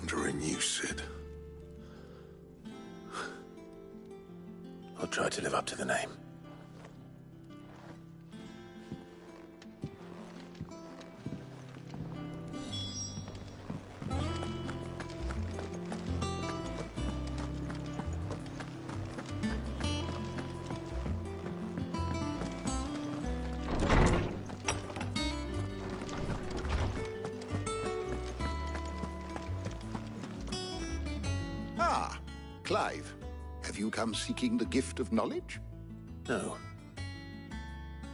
Wandering you, Sid. I'll try to live up to the name. Ah, Clive. Have you come seeking the gift of knowledge? No.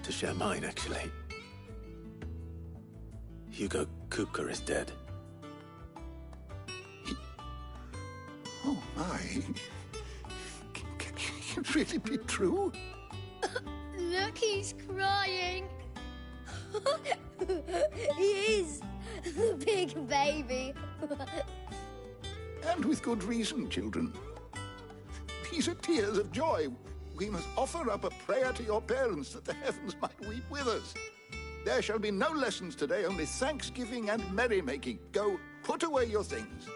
To share mine, actually. Hugo Kupka is dead. Oh, my. Can it really be true? Look, he's crying. He is. The big baby. And with good reason, children. These are tears of joy. We must offer up a prayer to your parents that the heavens might weep with us. There shall be no lessons today, only thanksgiving and merrymaking. Go, put away your things.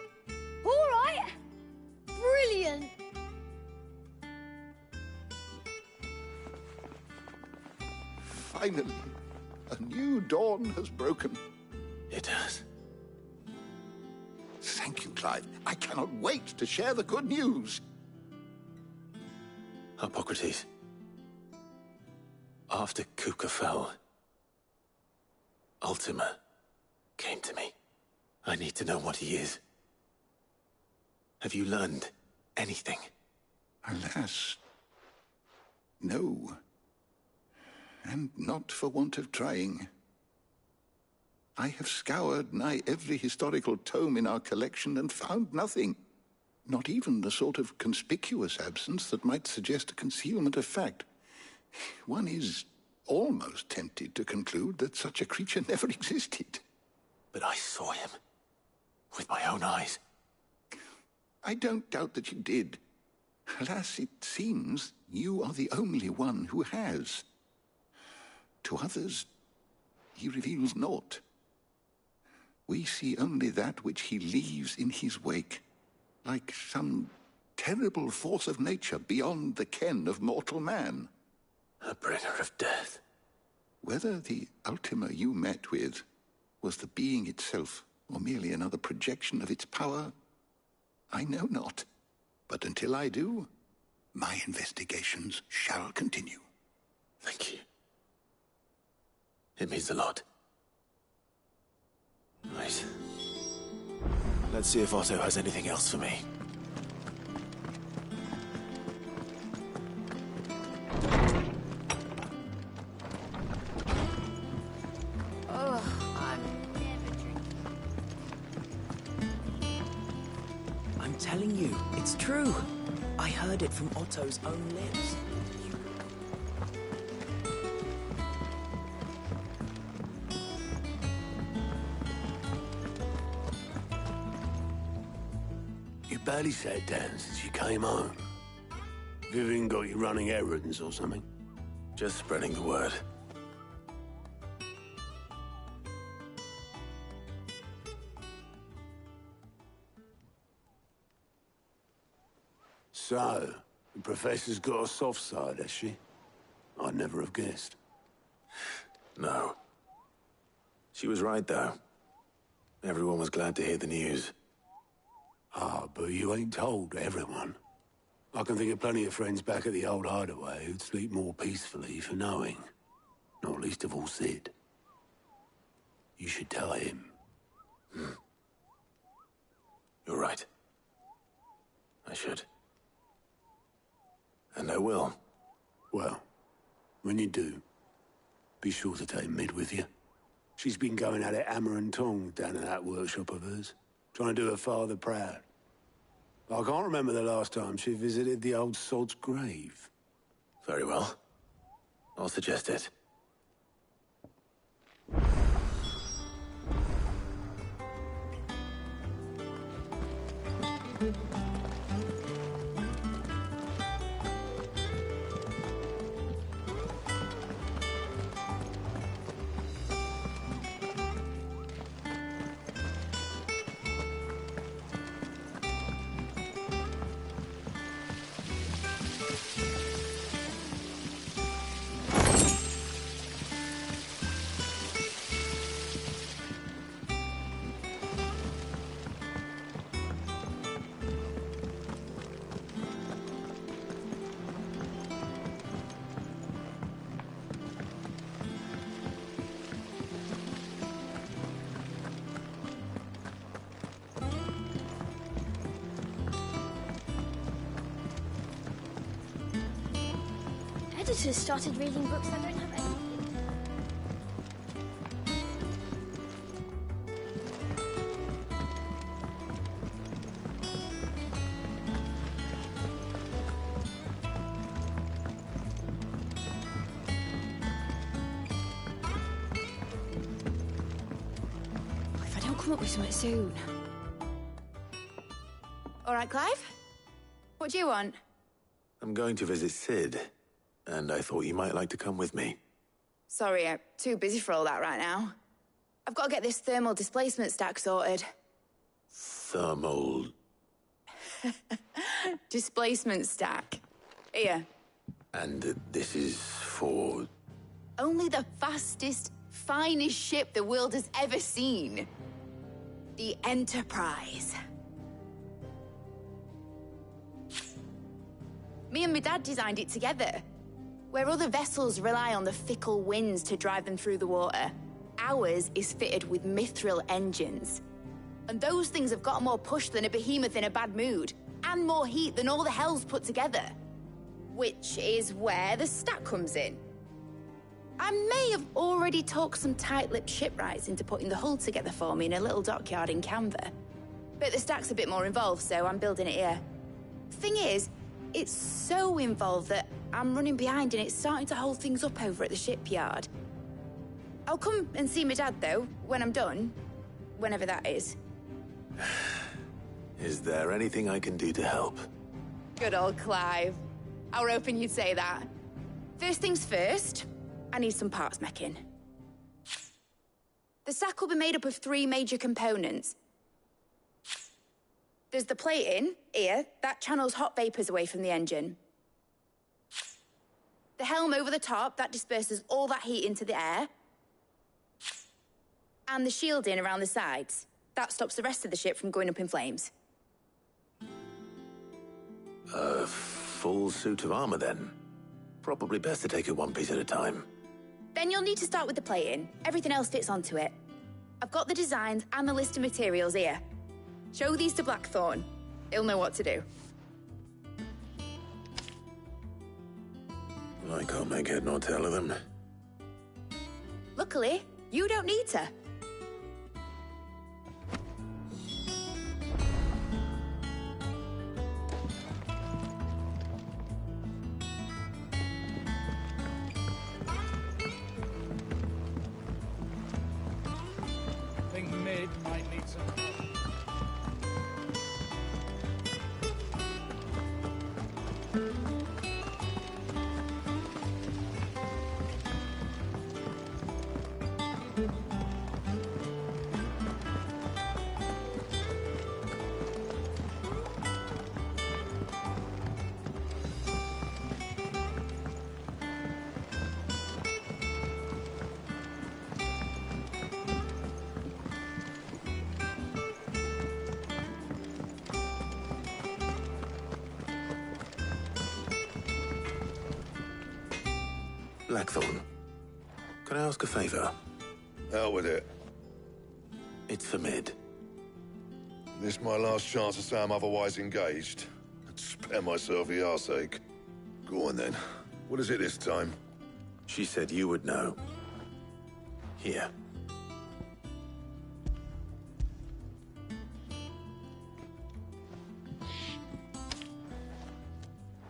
All right. Brilliant. Finally, a new dawn has broken. It has. Thank you, Clive. I cannot wait to share the good news. Hippocrates. After Kupka fell, Ultima came to me. I need to know what he is. Have you learned anything? Alas, no. And not for want of trying. I have scoured nigh every historical tome in our collection and found nothing. Not even the sort of conspicuous absence that might suggest a concealment of fact. One is almost tempted to conclude that such a creature never existed. But I saw him. With my own eyes. I don't doubt that you did. Alas, it seems you are the only one who has. To others, he reveals naught. We see only that which he leaves in his wake, like some terrible force of nature beyond the ken of mortal man. A bringer of death. Whether the Ultima you met with was the being itself, or merely another projection of its power, I know not. But until I do, my investigations shall continue. Thank you. It means a lot. Right. Let's see if Otto has anything else for me. I'm never drinking. I'm telling you, it's true. I heard it from Otto's own lips. You barely sat down since you came home. Vivian got you running errands or something? Just spreading the word. So, the Professor's got a soft side, has she? I'd never have guessed. No. She was right, though. Everyone was glad to hear the news. Ah, but you ain't told everyone. I can think of plenty of friends back at the old hideaway who'd sleep more peacefully for knowing. Not least of all Sid. You should tell him. You're right. I should. And I will. Well, when you do, be sure to take Mid with you. She's been going at it hammer and tong down in that workshop of hers, trying to do her father proud. I can't remember the last time she visited the old sod's grave. Very well. I'll suggest it. editors started reading books that don't have anything. If I don't come up with something soon. All right, Clive? What do you want? I'm going to visit Sid, and I thought you might like to come with me. Sorry, I'm too busy for all that right now. I've got to get this thermal displacement stack sorted. Thermal... Displacement stack. Here. And this is for... Only the fastest, finest ship the world has ever seen. The Enterprise. Me and my dad designed it together. Where other vessels rely on the fickle winds to drive them through the water, ours is fitted with mithril engines. And those things have got more push than a behemoth in a bad mood, and more heat than all the hells put together. Which is where the stack comes in. I may have already talked some tight-lipped shipwrights into putting the hull together for me in a little dockyard in Canva. But the stack's a bit more involved, so I'm building it here. Thing is, it's so involved that I'm running behind and it's starting to hold things up over at the shipyard. I'll come and see my dad, though, when I'm done. Whenever that is. Is there anything I can do to help? Good old Clive. I were hoping you'd say that. First things first, I need some parts meching. The stack will be made up of 3 major components. There's the plating, here, that channels hot vapors away from the engine. The helm over the top, that disperses all that heat into the air. And the shielding around the sides. That stops the rest of the ship from going up in flames. A full suit of armor, then? Probably best to take it one piece at a time. Then you'll need to start with the plating. Everything else fits onto it. I've got the designs and the list of materials here. Show these to Blackthorn. He'll know what to do. I can't make head nor tail of them. Luckily, you don't need to. Think mid might need some help. Blackthorn, can I ask a favor? Hell with it. It's for Mid. This my last chance to say I'm otherwise engaged. I'd spare myself the arseache. Go on then. What is it this time? She said you would know. Here.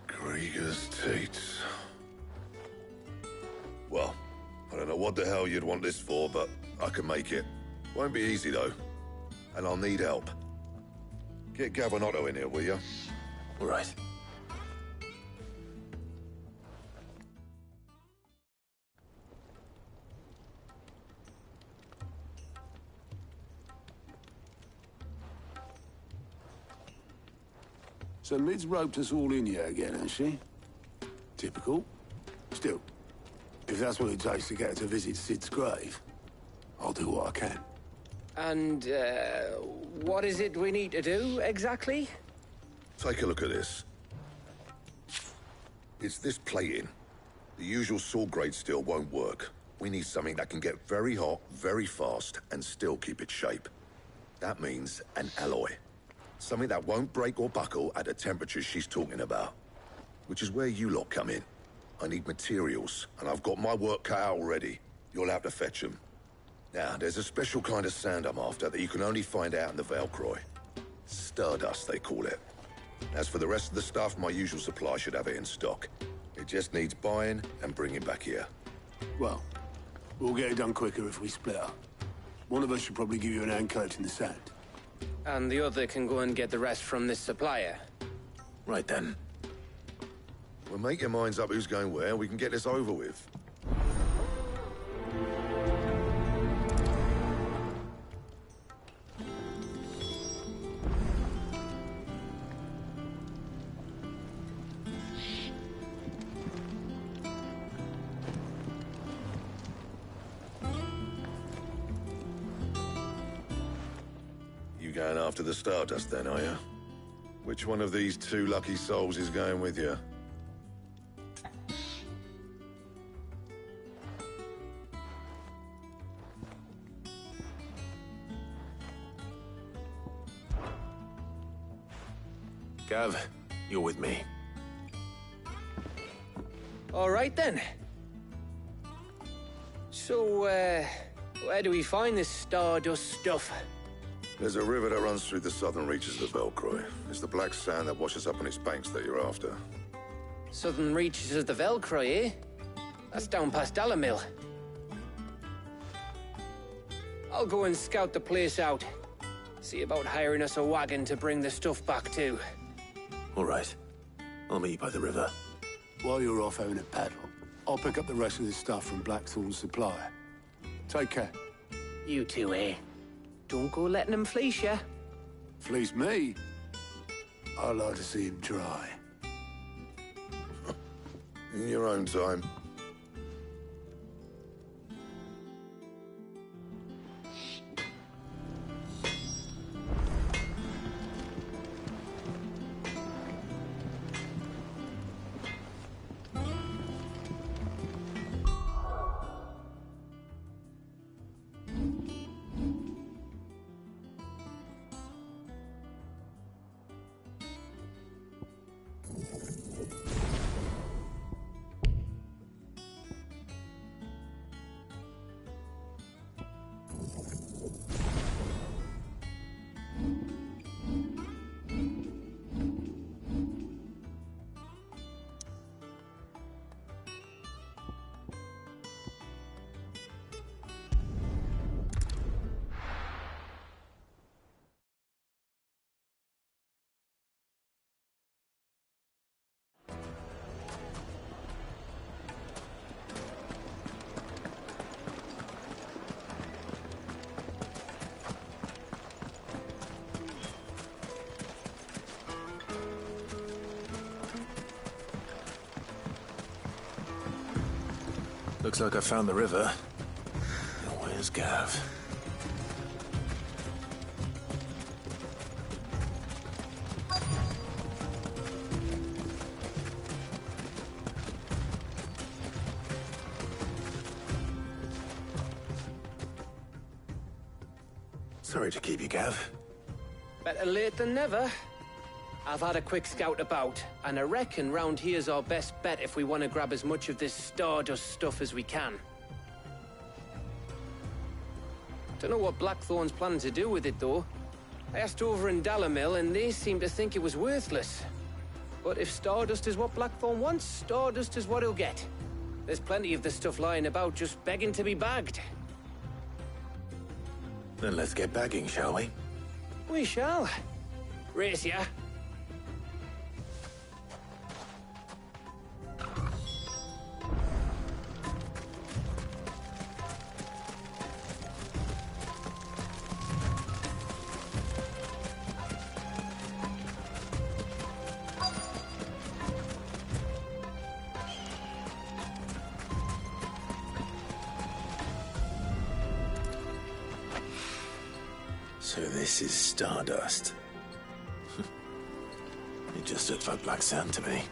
Krieger's Tates. Well, I don't know what the hell you'd want this for, but I can make it. Won't be easy, though. And I'll need help. Get Gavin in here, will you? All right. So Mid's roped us all in here again, has she? Typical. Still, if that's what it takes to get her to visit Sid's grave, I'll do what I can. And, what is it we need to do, exactly? Take a look at this. It's this plating. The usual sword grade steel won't work. We need something that can get very hot, very fast, and still keep its shape. That means an alloy. Something that won't break or buckle at the temperatures she's talking about. Which is where you lot come in. I need materials, and I've got my work cut out already. You'll have to fetch them. Now, there's a special kind of sand I'm after that you can only find out in the Velcroy. Stardust, they call it. As for the rest of the stuff, my usual supply should have it in stock. It just needs buying and bringing back here. Well, we'll get it done quicker if we split up. One of us should probably give you an hand collecting the sand. And the other can go and get the rest from this supplier. Right then. Well, make your minds up who's going where, and we can get this over with. You going after the Stardust then, are you? Which one of these two lucky souls is going with you? Gav, you're with me. All right, then. So, where do we find this Stardust stuff? There's a river that runs through the southern reaches of the Velcroy. It's the black sand that washes up on its banks that you're after. Southern reaches of the Velcroy, eh? That's down past Dalamil. I'll go and scout the place out. See about hiring us a wagon to bring the stuff back to. All right. I'll meet you by the river. While you're off having a paddle, I'll pick up the rest of this stuff from Blackthorn's supplier. Take care. You two, eh? Don't go letting them fleece ya. Fleece me? I'd like to see him try. In your own time. Looks like I found the river. Now where's Gav? Sorry to keep you, Gav. Better late than never. I've had a quick scout about, and I reckon round here's our best bet if we want to grab as much of this Stardust stuff as we can. Don't know what Blackthorn's planning to do with it, though. I asked over in Dalamil, and they seem to think it was worthless. But if Stardust is what Blackthorn wants, Stardust is what he'll get. There's plenty of the stuff lying about just begging to be bagged. Then let's get bagging, shall we? We shall. Race ya. So this is Stardust. It just looks like black sand to me.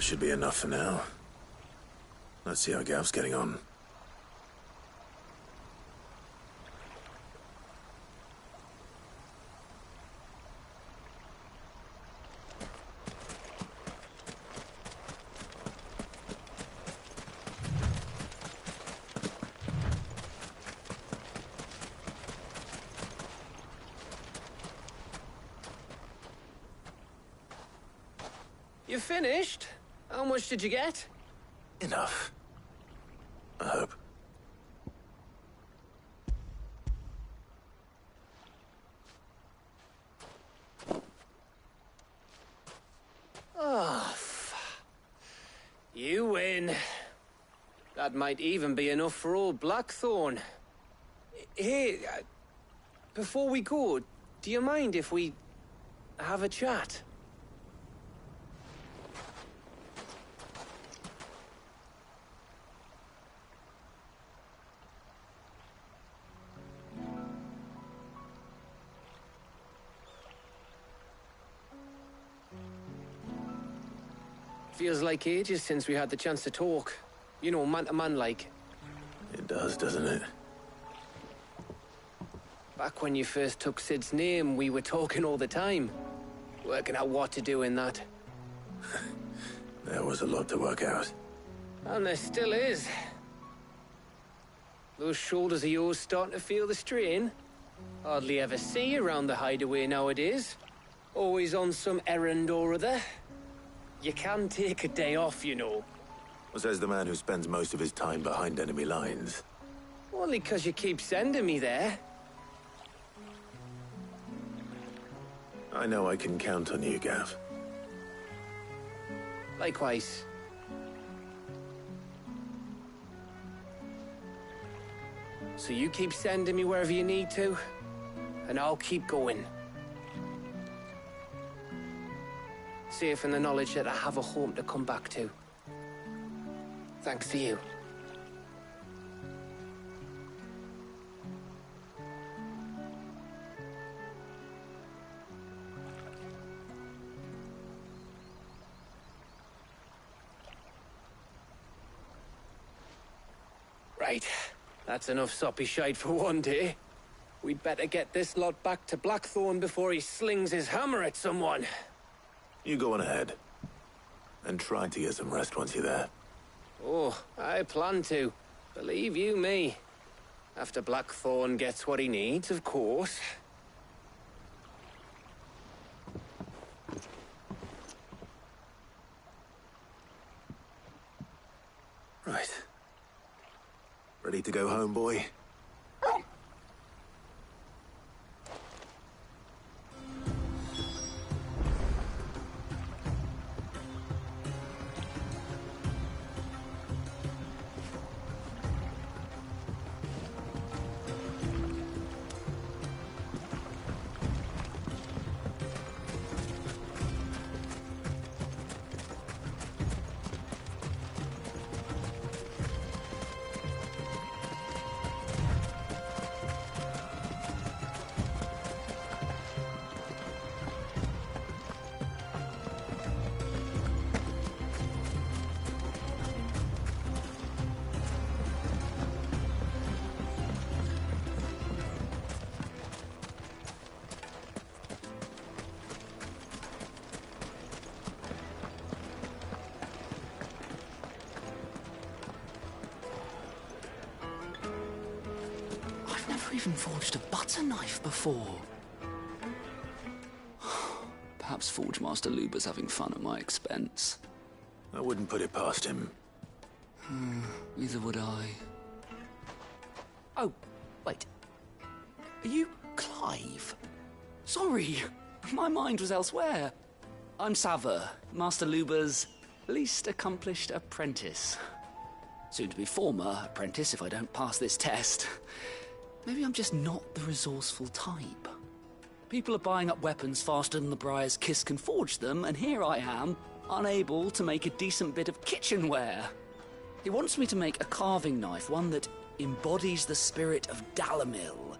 That should be enough for now. Let's see how Gav's getting on. You finished? How much did you get? Enough. I hope. Oh, you win. That might even be enough for old Blackthorn. Hey, before we go, do you mind if we have a chat? Feels like ages since we had the chance to talk. You know, man to man like. It does, doesn't it? Back when you first took Sid's name, we were talking all the time. Working out what to do in that. There was a lot to work out. And there still is. Those shoulders of yours starting to feel the strain. Hardly ever see you around the hideaway nowadays. Always on some errand or other. You can take a day off, you know. Says the man who spends most of his time behind enemy lines. Only 'cause you keep sending me there. I know I can count on you, Gav. Likewise. So you keep sending me wherever you need to, and I'll keep going. Safe in the knowledge that I have a home to come back to. Thanks to you. Right. That's enough soppy shite for one day. We'd better get this lot back to Blackthorn before he slings his hammer at someone. You go on ahead. And try to get some rest once you're there. Oh, I plan to. Believe you me. After Blackthorn gets what he needs, of course. Right. Ready to go home, boy? even forged a butter knife before. Perhaps Forge Master Luber's having fun at my expense. I wouldn't put it past him. Neither would I. Oh, wait. Are you Clive? Sorry, my mind was elsewhere. I'm Sava, Master Luber's least accomplished apprentice. Soon to be former apprentice if I don't pass this test. Maybe I'm just not the resourceful type. People are buying up weapons faster than the Briar's Kiss can forge them, and here I am, unable to make a decent bit of kitchenware. He wants me to make a carving knife, one that embodies the spirit of Dalamil.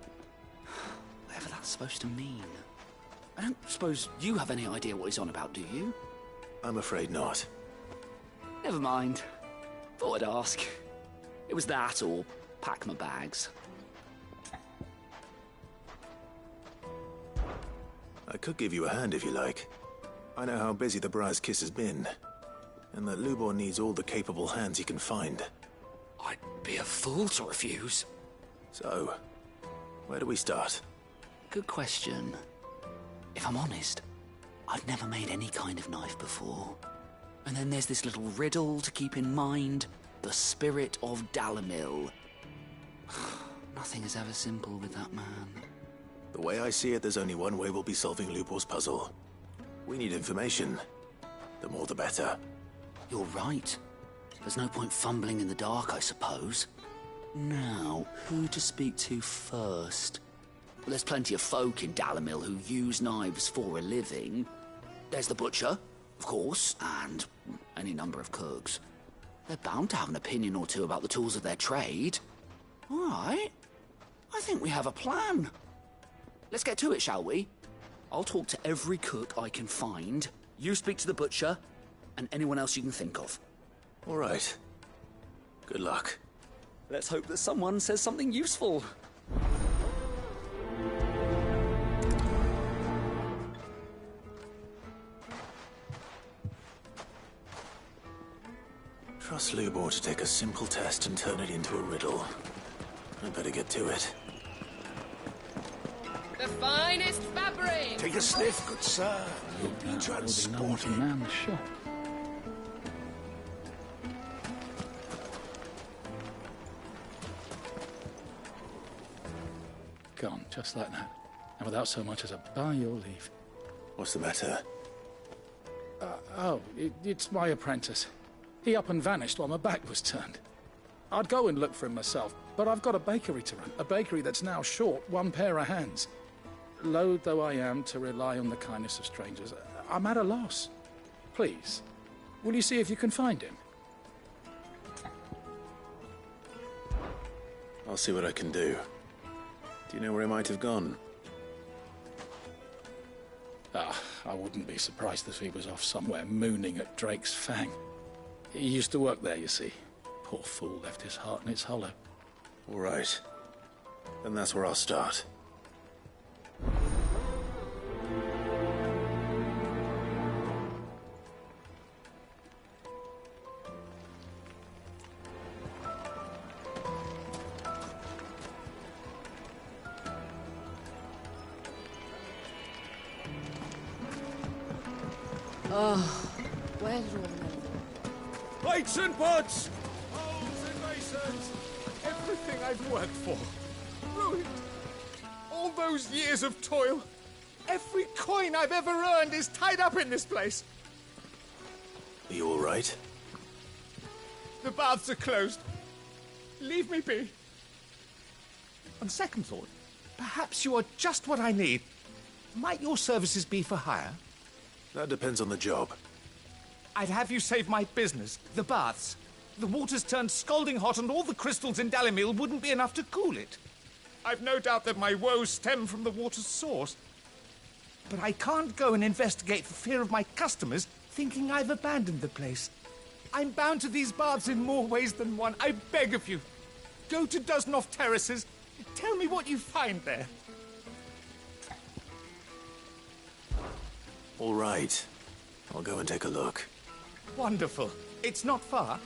Whatever that's supposed to mean. I don't suppose you have any idea what he's on about, do you? I'm afraid not. Never mind. Thought I'd ask. It was that or pack my bags. I could give you a hand if you like. I know how busy the Briar's Kiss has been, and that Lubor needs all the capable hands he can find. I'd be a fool to refuse. So, where do we start? Good question. If I'm honest, I've never made any kind of knife before. And then there's this little riddle to keep in mind. The spirit of Dalamil. Nothing is ever simple with that man. The way I see it, there's only one way we'll be solving Lubor's puzzle. We need information. The more the better. You're right. There's no point fumbling in the dark, I suppose. Now, who to speak to first? Well, there's plenty of folk in Dalamil who use knives for a living. There's the butcher, of course, and any number of cooks. They're bound to have an opinion or two about the tools of their trade. All right. I think we have a plan. Let's get to it, shall we? I'll talk to every cook I can find. You speak to the butcher, and anyone else you can think of. All right. Good luck. Let's hope that someone says something useful. Trust Lubor to take a simple test and turn it into a riddle. I better get to it. The finest fabric! Take a sniff, good sir. You'll be transported. Man, sure. Gone, just like that. And without so much as a by your leave. What's the matter? It's my apprentice. He up and vanished while my back was turned. I'd go and look for him myself, but I've got a bakery to run. A bakery that's now short one pair of hands. Loath though I am to rely on the kindness of strangers, I'm at a loss. Please, will you see if you can find him? I'll see what I can do. Do you know where he might have gone? I wouldn't be surprised if he was off somewhere mooning at Drake's Fang. He used to work there, you see. Poor fool left his heart in its hollow. All right. Then that's where I'll start. Where's your name? Plates and pots! Bowls and basins! Everything I've worked for. Ruined. All those years of toil. Every coin I've ever earned is tied up in this place. Are you all right? The baths are closed. Leave me be. On second thought, perhaps you are just what I need. Might your services be for hire? That depends on the job. I'd have you save my business, the baths. The water's turned scalding hot and all the crystals in Dalamil wouldn't be enough to cool it. I've no doubt that my woes stem from the water's source. But I can't go and investigate for fear of my customers thinking I've abandoned the place. I'm bound to these baths in more ways than one. I beg of you. Go to Dusnoff Terraces. Tell me what you find there. All right. I'll go and take a look. Wonderful. It's not far.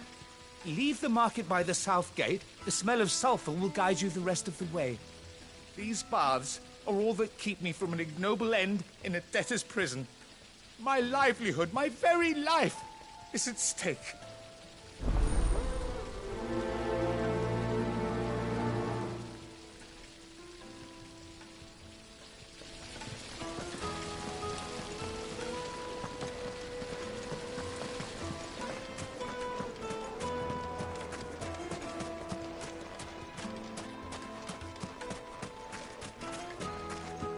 Leave the market by the south gate. The smell of sulphur will guide you the rest of the way. These baths are all that keep me from an ignoble end in a debtor's prison. My livelihood, my very life, is at stake.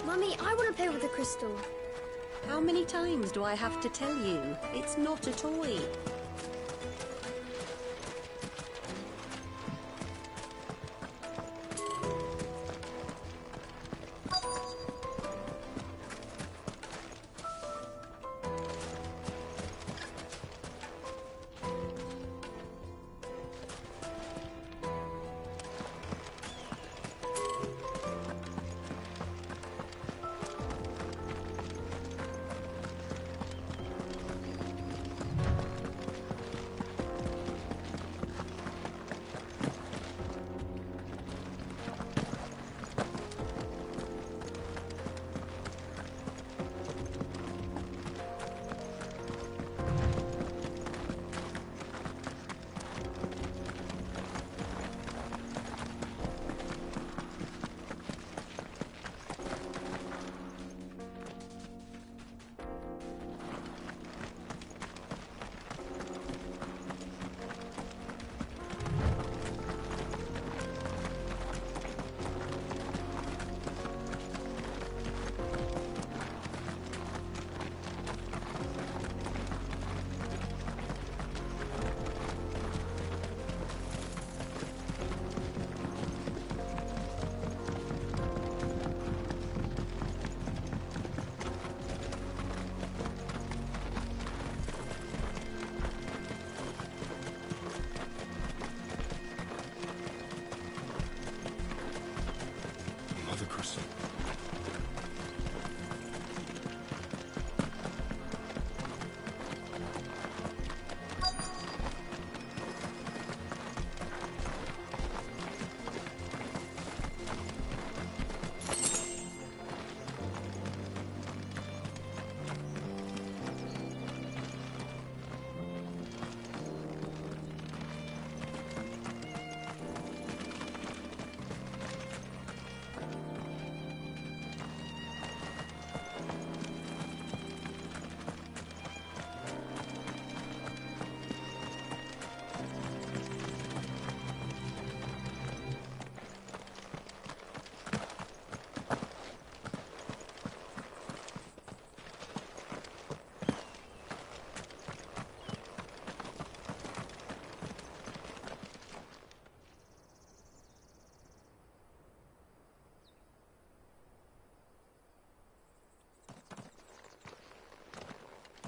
Mummy, I want to play with the crystal. How many times do I have to tell you? It's not a toy.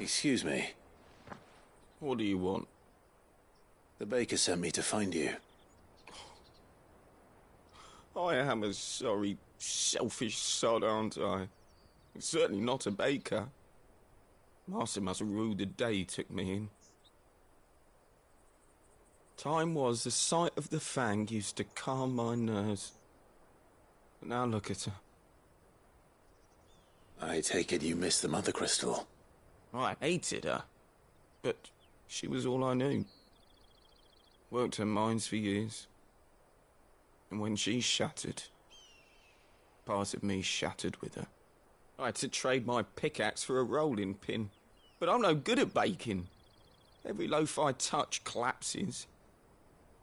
Excuse me. What do you want? The baker sent me to find you. I am a sorry, selfish sod, aren't I? Certainly not a baker. Master must have ruled the day he took me in. Time was the sight of the fang used to calm my nerves. But now look at her. I take it you missed the Mother Crystal. I hated her, but she was all I knew. Worked her mines for years. And when she shattered, part of me shattered with her. I had to trade my pickaxe for a rolling pin, but I'm no good at baking. Every loaf I touch collapses.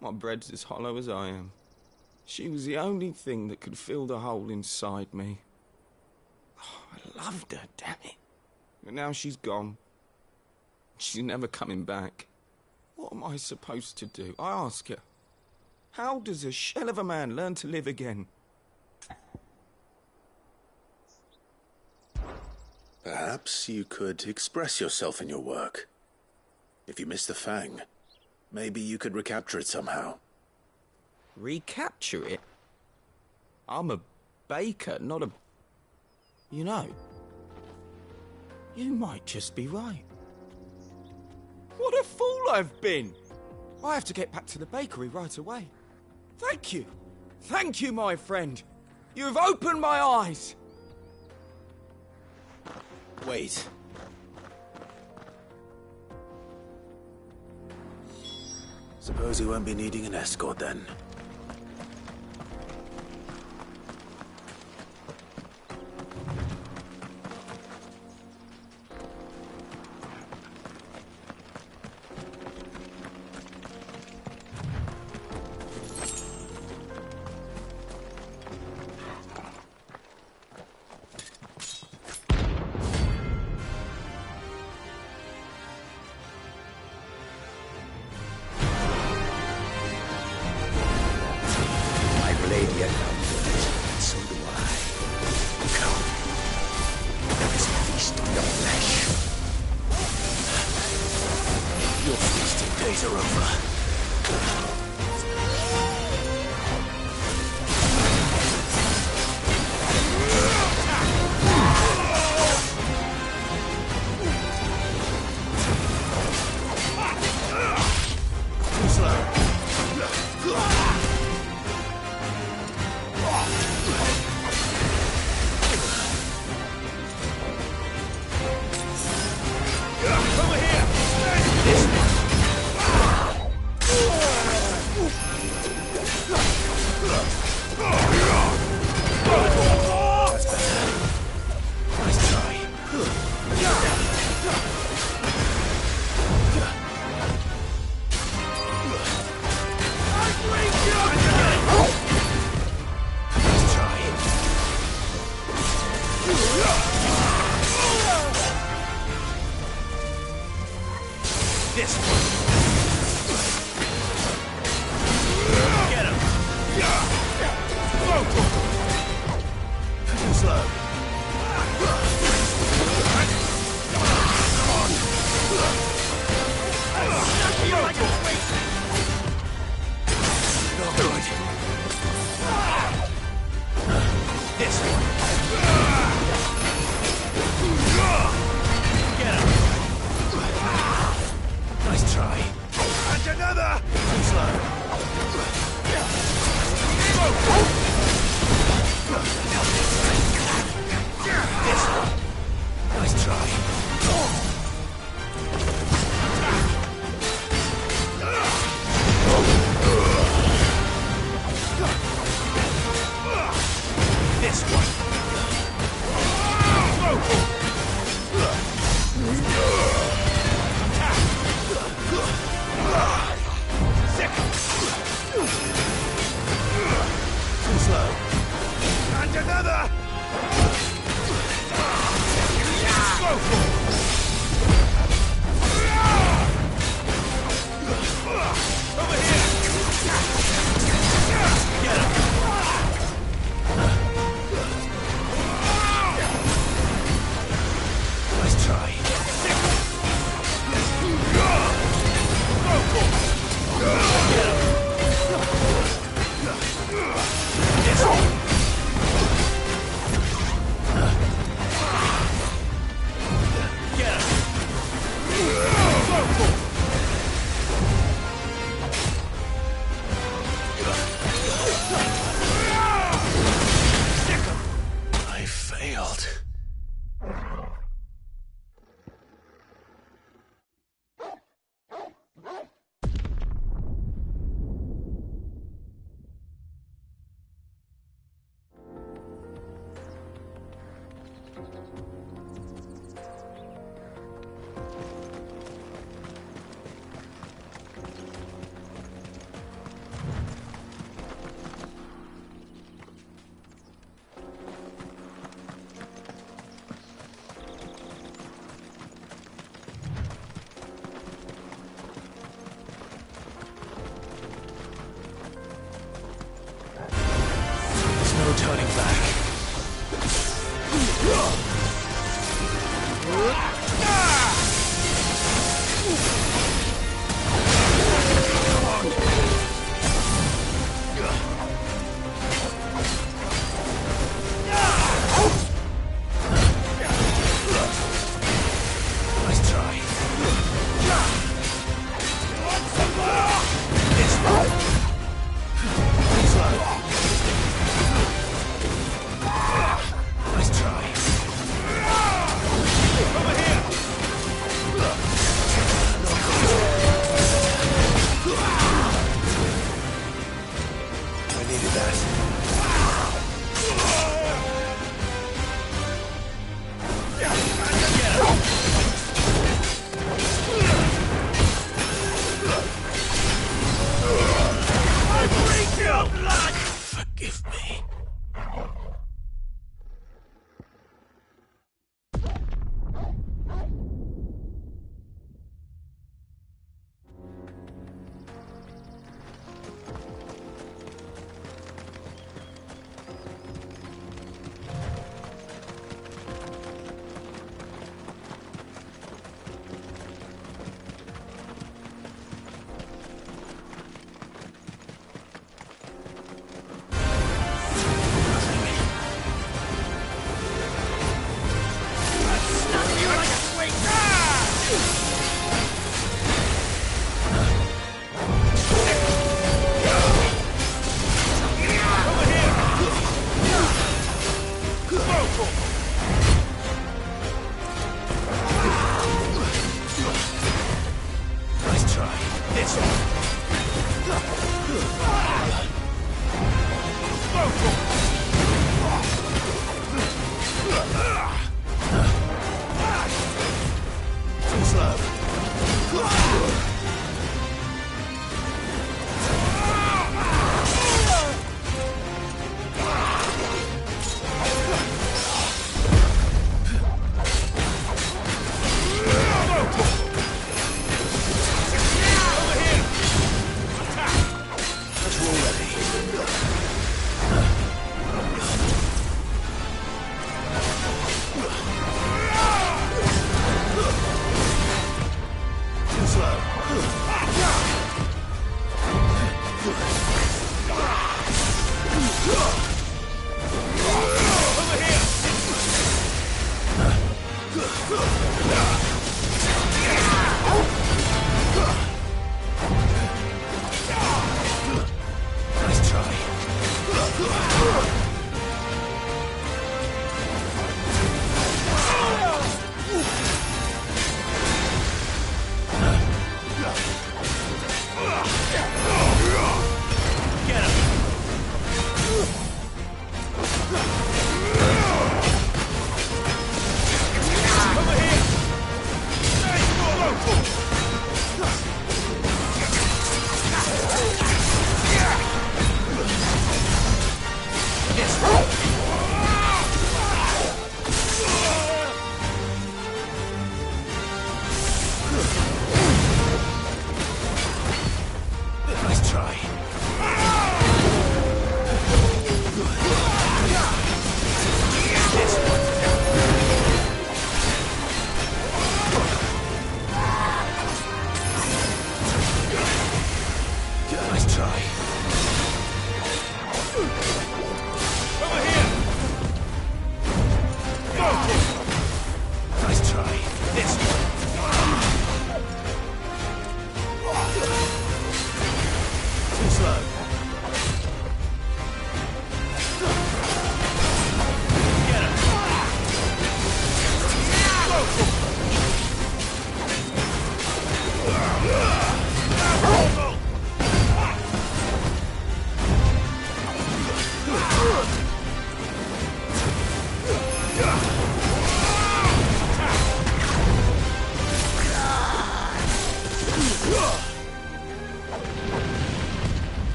My bread's as hollow as I am. She was the only thing that could fill the hole inside me. Oh, I loved her, damn it. But now she's gone. She's never coming back. What am I supposed to do? I ask her. How does a shell of a man learn to live again? Perhaps you could express yourself in your work. If you miss the fang, maybe you could recapture it somehow. Recapture it? I'm a baker, not a... You know, you might just be right. What a fool I've been! I have to get back to the bakery right away. Thank you! Thank you, my friend! You've opened my eyes! Wait. Suppose he won't be needing an escort then.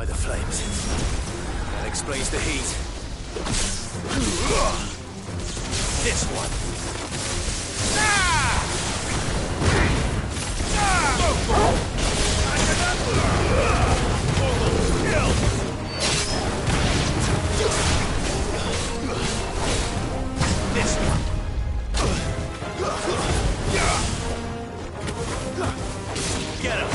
By the flames. That explains the heat. This one. This one. Get him.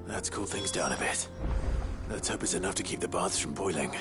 Let's cool things down a bit. Let's hope it's enough to keep the baths from boiling.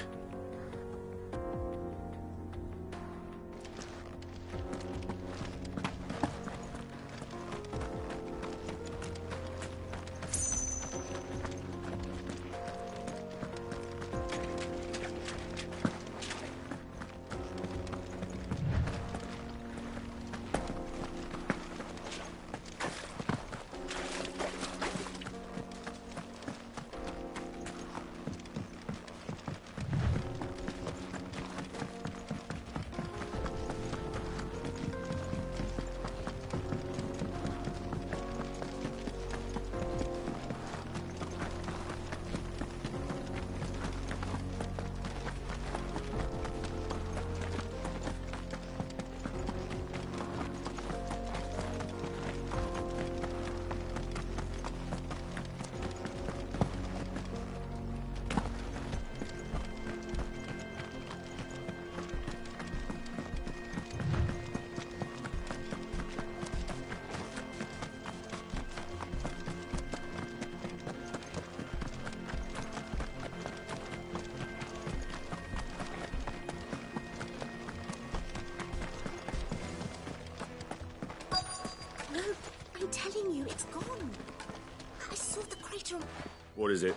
What is it?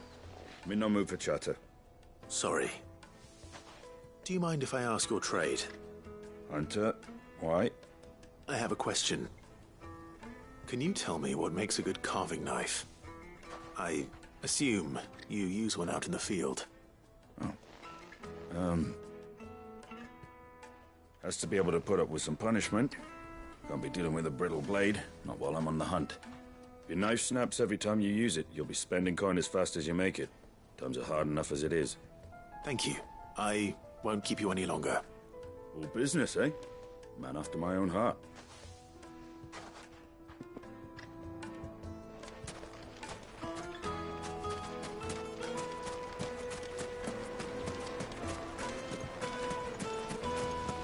I'm in no mood for chatter. Sorry. Do you mind if I ask your trade? Hunter, why? I have a question. Can you tell me what makes a good carving knife? I assume you use one out in the field. Has to be able to put up with some punishment. Can't be dealing with a brittle blade, not while I'm on the hunt. If your knife snaps every time you use it, you'll be spending coin as fast as you make it. Times are hard enough as it is. Thank you. I won't keep you any longer. All business, eh? Man after my own heart.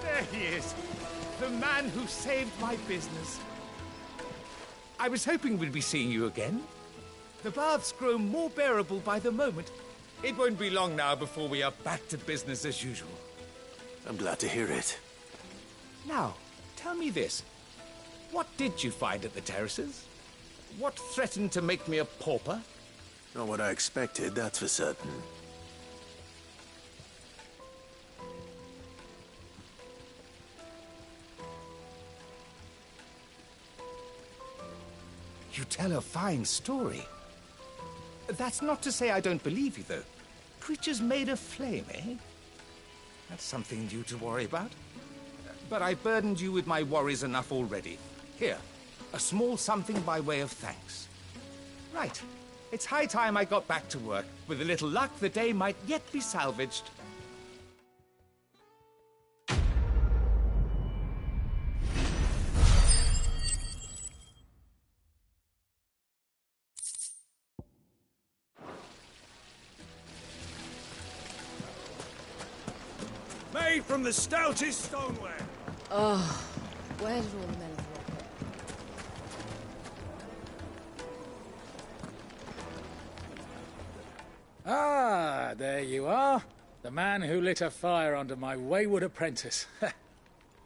There he is. The man who saved my business. I was hoping we'd be seeing you again. The baths grow more bearable by the moment. It won't be long now before we are back to business as usual. I'm glad to hear it. Now, tell me this. What did you find at the terraces? What threatened to make me a pauper? Not what I expected, that's for certain. You tell a fine story. That's not to say I don't believe you, though. Creatures made of flame, eh? That's something new to worry about. But I burdened you with my worries enough already. Here, a small something by way of thanks. Right. It's high time I got back to work. With a little luck, the day might yet be salvaged. Made from the stoutest stoneware. Oh, where did all the men of the rock go? Ah, there you are. The man who lit a fire under my wayward apprentice.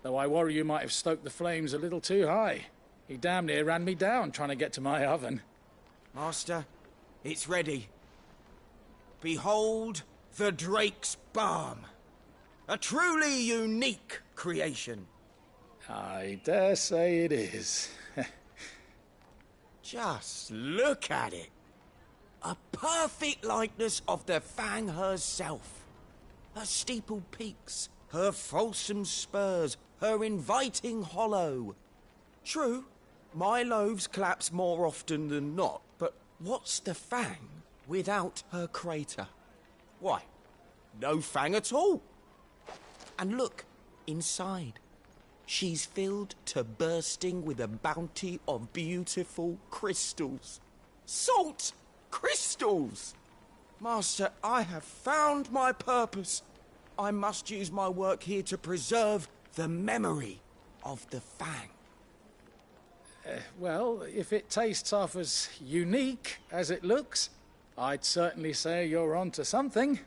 Though I worry you might have stoked the flames a little too high. He damn near ran me down trying to get to my oven. Master, it's ready. Behold the Drake's Balm. A truly unique creation. I dare say it is. Just look at it. A perfect likeness of the Fang herself. Her steepled peaks, her fulsome spurs, her inviting hollow. True, my loaves collapse more often than not, but what's the Fang without her crater? Why, no Fang at all. And look, inside. She's filled to bursting with a bounty of beautiful crystals. Salt crystals! Master, I have found my purpose. I must use my work here to preserve the memory of the Fang. Well, if it tastes half as unique as it looks, I'd certainly say you're on to something.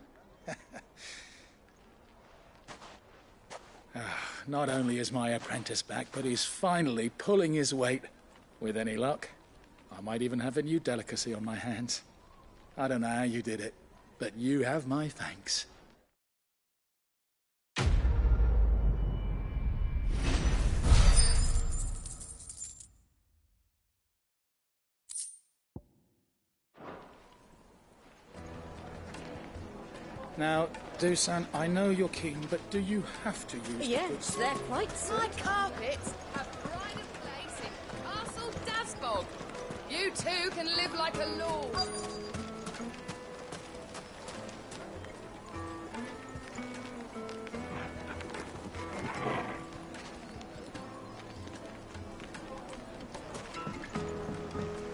Not only is my apprentice back, but he's finally pulling his weight. With any luck, I might even have a new delicacy on my hands. I don't know how you did it, but you have my thanks. Now, Dusan, I know you're keen, but do you have to use Yes, they're quite My carpets have pride of place in Castle Dasbog. You too can live like a lord.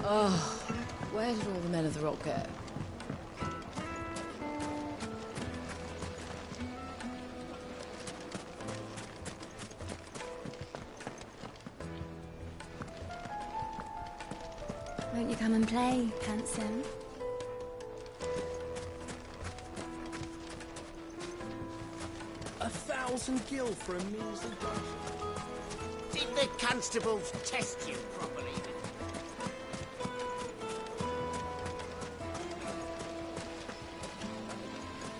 Oh, where did all the men of the rock go? Won't you come and play, handsome? $1,000 gil for a measly brush. Did the constables test you properly?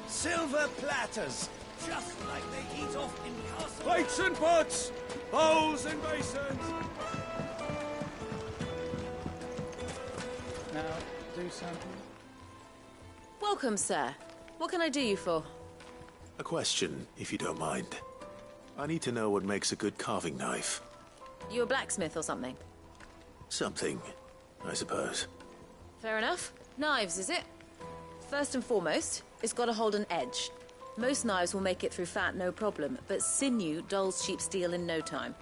Silver platters, just like they eat off in Castle. Plates and pots, bowls and basins. Now, Dusan. Welcome, sir. What can I do you for? A question, if you don't mind. I need to know what makes a good carving knife. You a blacksmith or something? Something, I suppose. Fair enough. Knives, is it? First and foremost, it's got to hold an edge. Most knives will make it through fat, no problem, but sinew dulls cheap steel in no time.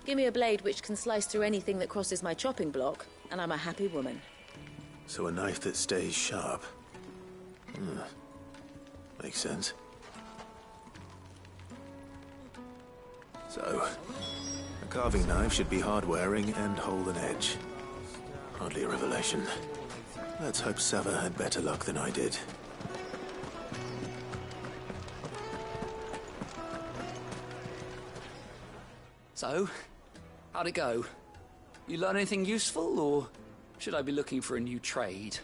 Give me a blade which can slice through anything that crosses my chopping block, and I'm a happy woman. So a knife that stays sharp. Makes sense. So, a carving knife should be hard-wearing and hold an edge. Hardly a revelation. Let's hope Sava had better luck than I did. So, how'd it go? You learn anything useful, or should I be looking for a new trade?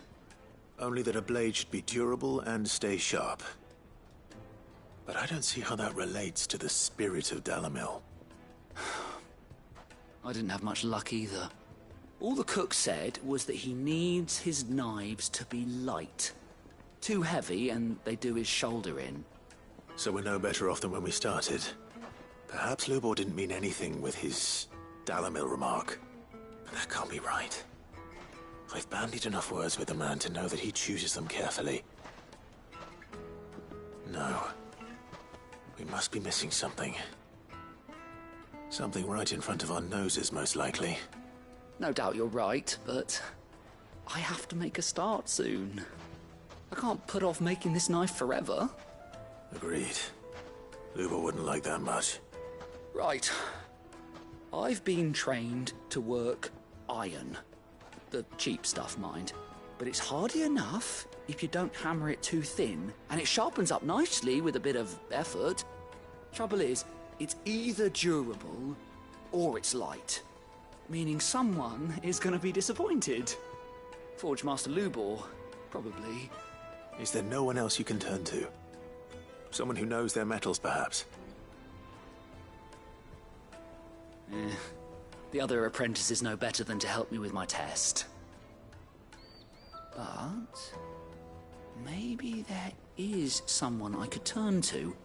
Only that a blade should be durable and stay sharp. But I don't see how that relates to the spirit of Dalamil. I didn't have much luck either. All the cook said was that he needs his knives to be light. Too heavy and they do his shoulder in. So we're no better off than when we started. Perhaps Lubor didn't mean anything with his Dalamil remark. But that can't be right. I've bandied enough words with the man to know that he chooses them carefully. No. We must be missing something. Something right in front of our noses, most likely. No doubt you're right, but I have to make a start soon. I can't put off making this knife forever. Agreed. Lubor wouldn't like that much. Right. I've been trained to work iron. The cheap stuff, mind. But it's hardy enough if you don't hammer it too thin, and it sharpens up nicely with a bit of effort. Trouble is, it's either durable or it's light. Meaning someone is going to be disappointed. Forge Master Lubor, probably. Is there no one else you can turn to? Someone who knows their metals, perhaps? The other apprentices know better than to help me with my test. But maybe there is someone I could turn to.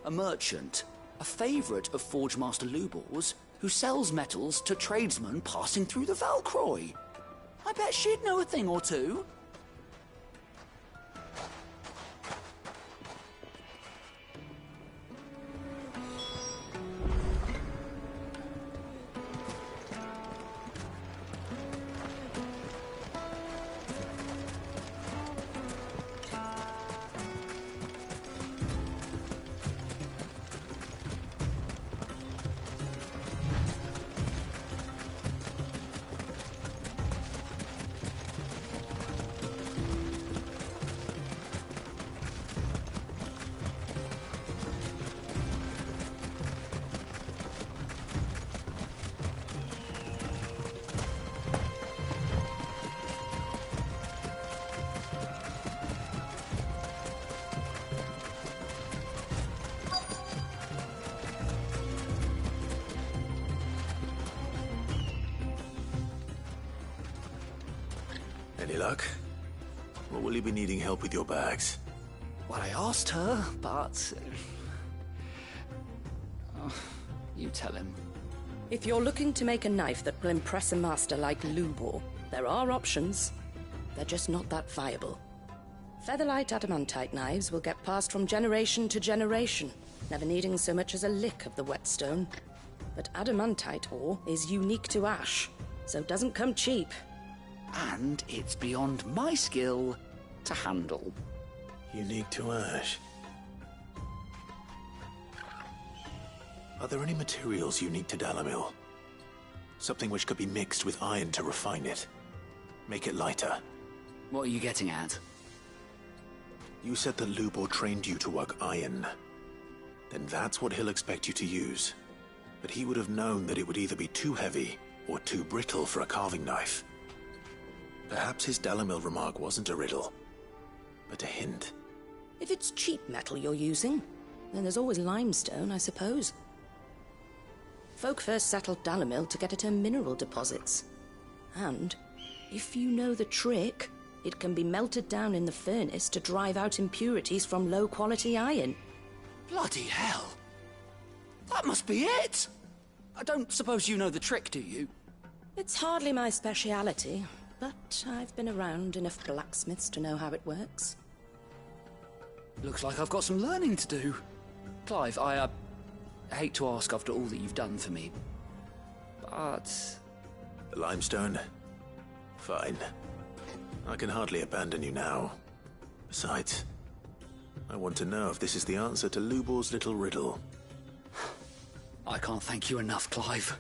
A merchant, a favourite of Forge Master Lubor's, who sells metals to tradesmen passing through the Valcroy. I bet she'd know a thing or two. Any luck? Or will you be needing help with your bags? Well, I asked her, but... you tell him. If you're looking to make a knife that will impress a master like Lubor, there are options. They're just not that viable. Featherlight adamantite knives will get passed from generation to generation, never needing so much as a lick of the whetstone. But adamantite ore is unique to ash, so it doesn't come cheap. And it's beyond my skill to handle. Unique to ash. Are there any materials unique to Dalamil? Something which could be mixed with iron to refine it. Make it lighter. What are you getting at? You said that Lubor trained you to work iron. Then that's what he'll expect you to use. But he would have known that it would either be too heavy or too brittle for a carving knife. Perhaps his Dalamil remark wasn't a riddle, but a hint. If it's cheap metal you're using, then there's always limestone, I suppose. Folk first settled Dalamil to get at her mineral deposits. And, if you know the trick, it can be melted down in the furnace to drive out impurities from low-quality iron. Bloody hell! That must be it! I don't suppose you know the trick, do you? It's hardly my speciality, but I've been around enough blacksmiths to know how it works. Looks like I've got some learning to do. Clive, I hate to ask after all that you've done for me, but... The limestone? Fine. I can hardly abandon you now. Besides, I want to know if this is the answer to Lubor's little riddle. I can't thank you enough, Clive.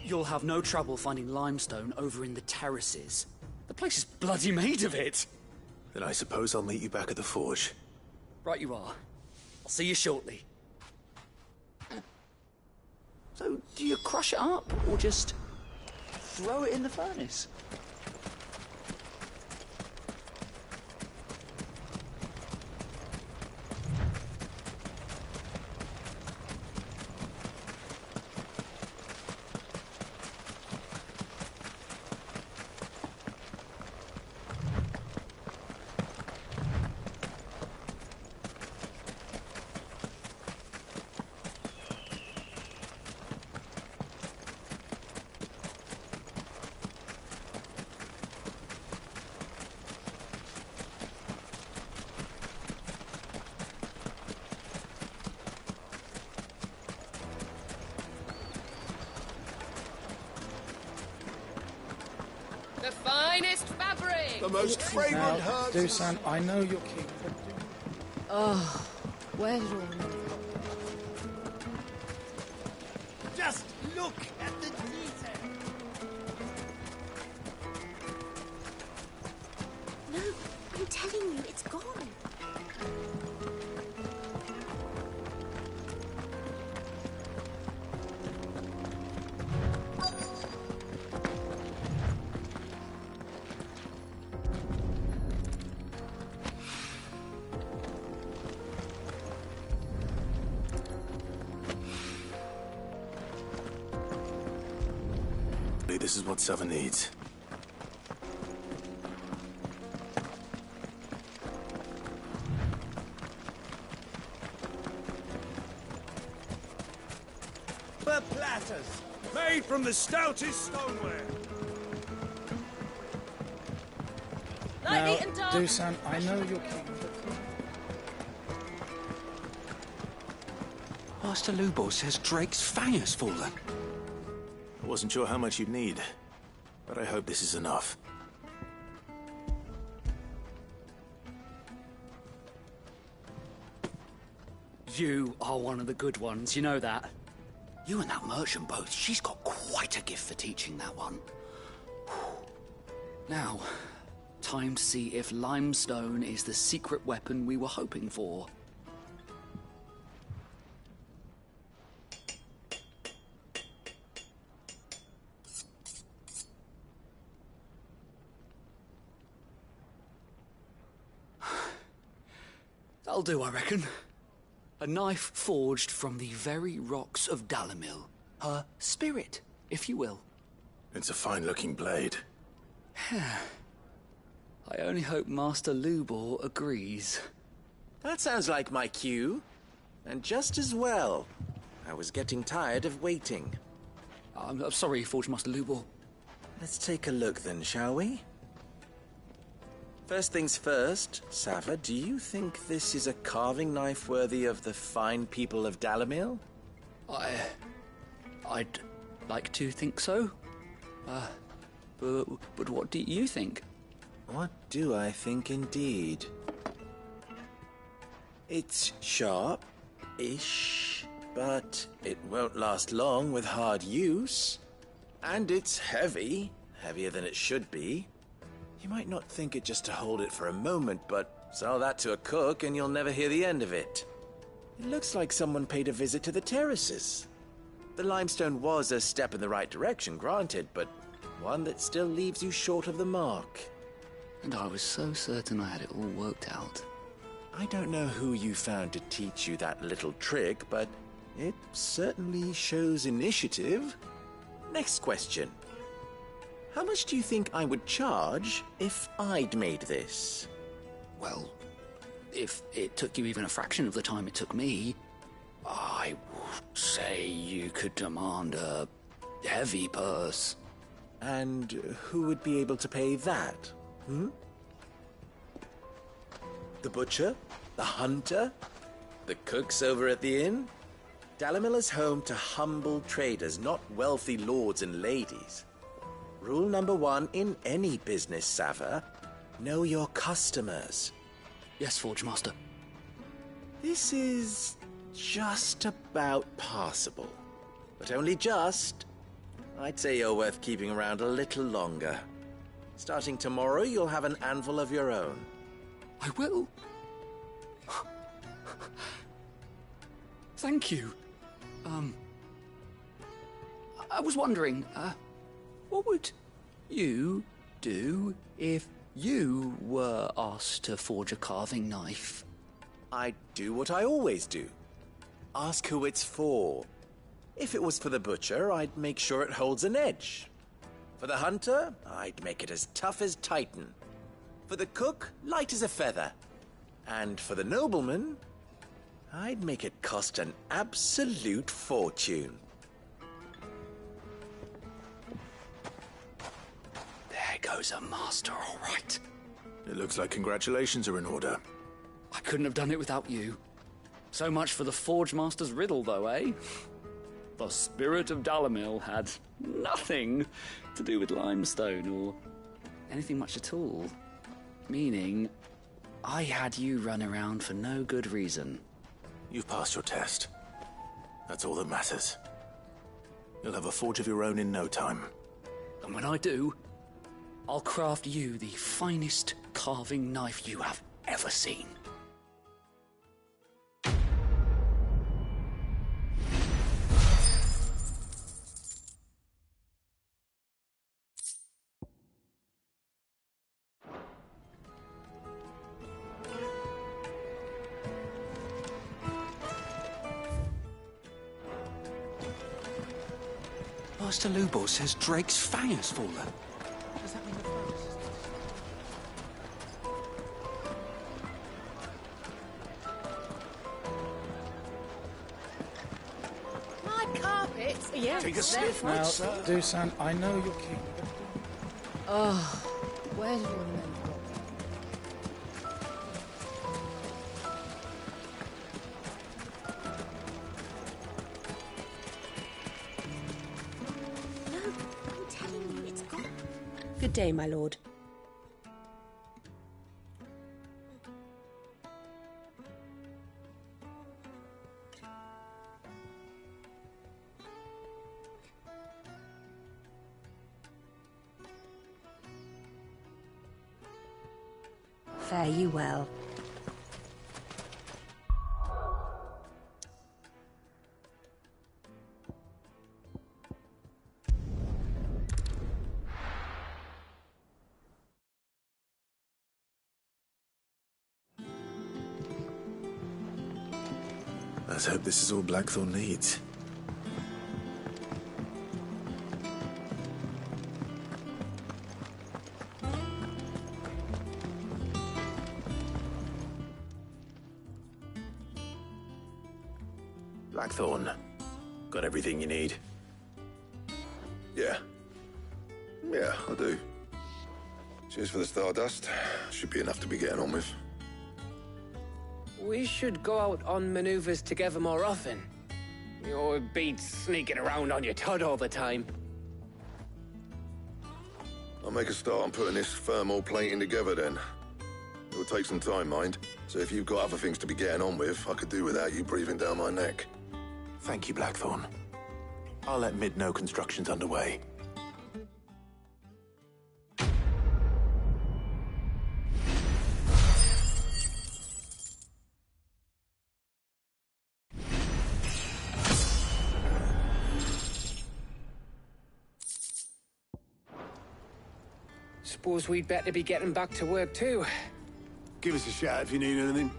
You'll have no trouble finding limestone over in the terraces. The place is bloody made of it. Then I suppose I'll meet you back at the forge. Right you are. I'll see you shortly. So, do you crush it up, or just throw it in the furnace? The finest fabric! The most fragrant herbs. Dusan, I know you're keen, but... Oh, where's your... Just look at the detail. No, I'm telling you, it's gone. This is what Sava needs. The platters, made from the stoutest stoneware. Now, Dusan, I know you're keen, but... Master Lubor says Drake's fang has fallen. I wasn't sure how much you'd need, but I hope this is enough. You are one of the good ones, you know that. You and that merchant both, she's got quite a gift for teaching that one. Now, time to see if limestone is the secret weapon we were hoping for. That'll do, I reckon. A knife forged from the very rocks of Dalamil. Her spirit, if you will. It's a fine-looking blade. I only hope Master Lubor agrees. That sounds like my cue. And just as well. I was getting tired of waiting. I'm sorry, Forge Master Lubor. Let's take a look then, shall we? First things first, Sava, do you think this is a carving knife worthy of the fine people of Dalamil? I'd like to think so. But what do you think? What do I think indeed? It's sharp-ish, but it won't last long with hard use. And it's heavy, heavier than it should be. You might not think it just to hold it for a moment, but sell that to a cook and you'll never hear the end of it. It looks like someone paid a visit to the terraces. The limestone was a step in the right direction, granted, but one that still leaves you short of the mark. And I was so certain I had it all worked out. I don't know who you found to teach you that little trick, but it certainly shows initiative. Next question. How much do you think I would charge if I'd made this? Well, if it took you even a fraction of the time it took me, I would say you could demand a heavy purse. And who would be able to pay that? The butcher? The hunter? The cooks over at the inn? Dalamil is home to humble traders, not wealthy lords and ladies. Rule number 1 in any business, Sava: know your customers. Yes, Forge Master. This is just about passable. But only just. I'd say you're worth keeping around a little longer. Starting tomorrow, you'll have an anvil of your own. I will. Thank you. I was wondering, what would you do if you were asked to forge a carving knife? I'd do what I always do. Ask who it's for. If it was for the butcher, I'd make sure it holds an edge. For the hunter, I'd make it as tough as Titan. For the cook, light as a feather. And for the nobleman, I'd make it cost an absolute fortune. There goes a master, all right. It looks like congratulations are in order. I couldn't have done it without you. So much for the Forge Master's riddle, though, eh? The spirit of Dalamil had nothing to do with limestone or anything much at all. Meaning, I had you run around for no good reason. You've passed your test. That's all that matters. You'll have a forge of your own in no time. And when I do, I'll craft you the finest carving knife you have ever seen. Master Lubor says Drake's fang has fallen. Does that mean the furnace is... My carpets? Yes. Take a sniff, Now, sir. Dusan, I know you're keen. Oh, where did all the men go? Good day, my lord. Fare you well. Let's hope this is all Blackthorn needs. Blackthorn, got everything you need? Yeah. Yeah, I do. Cheers for the stardust. Should be enough to be getting on with. We should go out on maneuvers together more often. You're beat sneaking around on your Todd all the time. I'll make a start on putting this thermal plating together then. It'll take some time, mind. So if you've got other things to be getting on with, I could do without you breathing down my neck. Thank you, Blackthorn. I'll let Mid know construction's underway. Suppose we'd better be getting back to work too. Give us a shout if you need anything.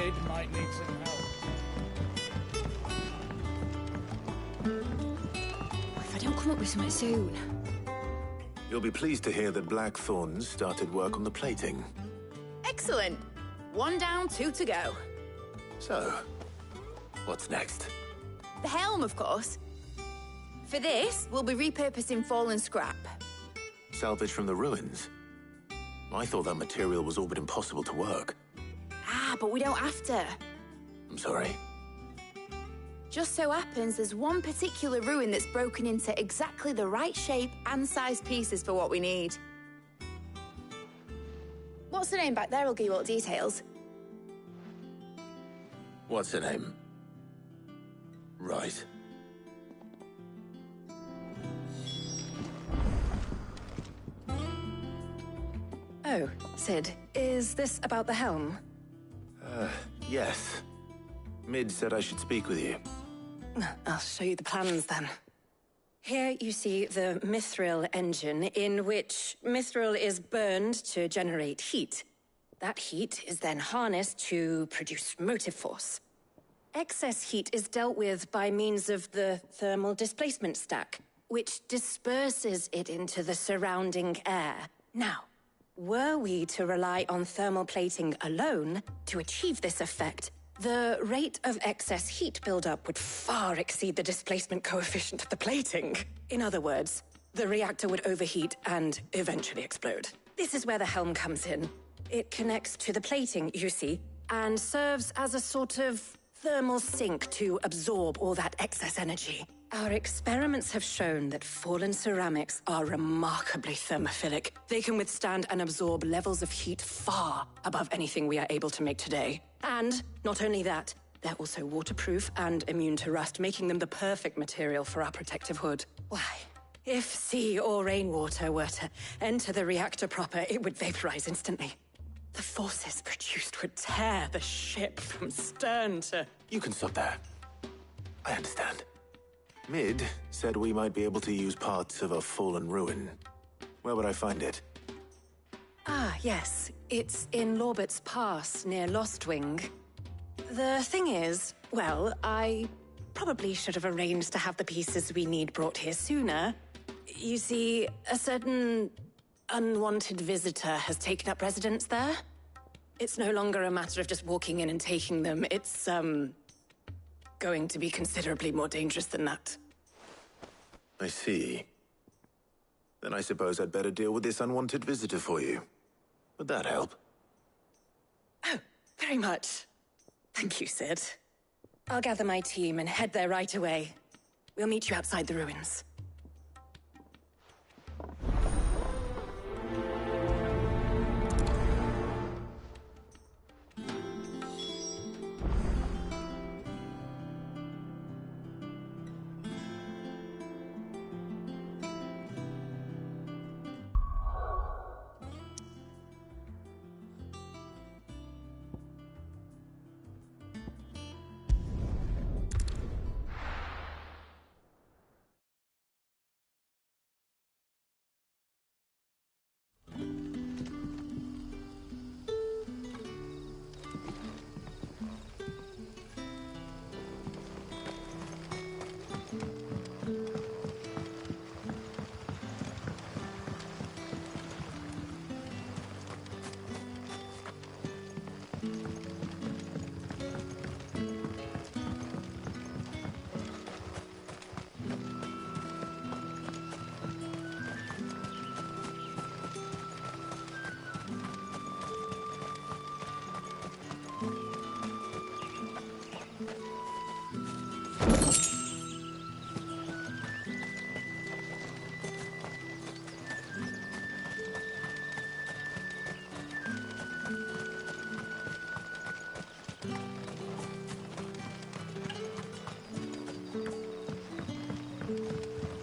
Mid might need some help. If I don't come up with something soon. You'll be pleased to hear that Blackthorn's started work on the plating. Excellent. 1 down, 2 to go. So, what's next? The helm, of course. For this, we'll be repurposing fallen scrap. Salvage from the ruins? I thought that material was all but impossible to work. Ah, but we don't have to. I'm sorry. Just so happens there's one particular ruin that's broken into exactly the right shape and size pieces for what we need. What's the name back there? I'll give you all the details. What's her name? Right. Oh, Sid, is this about the helm? Yes. Mid said I should speak with you. I'll show you the plans then. Here you see the mithril engine, in which mithril is burned to generate heat. That heat is then harnessed to produce motive force. Excess heat is dealt with by means of the thermal displacement stack, which disperses it into the surrounding air. Now, were we to rely on thermal plating alone to achieve this effect, the rate of excess heat buildup would far exceed the displacement coefficient of the plating. In other words, the reactor would overheat and eventually explode. This is where the helm comes in. It connects to the plating, you see, and serves as a sort of thermal sink to absorb all that excess energy. Our experiments have shown that fallen ceramics are remarkably thermophilic. They can withstand and absorb levels of heat far above anything we are able to make today. And not only that, they're also waterproof and immune to rust, making them the perfect material for our protective hood. Why, if sea or rainwater were to enter the reactor proper, it would vaporize instantly. The forces produced would tear the ship from stern to... You can stop there. I understand. Mid said we might be able to use parts of a fallen ruin. Where would I find it? Ah, yes. It's in Lorbert's Pass, near Lostwing. The thing is, well, I probably should have arranged to have the pieces we need brought here sooner. You see, a certain unwanted visitor has taken up residence there. It's no longer a matter of just walking in and taking them. It's, going to be considerably more dangerous than that. I see. Then I suppose I'd better deal with this unwanted visitor for you. Would that help? Oh, very much. Thank you, Sid. I'll gather my team and head there right away. We'll meet you outside the ruins.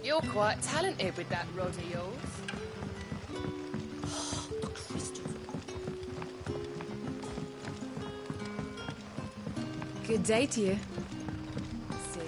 You're quite talented with that rod of yours. Good day to you. Sid.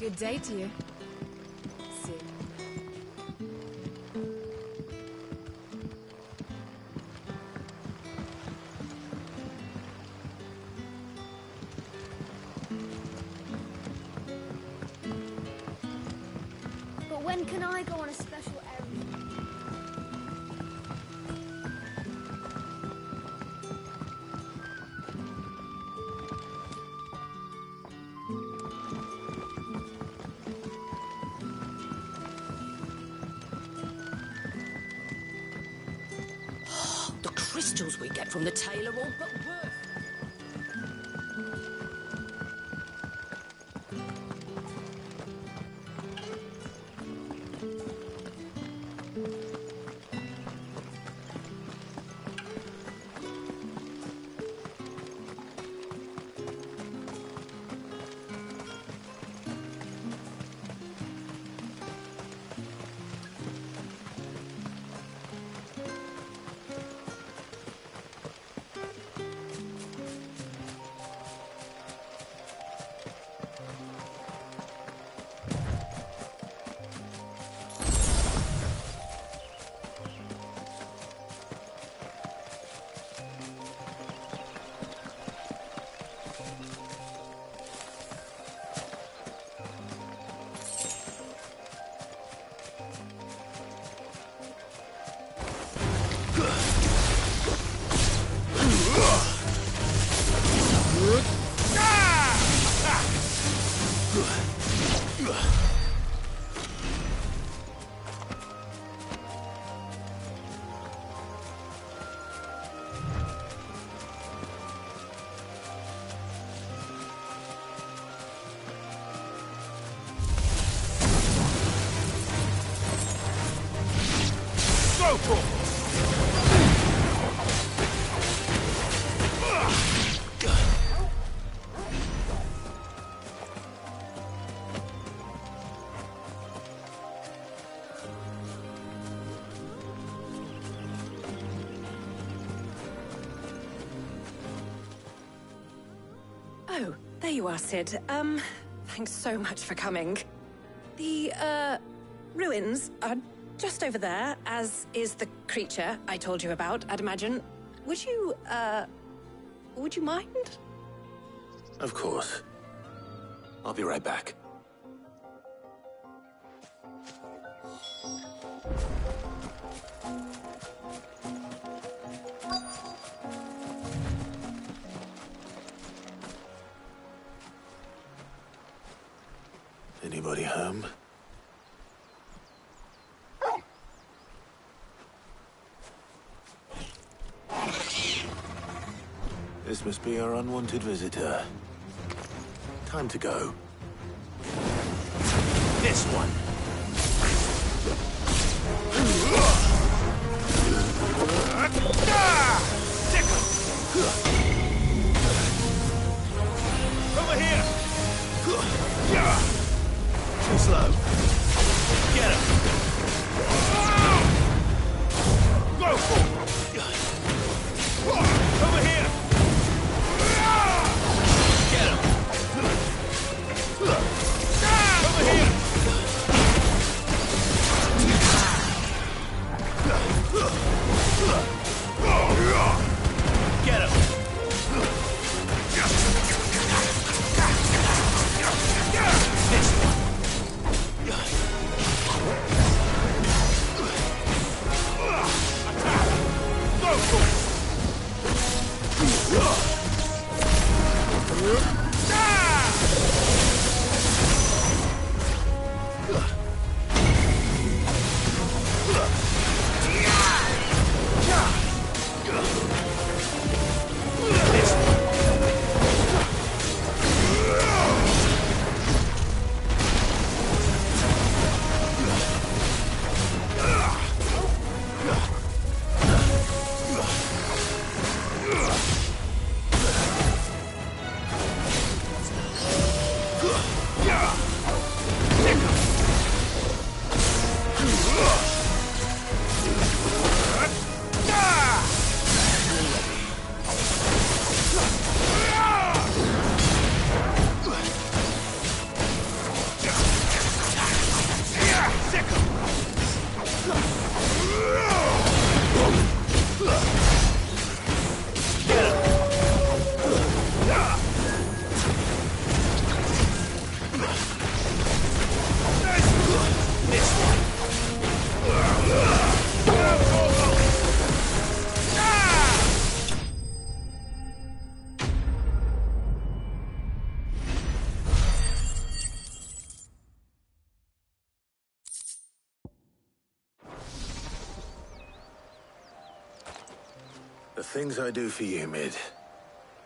Good day to you. See you. But when can I go on a special errand? The crystals we get from the tail are all but worth. Oh, there you are, Sid. Thanks so much for coming. The, ruins are just over there, as is the creature I told you about, I'd imagine. Would you mind? Of course. I'll be right back. Anybody home? This must be our unwanted visitor. Time to go. This one! Over here! Too slow. Get him! Go for it! Over here! Get him! Over here! Get him! This one! Go for it! things I do for you, Mid.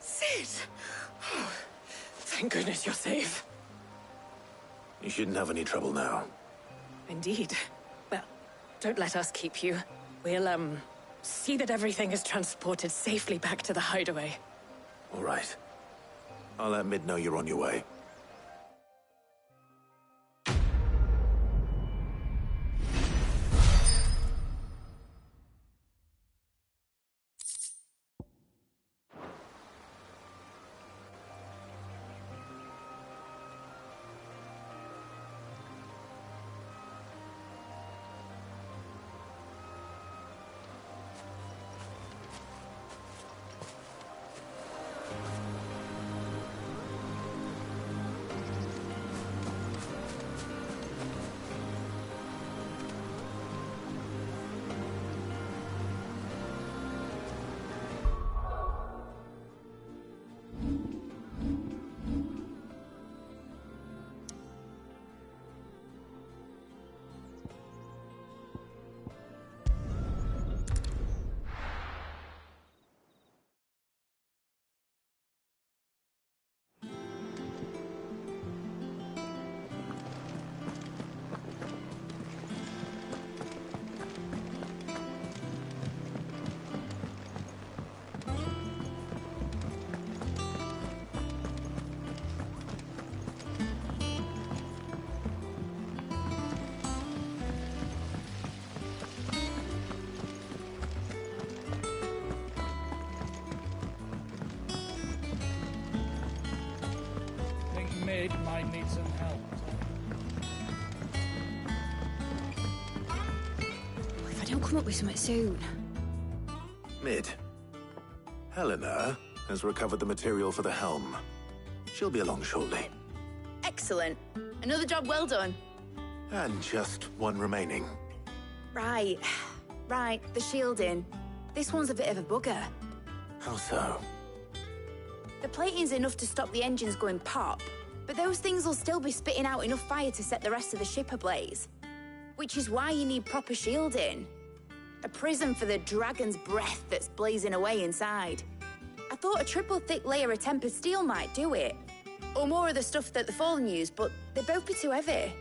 Sid! Oh, thank goodness you're safe. You shouldn't have any trouble now. Indeed. Well, don't let us keep you. We'll, see that everything is transported safely back to the hideaway. All right. I'll let Mid know you're on your way. Mid might need some help. If I don't come up with something soon. Mid. Helena has recovered the material for the helm. She'll be along shortly. Excellent. Another job well done. And just one remaining. Right. Right, the shielding. This one's a bit of a bugger. How so? The plating's enough to stop the engines going pop, but those things will still be spitting out enough fire to set the rest of the ship ablaze. Which is why you need proper shielding. A prism for the dragon's breath that's blazing away inside. I thought a triple thick layer of tempered steel might do it. Or more of the stuff that the Fallen use, but they'd both be too heavy.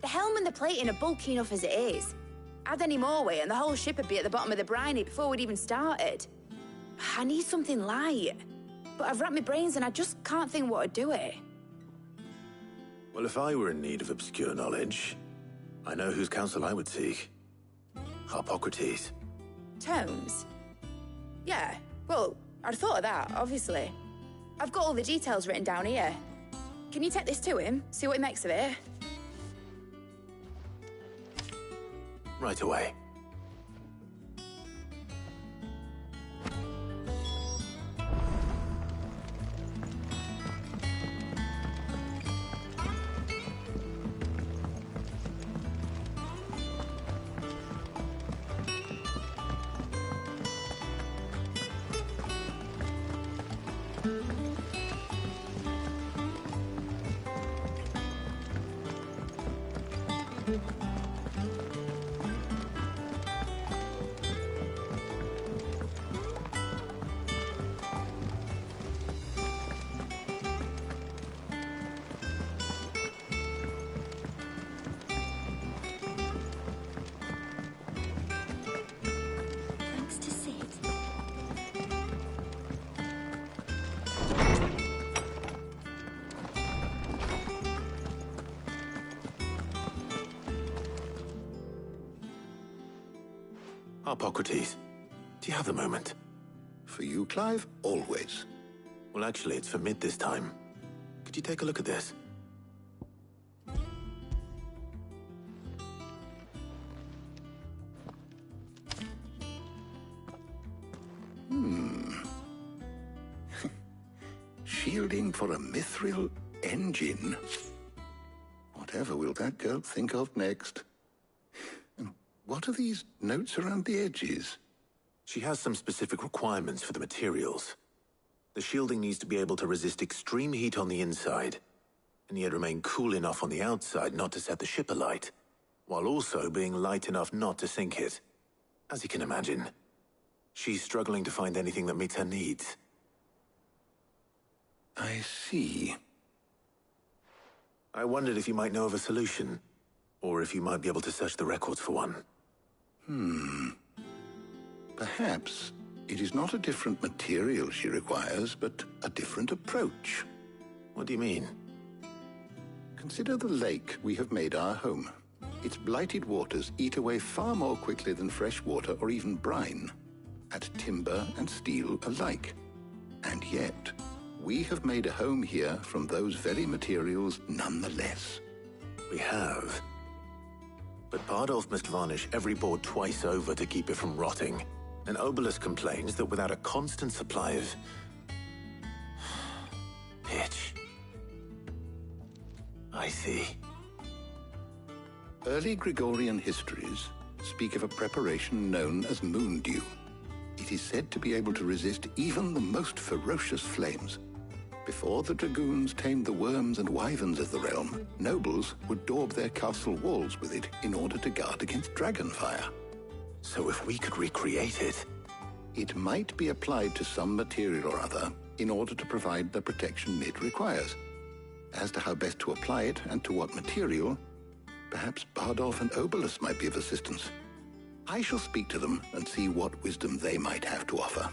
The helm and the plating are bulky enough as it is. Add any more weight and the whole ship would be at the bottom of the briny before we'd even started. I need something light. But I've racked my brains and I just can't think what would do it. Well, if I were in need of obscure knowledge, I know whose counsel I would seek. Harpocrates. Tomes? Yeah, well, I'd thought of that, obviously. I've got all the details written down here. Can you take this to him, see what he makes of it? Right away. Thanks to Sid. Harpocrates, do you have the moment? For you, Clive, always. Well, actually, it's for Mid this time. Could you take a look at this? Shielding for a mithril engine. Whatever will that girl think of next? And what are these notes around the edges? She has some specific requirements for the materials. The shielding needs to be able to resist extreme heat on the inside, and yet remain cool enough on the outside not to set the ship alight, while also being light enough not to sink it. As you can imagine, She's struggling to find anything that meets her needs. I see. I wondered if you might know of a solution, or if you might be able to search the records for one. Perhaps it is not a different material she requires, but a different approach. What do you mean? Consider the lake we have made our home. Its blighted waters eat away far more quickly than fresh water or even brine, at timber and steel alike. And yet, we have made a home here from those very materials nonetheless. We have. But Bardolph must varnish every board twice over to keep it from rotting. And Obelus complains that without a constant supply of pitch. I see. Early Gregorian histories speak of a preparation known as moon dew. It is said to be able to resist even the most ferocious flames. Before the dragoons tamed the worms and wyverns of the realm, nobles would daub their castle walls with it in order to guard against dragon fire. So if we could recreate it... It might be applied to some material or other in order to provide the protection it requires. As to how best to apply it and to what material, perhaps Bardolph and Obelus might be of assistance. I shall speak to them and see what wisdom they might have to offer.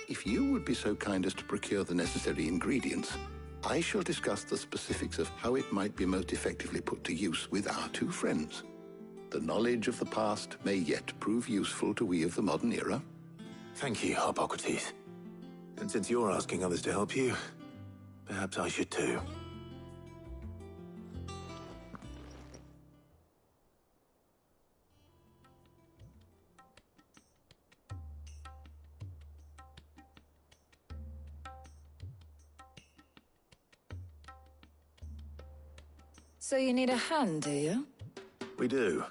If you would be so kind as to procure the necessary ingredients, I shall discuss the specifics of how it might be most effectively put to use with our two friends. The knowledge of the past may yet prove useful to we of the modern era. Thank you, Hippocrates. And since you're asking others to help you, perhaps I should too. So you need a hand, do you? We do.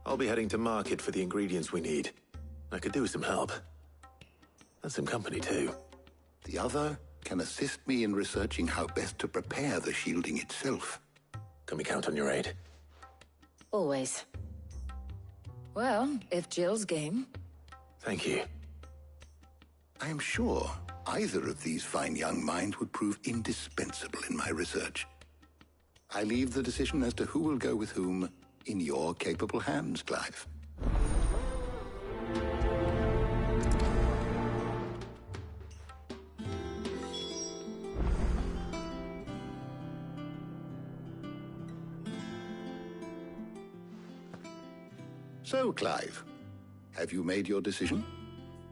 I'll be heading to market for the ingredients we need. I could do with some help. And some company, too. The other can assist me in researching how best to prepare the shielding itself. Can we count on your aid? Always. Well, if Jill's game. Thank you. I am sure either of these fine young minds would prove indispensable in my research. I leave the decision as to who will go with whom in your capable hands, Clive. So, Clive, have you made your decision?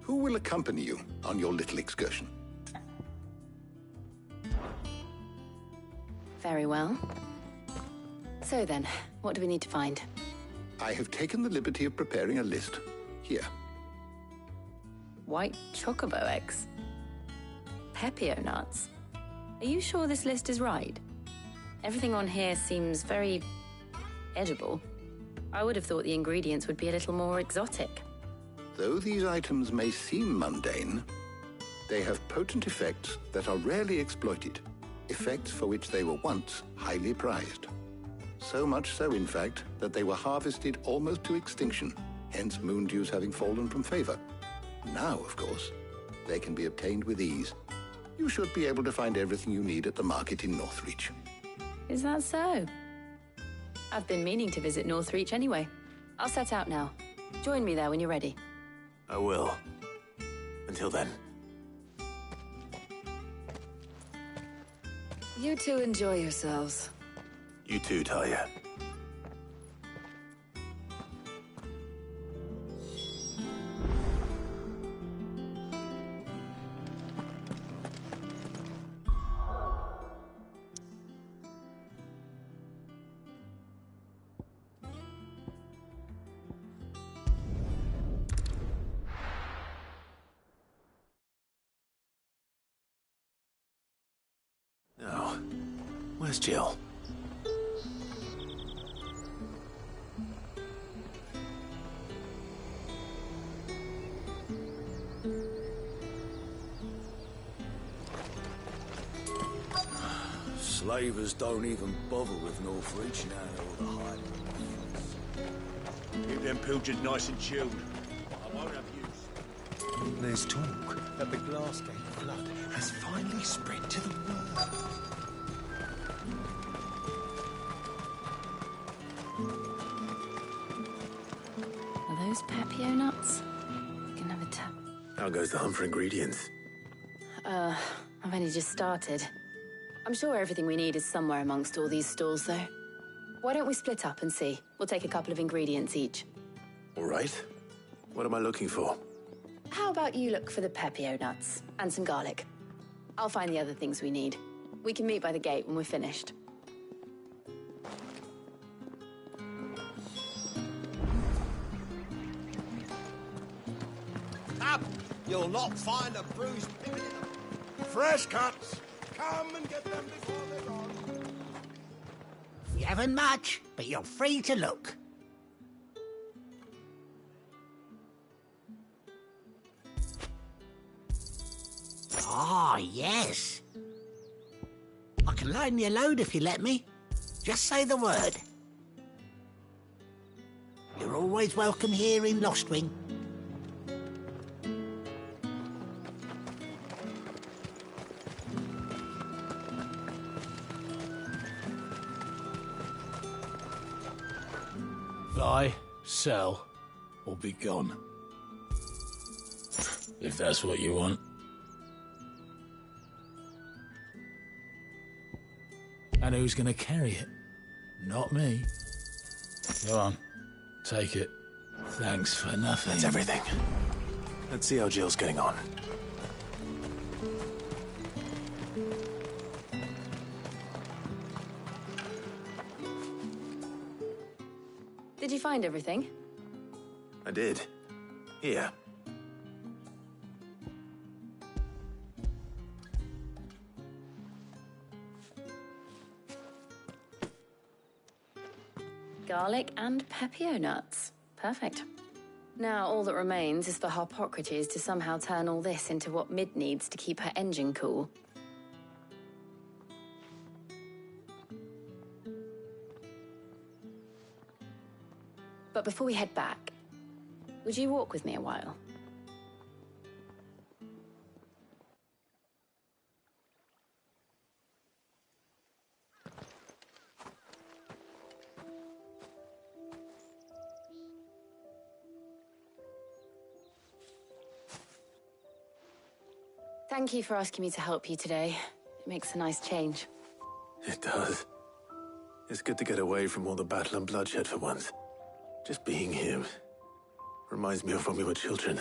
Who will accompany you on your little excursion? Very well. So then, what do we need to find? I have taken the liberty of preparing a list. Here. White chocobo eggs. Pepio nuts. Are you sure this list is right? Everything on here seems very edible. I would have thought the ingredients would be a little more exotic. Though these items may seem mundane, they have potent effects that are rarely exploited, effects for which they were once highly prized. So much so, in fact, that they were harvested almost to extinction, hence moon dews having fallen from favor. Now, of course, they can be obtained with ease. You should be able to find everything you need at the market in Northreach. Is that so? I've been meaning to visit Northreach anyway. I'll set out now. Join me there when you're ready. I will. Until then. You two enjoy yourselves. You too, Talia. Now, where's Jill? Slavers don't even bother with Northreach now, all the hype. Keep them pilchards nice and chilled. I won't have use. There's talk that the Glassgate flood has finally spread to the world. Are those Pepio nuts? You can have a tap. How goes the hunt for ingredients? I've only just started. I'm sure everything we need is somewhere amongst all these stalls, though. Why don't we split up and see? We'll take a couple of ingredients each. All right. What am I looking for? How about you look for the Pepio nuts and some garlic? I'll find the other things we need. We can meet by the gate when we're finished. Up! You'll not find a bruised pig in them. Fresh cuts! Come and get them before they're gone. We haven't much, but you're free to look. Ah, yes. I can lighten your load if you let me. Just say the word. You're always welcome here in Lostwing. Buy, sell, or be gone. If that's what you want. And who's gonna carry it? Not me. Go on, take it. Thanks for nothing. That's everything. Let's see how Jill's getting on. Did you find everything? I did. Here. Garlic and Pepio nuts. Perfect. Now all that remains is for Harpocrates to somehow turn all this into what Mid needs to keep her engine cool. But before we head back, would you walk with me a while? Thank you for asking me to help you today. It makes a nice change. It does. It's good to get away from all the battle and bloodshed for once. Just being here reminds me of when we were children.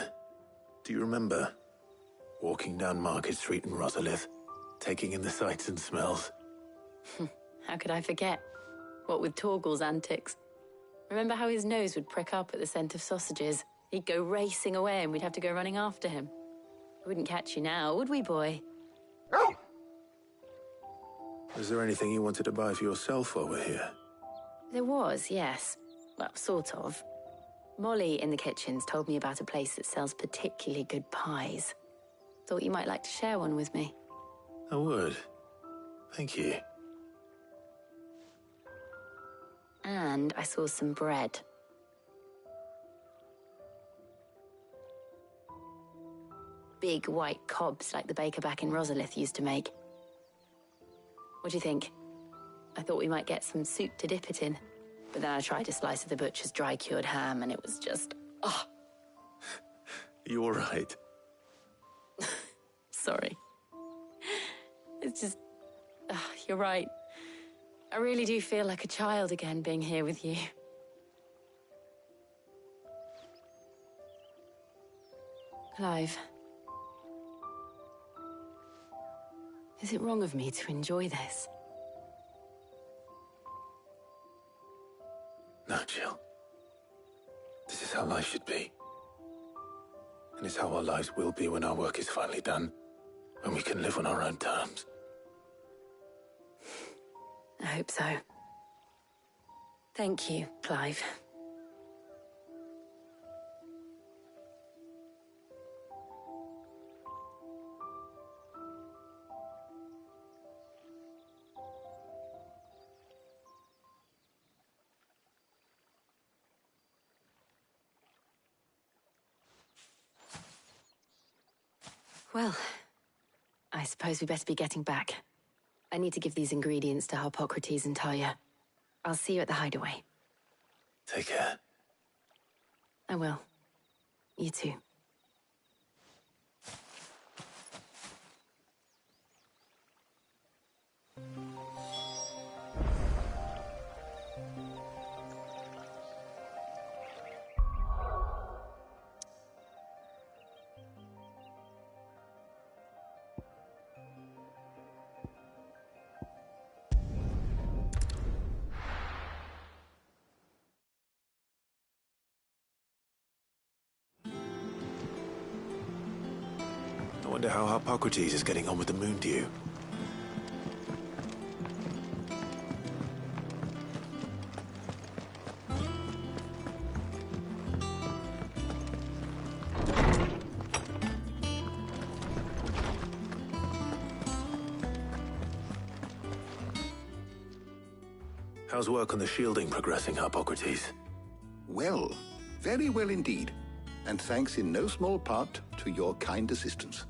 Do you remember? Walking down Market Street in Rosalith, taking in the sights and smells. How could I forget? What with Torgal's antics. Remember how his nose would prick up at the scent of sausages? He'd go racing away and we'd have to go running after him. We wouldn't catch you now, would we, boy? Is there anything you wanted to buy for yourself while we're here? There was, yes. Well, sort of. Molly in the kitchens told me about a place that sells particularly good pies. Thought you might like to share one with me. I would. Thank you. And I saw some bread. Big white cobs like the baker back in Rosalith used to make. What do you think? I thought we might get some soup to dip it in. But then I tried a slice of the butcher's dry-cured ham and it was just... oh. You all right? Sorry. It's just... you're right. I really do feel like a child again being here with you. Clive. Is it wrong of me to enjoy this? No, Jill. This is how life should be. And it's how our lives will be when our work is finally done. When we can live on our own terms. I hope so. Thank you, Clive. Well, I suppose we better be getting back. I need to give these ingredients to Harpocrates and Talia. I'll see you at the hideaway. Take care. I will. You too. I wonder how Harpocrates is getting on with the moon dew. How's work on the shielding progressing, Harpocrates? Well, very well indeed. And thanks in no small part to your kind assistance.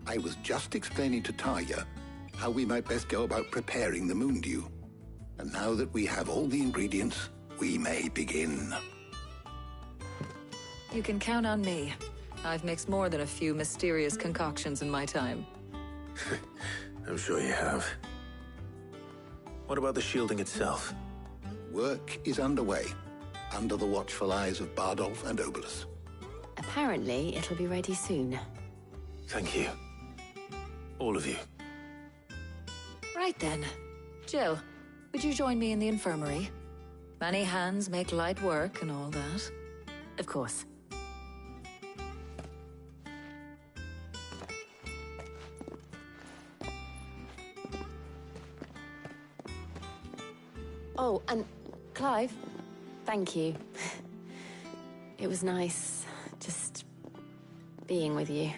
I was just explaining to Talia how we might best go about preparing the moon dew. And now that we have all the ingredients, we may begin. You can count on me. I've mixed more than a few mysterious concoctions in my time. I'm sure you have. What about the shielding itself? Work is underway, under the watchful eyes of Bardolph and Obolus. Apparently, it'll be ready soon. Thank you. All of you. Right then. Jill, would you join me in the infirmary? Many hands make light work and all that. Of course. Oh, and Clive, thank you. It was nice, just being with you.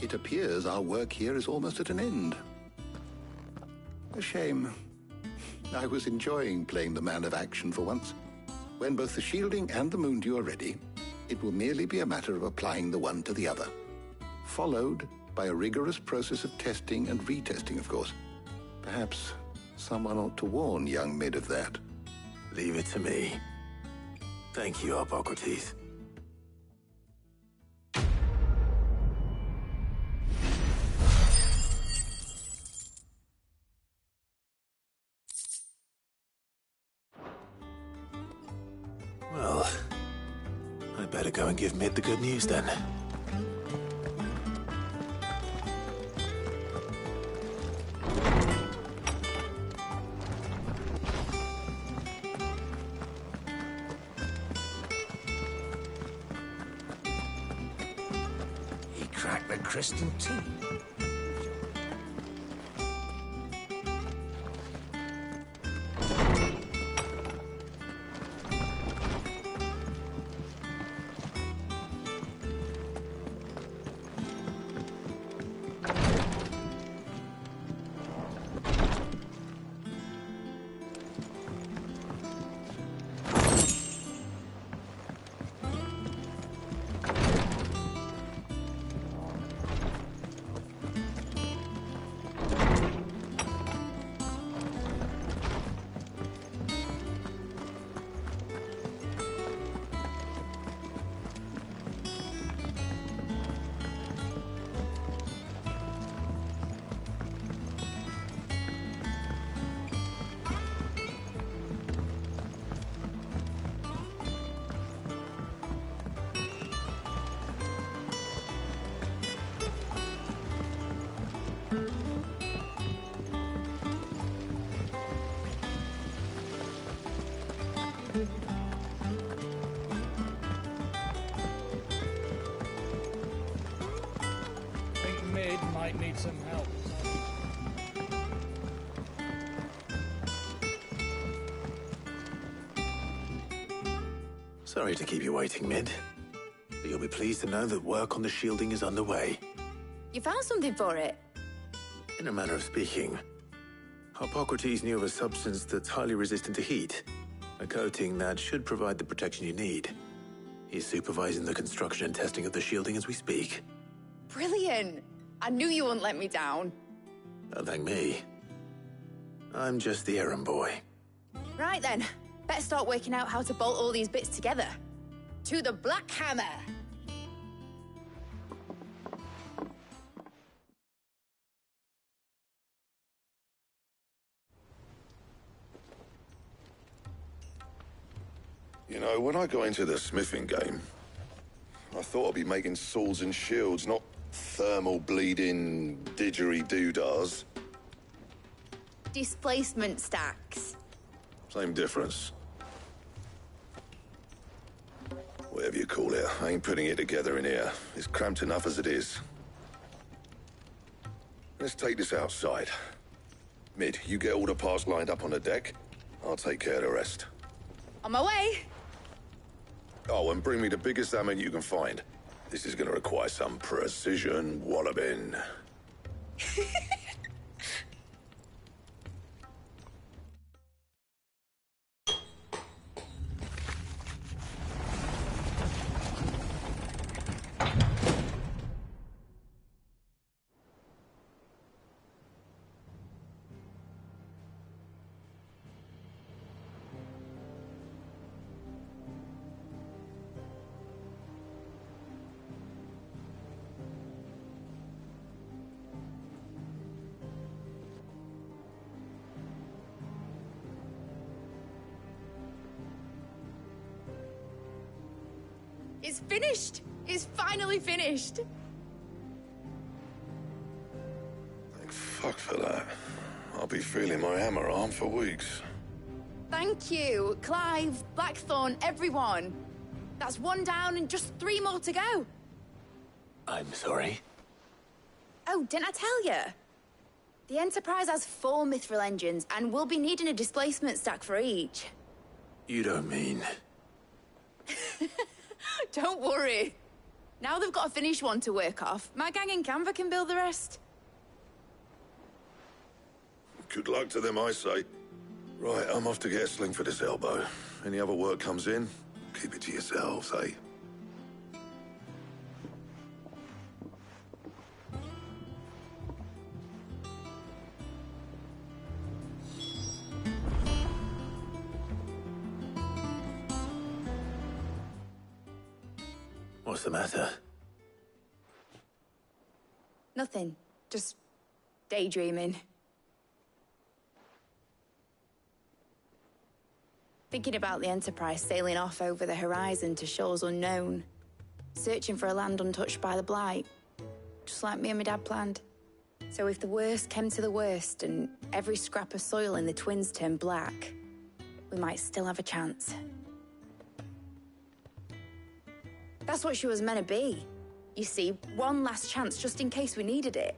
It appears our work here is almost at an end. A shame. I was enjoying playing the man of action for once. When both the shielding and the moon dew are ready, it will merely be a matter of applying the one to the other. Followed by a rigorous process of testing and retesting, of course. Perhaps someone ought to warn young Mid of that. Leave it to me. Thank you, Harpocrates. Well, I'd better go and give Mid the good news then. He cracked the crystal tea. Think Mid might need some help. Sorry to keep you waiting, Mid. But you'll be pleased to know that work on the shielding is underway. You found something for it? In a manner of speaking, Harpocrates knew of a substance that's highly resistant to heat. A coating that should provide the protection you need. He's supervising the construction and testing of the shielding as we speak. Brilliant! I knew you wouldn't let me down. Don't thank me. I'm just the errand boy. Right then, better start working out how to bolt all these bits together. To the Black Hammer! You know, when I got into the smithing game, I thought I'd be making swords and shields, not thermal bleeding didgeridoo-dahs. Displacement stacks. Same difference. Whatever you call it, I ain't putting it together in here. It's cramped enough as it is. Let's take this outside. Mid, you get all the parts lined up on the deck. I'll take care of the rest. On my way! Oh, and bring me the biggest hammer you can find. This is gonna require some precision walloping. It's finished! It's finally finished! Thank fuck for that. I'll be feeling my hammer arm for weeks. Thank you, Clive, Blackthorn, everyone. That's one down and just 3 more to go. I'm sorry. Oh, didn't I tell you? The Enterprise has 4 mithril engines, and we'll be needing a displacement stack for each. You don't mean... Don't worry. Now they've got a finished one to work off, my gang in Canva can build the rest. Good luck to them, I say. Right, I'm off to get a sling for this elbow. Any other work comes in, keep it to yourselves, eh? What's the matter? Nothing. Just daydreaming. Thinking about the Enterprise sailing off over the horizon to shores unknown. Searching for a land untouched by the Blight. Just like me and my dad planned. So if the worst came to the worst and every scrap of soil in the Twins turned black, we might still have a chance. That's what she was meant to be. You see, one last chance just in case we needed it.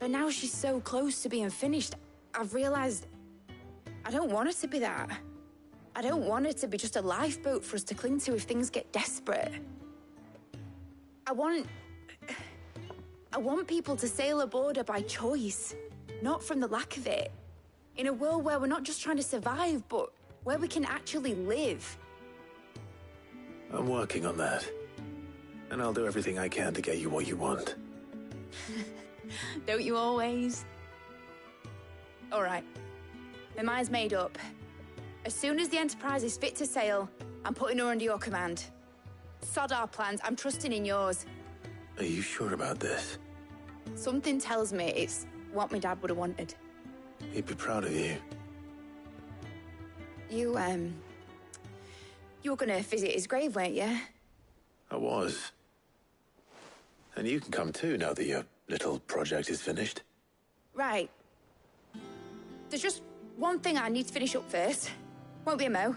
But now she's so close to being finished, I've realized I don't want her to be that. I don't want her to be just a lifeboat for us to cling to if things get desperate. I want people to sail aboard her by choice, not from the lack of it. In a world where we're not just trying to survive, but where we can actually live. I'm working on that. And I'll do everything I can to get you what you want. Don't you always? All right. My mind's made up. As soon as the Enterprise is fit to sail, I'm putting her under your command. Sod our plans, I'm trusting in yours. Are you sure about this? Something tells me it's what my dad would have wanted. He'd be proud of you. You were gonna visit his grave, weren't you? I was. And you can come too now that your little project is finished. Right. There's just one thing I need to finish up first. Won't be a mo.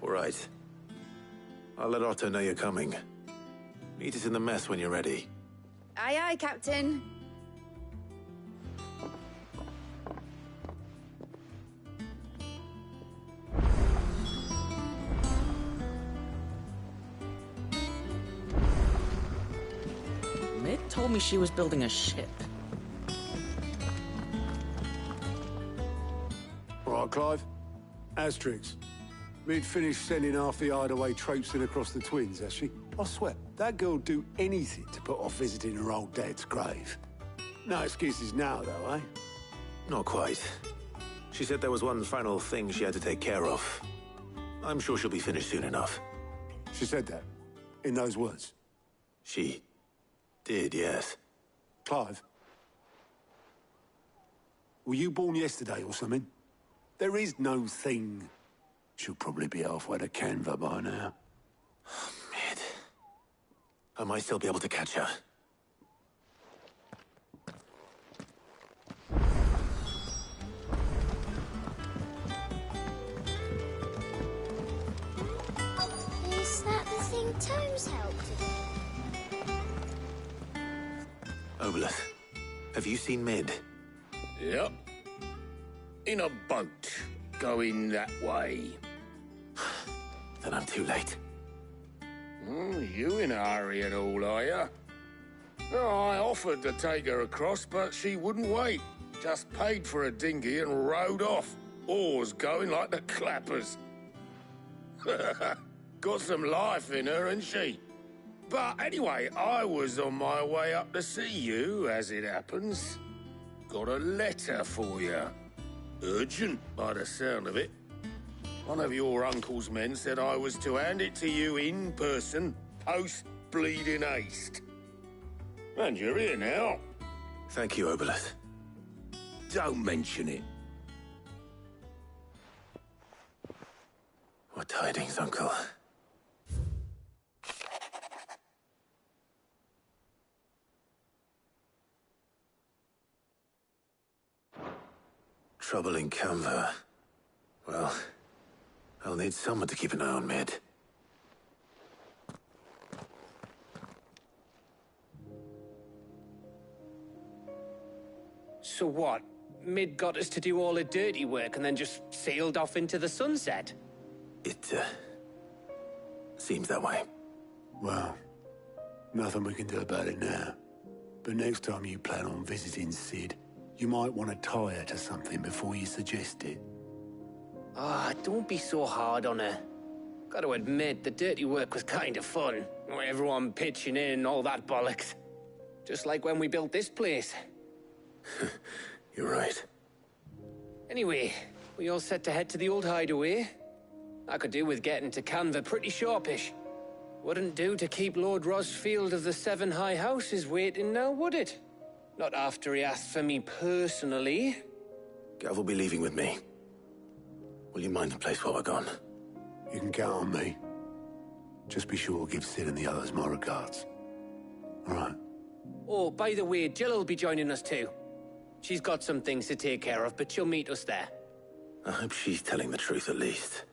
All right. I'll let Otto know you're coming. Meet us in the mess when you're ready. Aye, aye, Captain. Mid told me she was building a ship. All right, Clive. Asterix. Mid finished sending half the hideaway traipsing across the twins, has she? I swear, that girl'd do anything to put off visiting her old dad's grave. No excuses now, though, eh? Not quite. She said there was one final thing she had to take care of. I'm sure she'll be finished soon enough. She said that? In those words? She did, yes. Clive? Were you born yesterday or something? There is no thing. She'll probably be halfway to Canva by now. Mid. I might still be able to catch her. Is that the thing Tomes helped with? Obeleth, have you seen Mid? Yep. In a boat, going that way. Then I'm too late. You in a hurry at all, are you? No, I offered to take her across, but she wouldn't wait. Just paid for a dinghy and rowed off. Oars going like the clappers. Got some life in her, ain't she? But anyway, I was on my way up to see you, as it happens. Got a letter for you. Urgent, by the sound of it. One of your uncle's men said I was to hand it to you in person, post-bleeding haste. And you're here now. Thank you, Obeleth. Don't mention it. What tidings, Uncle? Trouble in Canva. Well, I'll need someone to keep an eye on Mid. So what? Mid got us to do all the dirty work and then just sailed off into the sunset? It, seems that way. Well, nothing we can do about it now. But next time you plan on visiting Sid, you might want to tie her to something before you suggest it. Ah, don't be so hard on her. Got to admit, the dirty work was kind of fun. Everyone pitching in and all that bollocks. Just like when we built this place. You're right. Anyway, we all set to head to the old hideaway. I could do with getting to Canva pretty sharpish. Wouldn't do to keep Lord Rosfield of the Seven High Houses waiting now, would it? Not after he asked for me personally. Gav will be leaving with me. Will you mind the place while we're gone? You can count on me. Just be sure to give Sid and the others my regards. All right. Oh, by the way, Jill will be joining us too. She's got some things to take care of, but she'll meet us there. I hope she's telling the truth at least.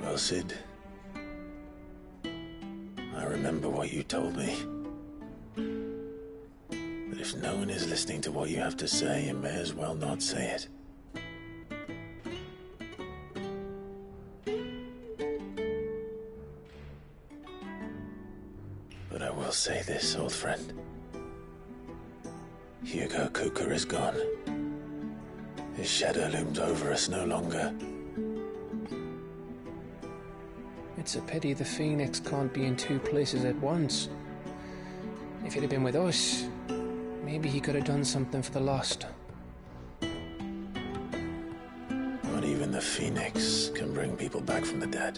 Well, Sid, I remember what you told me. But if no one is listening to what you have to say, you may as well not say it. But I will say this, old friend. Hugo Kuka is gone. His shadow looms over us no longer. It's a pity the Phoenix can't be in two places at once. If he'd have been with us, maybe he could have done something for the lost. Not even the Phoenix can bring people back from the dead.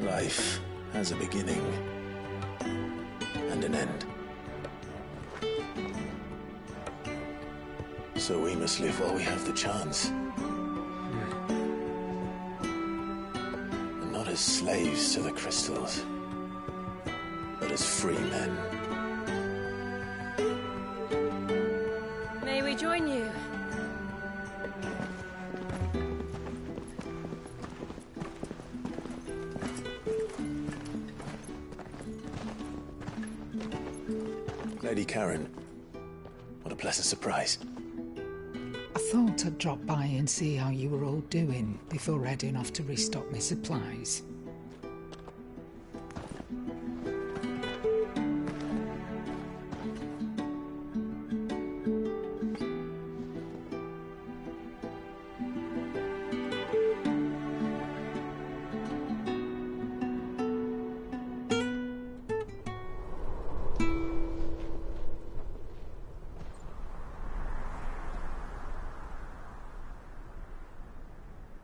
Life has a beginning and an end. So we must live while we have the chance. And not as slaves to the crystals, but as free men. May we join you? Lady Karen, what a pleasant surprise. I thought I'd drop by and see how you were all doing before heading off to restock my supplies.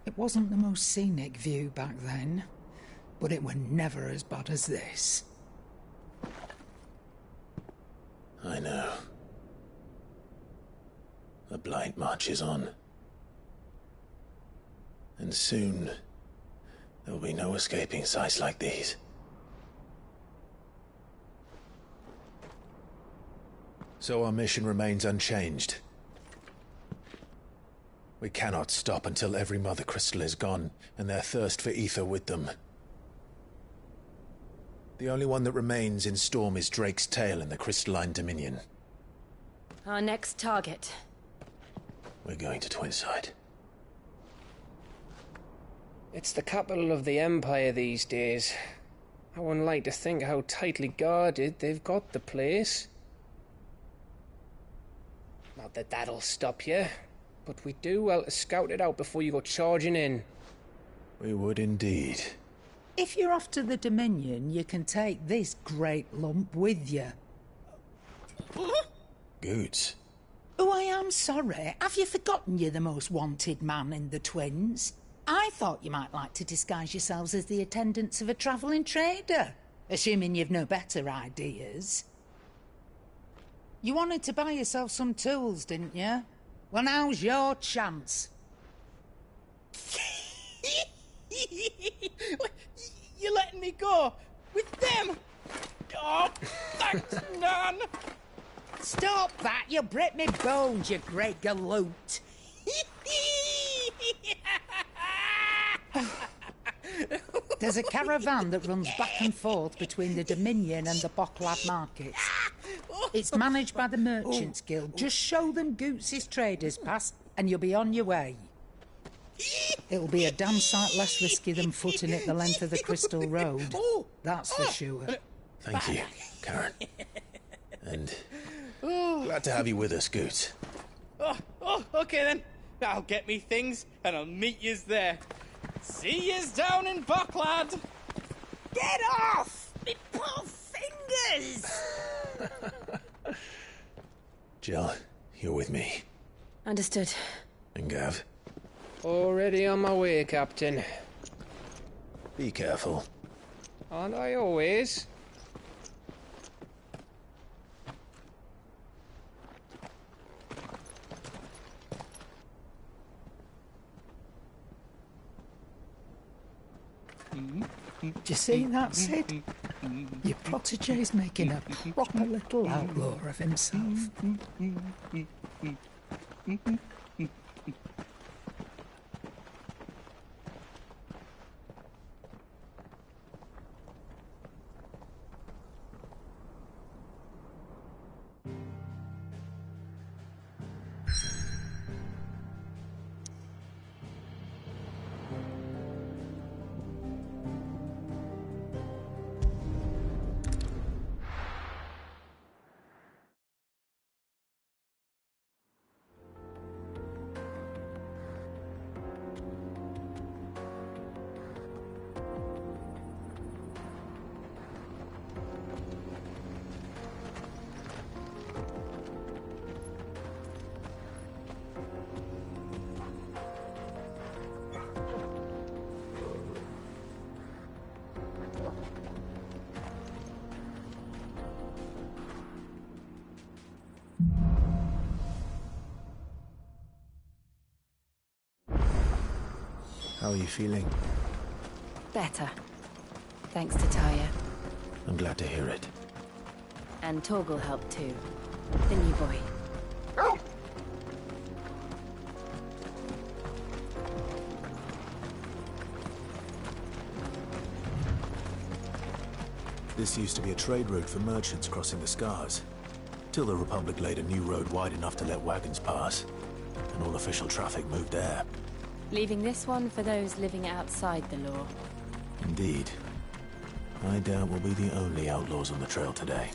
It wasn't the most scenic view back then, but it were never as bad as this. I know. The blight marches on. And soon, there will be no escaping sights like these. So our mission remains unchanged. We cannot stop until every Mother Crystal is gone, and their thirst for ether with them. The only one that remains in Storm is Drake's tail in the Crystalline Dominion. Our next target. We're going to Twinside. It's the capital of the Empire these days. I wouldn't like to think how tightly guarded they've got the place. Not that that'll stop you, but we do well to scout it out before you go charging in. We would indeed. If you're off to the Dominion, you can take this great lump with you. Goods. Oh, I am sorry. Have you forgotten you're the most wanted man in the Twins? I thought you might like to disguise yourselves as the attendants of a travelling trader, assuming you've no better ideas. You wanted to buy yourself some tools, didn't you? Well, now's your chance. You're letting me go with them? Oh, thanks, Nan. Stop that! You'll break me bones, you great galoot. There's a caravan that runs back and forth between the Dominion and the Bocklad markets. It's managed by the Merchants Guild. Just show them Goots' traders pass and you'll be on your way. It'll be a damn sight less risky than footing it the length of the Crystal Road. That's for sure. Thank you, Karen. And glad to have you with us, Goots. Okay then. I'll get me things and I'll meet yous there. See yous down in Bocklad. Get off! Me poor fingers! Jill, you're with me. Understood. And Gav? Already on my way, Captain. Be careful. Aren't I always? Do you see that, Sid? Your protege's making a proper little outlaw of himself. How are you feeling? Better. Thanks to Taya. I'm glad to hear it. And Torgal helped too. The new boy. This used to be a trade route for merchants crossing the Scars, till the Republic laid a new road wide enough to let wagons pass, and all official traffic moved there. Leaving this one for those living outside the law. Indeed. I doubt we'll be the only outlaws on the trail today.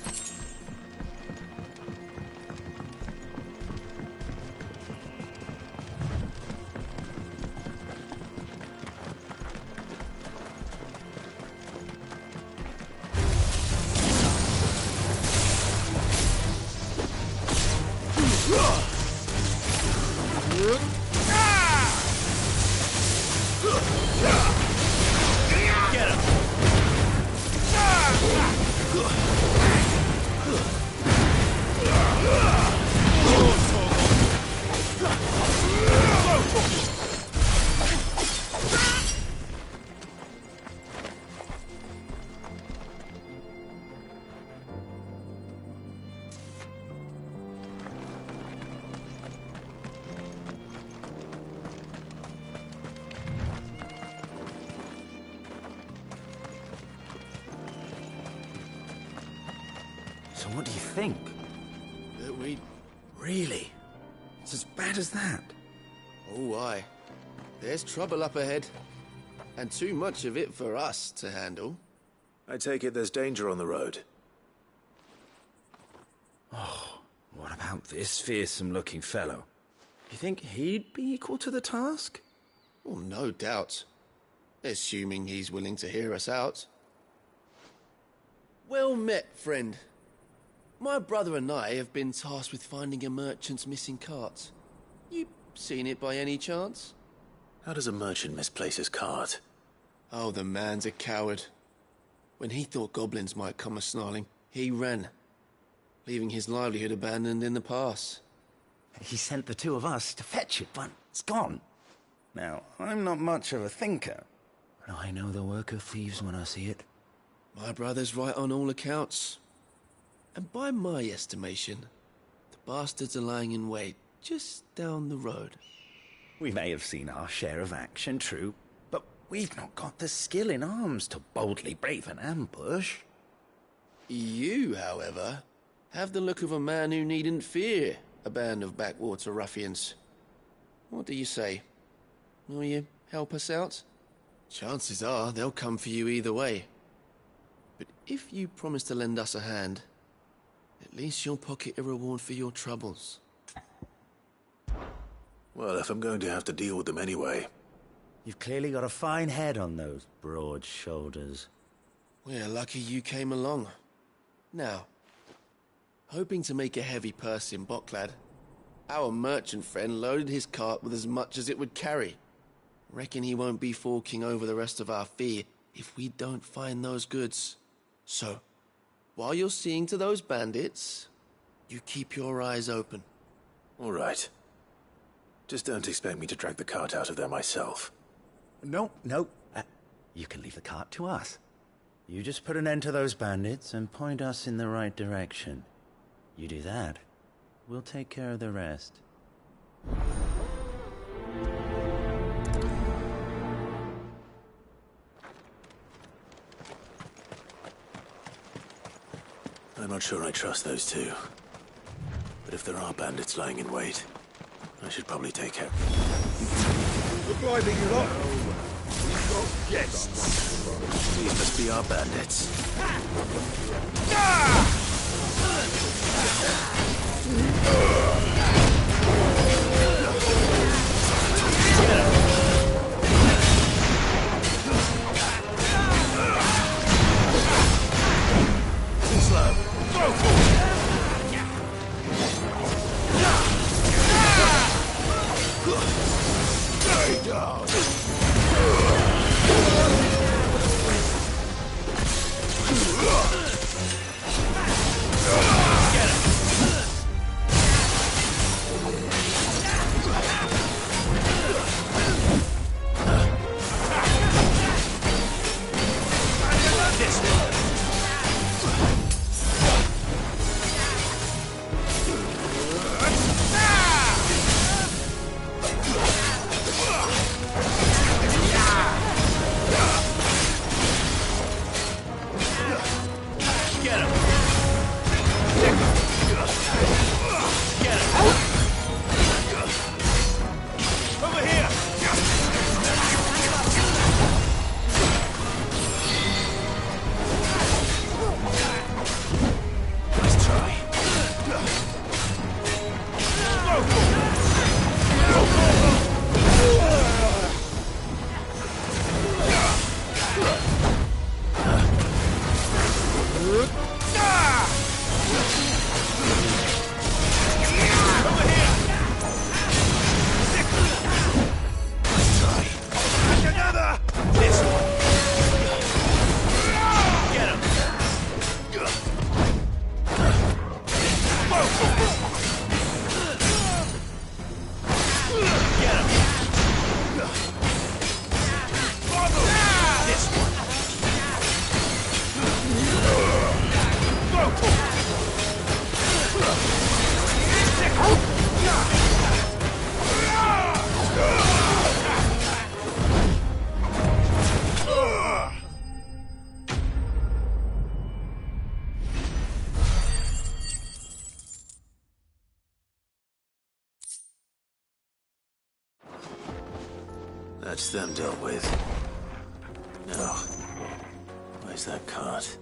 Get him! So what do you think? That we... Really? It's as bad as that? Oh, aye. There's trouble up ahead. And too much of it for us to handle. I take it there's danger on the road. Oh, what about this fearsome-looking fellow? You think he'd be equal to the task? Well, no doubt. Assuming he's willing to hear us out. Well met, friend. My brother and I have been tasked with finding a merchant's missing cart. You seen it by any chance? How does a merchant misplace his cart? Oh, the man's a coward. When he thought goblins might come a-snarling, he ran, leaving his livelihood abandoned in the pass. He sent the two of us to fetch it, but it's gone. Now, I'm not much of a thinker, but I know the work of thieves when I see it. My brother's right on all accounts. And by my estimation, the bastards are lying in wait just down the road. We may have seen our share of action, true, but we've not got the skill in arms to boldly brave an ambush. You, however, have the look of a man who needn't fear a band of backwater ruffians. What do you say? Will you help us out? Chances are they'll come for you either way. But if you promise to lend us a hand, at least you'll pocket a reward for your troubles. Well, if I'm going to have to deal with them anyway. You've clearly got a fine head on those broad shoulders. We're lucky you came along. Now, hoping to make a heavy purse in Boklad, our merchant friend loaded his cart with as much as it would carry. Reckon he won't be forking over the rest of our fee if we don't find those goods. So, while you're seeing to those bandits, you keep your eyes open. All right. Just don't expect me to drag the cart out of there myself. No. You can leave the cart to us. You just put an end to those bandits and point us in the right direction. You do that, we'll take care of the rest. I'm not sure I trust those two. But if there are bandits lying in wait, I should probably take care. Blimey, you lot! We've got guests. These must be our bandits. Slow. Go for it! Stay down! That's them dealt with. Now, where's that cart?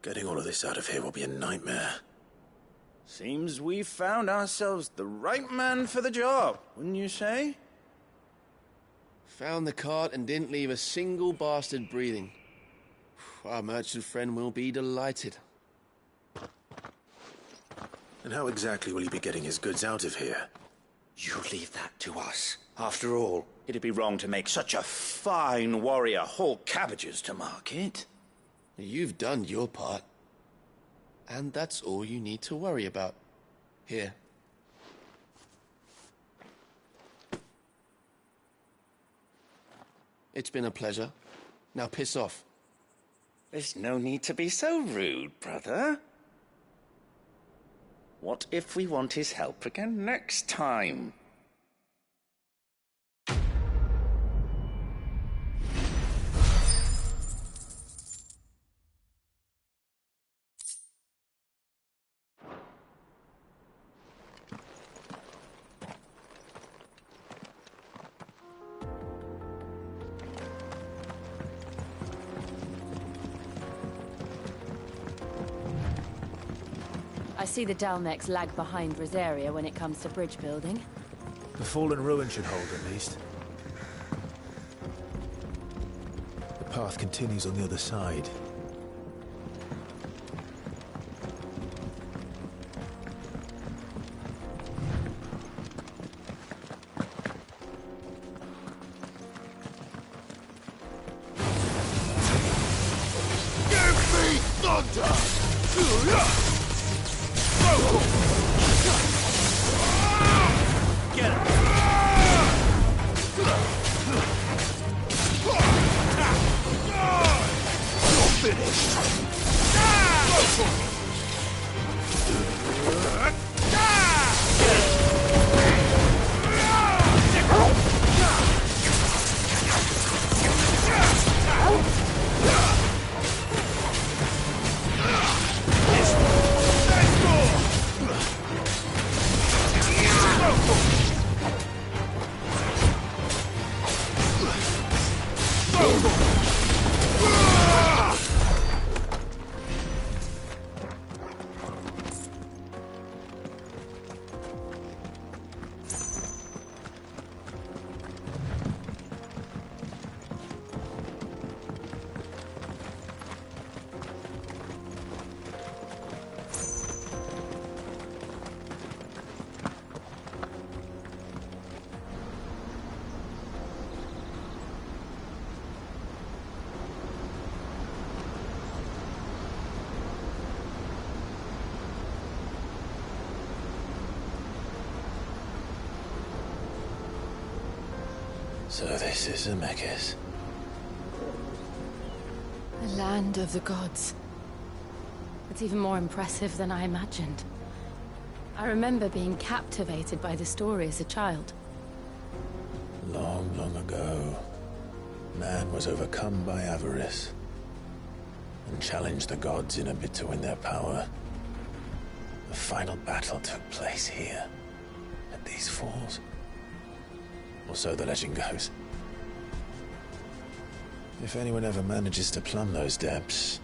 Getting all of this out of here will be a nightmare. Seems we found ourselves the right man for the job, wouldn't you say? Found the cart and didn't leave a single bastard breathing. Our merchant friend will be delighted. And how exactly will he be getting his goods out of here? You leave that to us. After all, it'd be wrong to make such a fine warrior haul cabbages to market. You've done your part. And that's all you need to worry about. Here. It's been a pleasure. Now piss off. There's no need to be so rude, brother. What if we want his help again next time? I see the Dalmecs lag behind Rosaria when it comes to bridge building. The fallen ruin should hold, at least. The path continues on the other side. Give me thunder! Get him! You're finished! Go for it! So this is Zemeckis. The land of the gods. It's even more impressive than I imagined. I remember being captivated by the story as a child. Long, long ago, man was overcome by avarice and challenged the gods in a bid to win their power. The final battle took place here, at these falls. Or so the legend goes. If anyone ever manages to plumb those depths,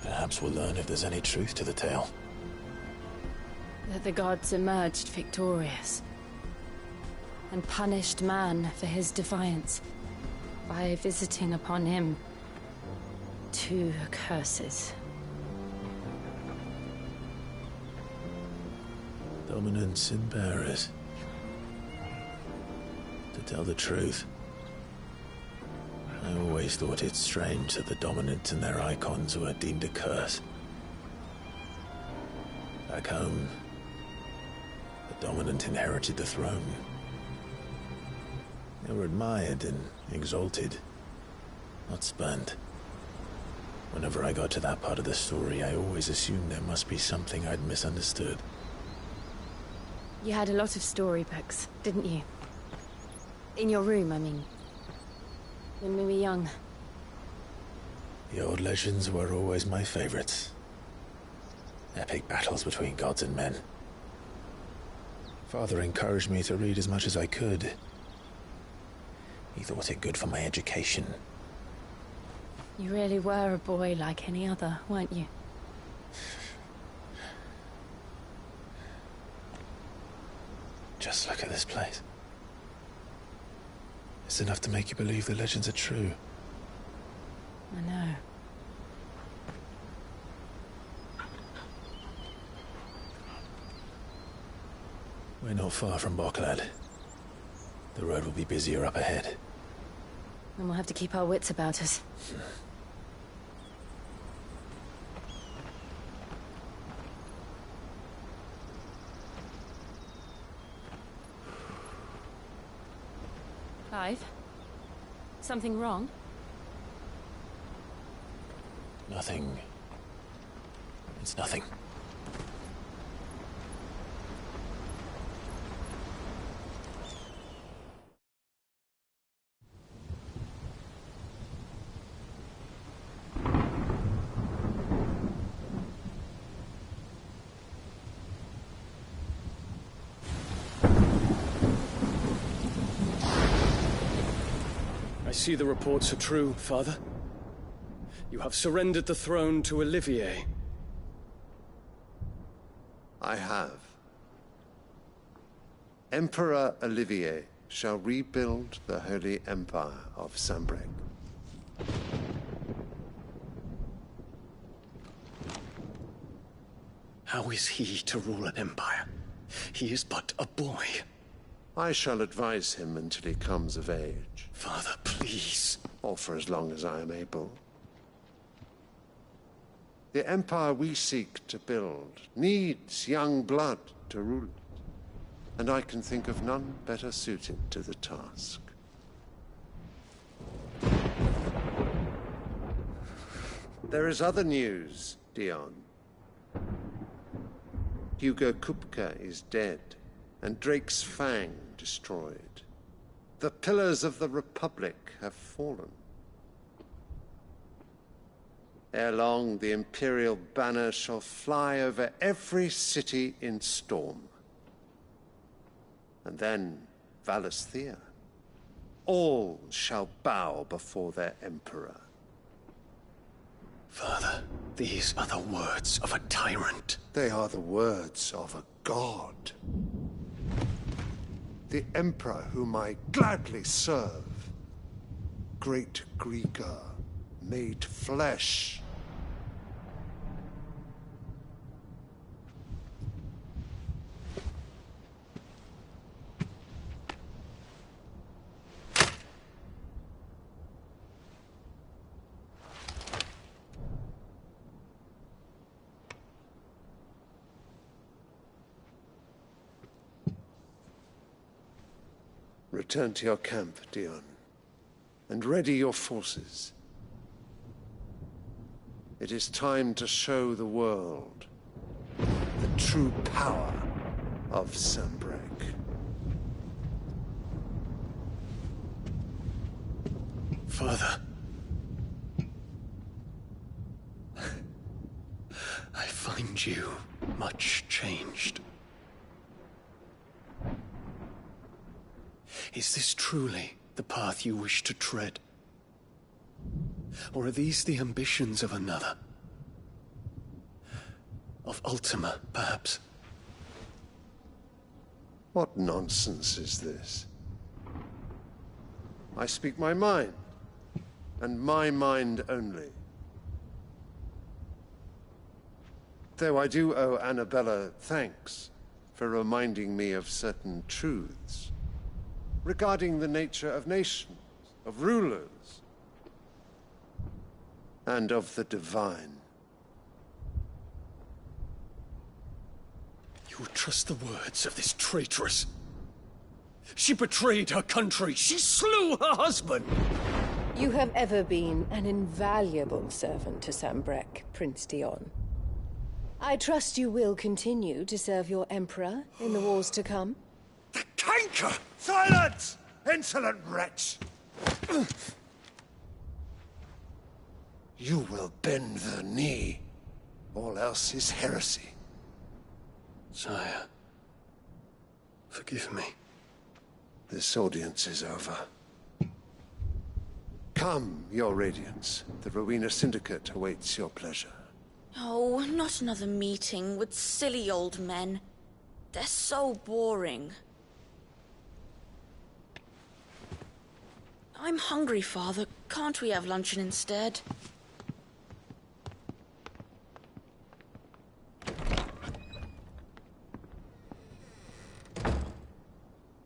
perhaps we'll learn if there's any truth to the tale. That the gods emerged victorious and punished man for his defiance by visiting upon him 2 curses. Dominance and bearers. To tell the truth, I always thought it strange that the dominant and their icons were deemed a curse. Back home, the dominant inherited the throne. They were admired and exalted, not spurned. Whenever I got to that part of the story, I always assumed there must be something I'd misunderstood. You had a lot of storybooks, didn't you? In your room, I mean. When we were young. The old legends were always my favorites. Epic battles between gods and men. Father encouraged me to read as much as I could. He thought it good for my education. You really were a boy like any other, weren't you? Just look at this place. It's enough to make you believe the legends are true. I know. We're not far from Boklad. The road will be busier up ahead. And we'll have to keep our wits about us. Clive? Something wrong? Nothing. It's nothing. I see the reports are true, Father. You have surrendered the throne to Olivier. I have. Emperor Olivier shall rebuild the Holy Empire of Sanbreque. How is he to rule an empire? He is but a boy. I shall advise him until he comes of age. Father, please. Or for as long as I am able. The empire we seek to build needs young blood to rule it, and I can think of none better suited to the task. There is other news, Dion. Hugo Kupka is dead, and Drake's Fang destroyed. The pillars of the Republic have fallen. Ere long, the Imperial banner shall fly over every city in Storm. And then, Valisthea. All shall bow before their Emperor. Father, these are the words of a tyrant. They are the words of a god. The Emperor whom I gladly serve. Great Grieger, made flesh. Return to your camp, Dion, and ready your forces. It is time to show the world the true power of Sanbreque. Father. I find you much changed. Is this truly the path you wish to tread? Or are these the ambitions of another? Of Ultima, perhaps? What nonsense is this? I speak my mind, and my mind only. Though I do owe Annabella thanks for reminding me of certain truths regarding the nature of nations, of rulers, and of the divine. You would trust the words of this traitress? She betrayed her country. She slew her husband. You have ever been an invaluable servant to Sanbreque, Prince Dion. I trust you will continue to serve your Emperor in the wars to come. Canker! Silence! Insolent wretch! You will bend the knee. All else is heresy. Sire, forgive me. This audience is over. Come, your Radiance. The Rowena Syndicate awaits your pleasure. Oh, not another meeting with silly old men. They're so boring. I'm hungry, Father. Can't we have luncheon instead?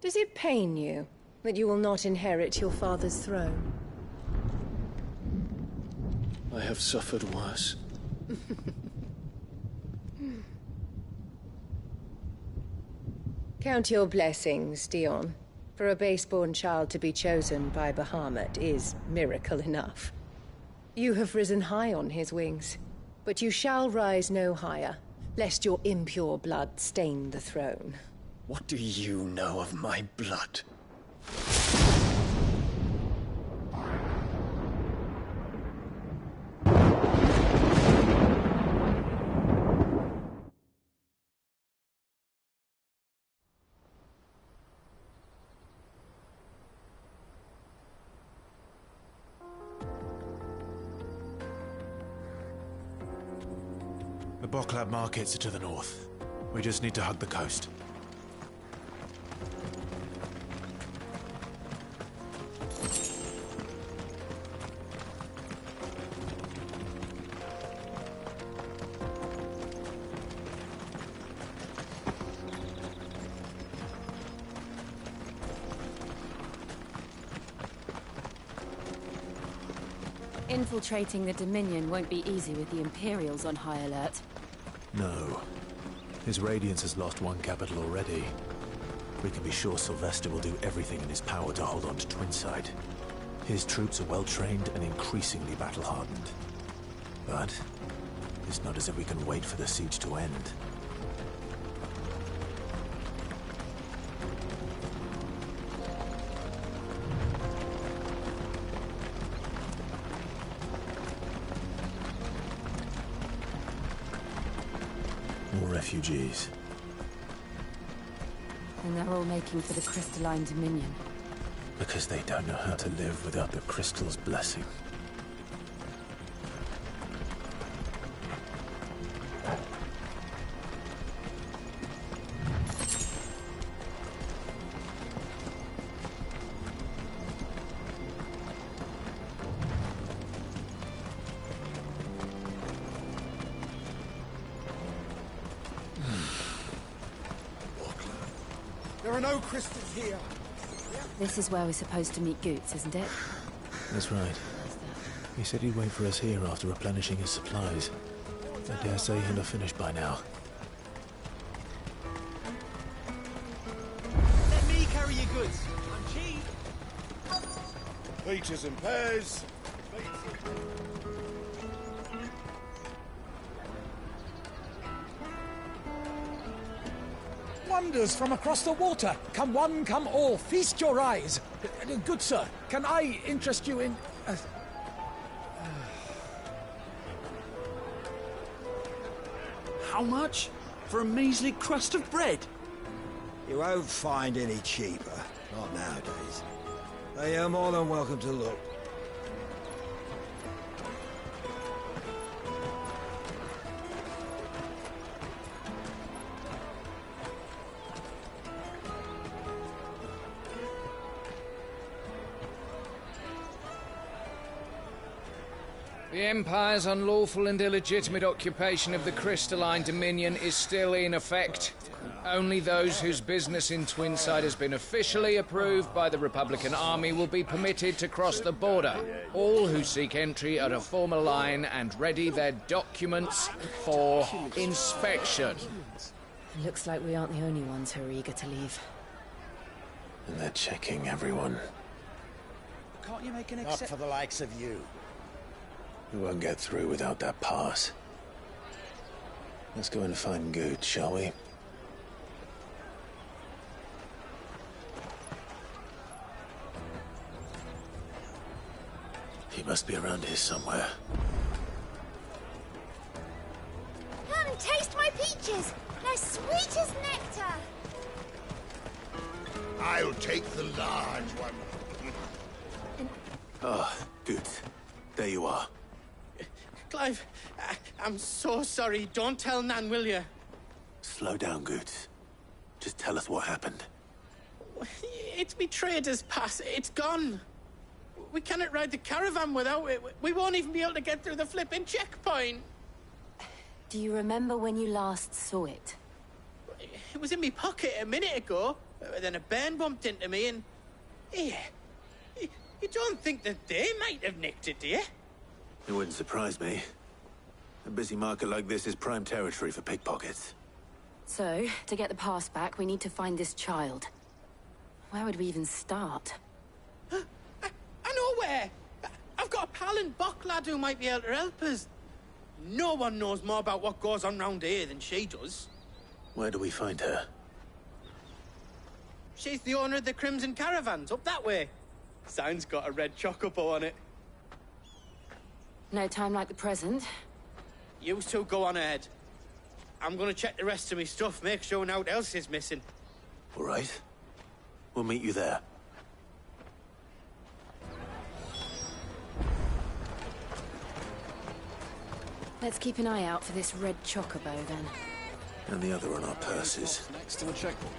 Does it pain you that you will not inherit your father's throne? I have suffered worse. Count your blessings, Dion. For a base-born child to be chosen by Bahamut is miracle enough. You have risen high on his wings, but you shall rise no higher, lest your impure blood stain the throne. What do you know of my blood? The Boklab markets are to the north. We just need to hug the coast. Infiltrating the Dominion won't be easy with the Imperials on high alert. No. His Radiance has lost one capital already. We can be sure Sylvester will do everything in his power to hold on to Twinside. His troops are well-trained and increasingly battle-hardened. But it's not as if we can wait for the siege to end. More refugees. And they're all making for the Crystalline Dominion. Because they don't know how to live without the Crystal's blessing. There are no crystals here. This is where we're supposed to meet Goots, isn't it? That's right. He said he'd wait for us here after replenishing his supplies. I dare say he'll have finished by now. Let me carry your goods. I'm cheap. Peaches and pears. Wonders from across the water. Come one, come all. Feast your eyes. Good sir, can I interest you in... How much? For a measly crust of bread? You won't find any cheaper. Not nowadays. They are more than welcome to look. The Empire's unlawful and illegitimate occupation of the Crystalline Dominion is still in effect. Only those whose business in Twinside has been officially approved by the Republican Army will be permitted to cross the border. All who seek entry are to form a line and ready their documents for inspection. Looks like we aren't the only ones who are eager to leave. And they're checking everyone. Can't you make an exception? Not for the likes of you. We won't get through without that pass. Let's go and find Good, shall we? He must be around here somewhere. Come and taste my peaches! They're sweet as nectar! I'll take the large one. Ah, Good. There you are. Clive, I'm so sorry. Don't tell Nan, will you? Slow down, Good. Just tell us what happened. It's me trader's pass. It's gone. We cannot ride the caravan without it. We won't even be able to get through the flipping checkpoint. Do you remember when you last saw it? It was in my pocket a minute ago. Then a bairn bumped into me and... Yeah. You don't think that they might have nicked it, do you? It wouldn't surprise me. A busy market like this is prime territory for pickpockets. So, to get the pass back, we need to find this child. Where would we even start? I know where! I've got a pal in Bocklad who might be able to help us. No one knows more about what goes on round here than she does. Where do we find her? She's the owner of the Crimson Caravans, up that way. Sign's got a red chocobo on it. No time like the present. You two go on ahead. I'm gonna check the rest of my stuff, make sure naught else is missing. All right. We'll meet you there. Let's keep an eye out for this red chocobo, then. And the other on our purses. Next to the checkpoint.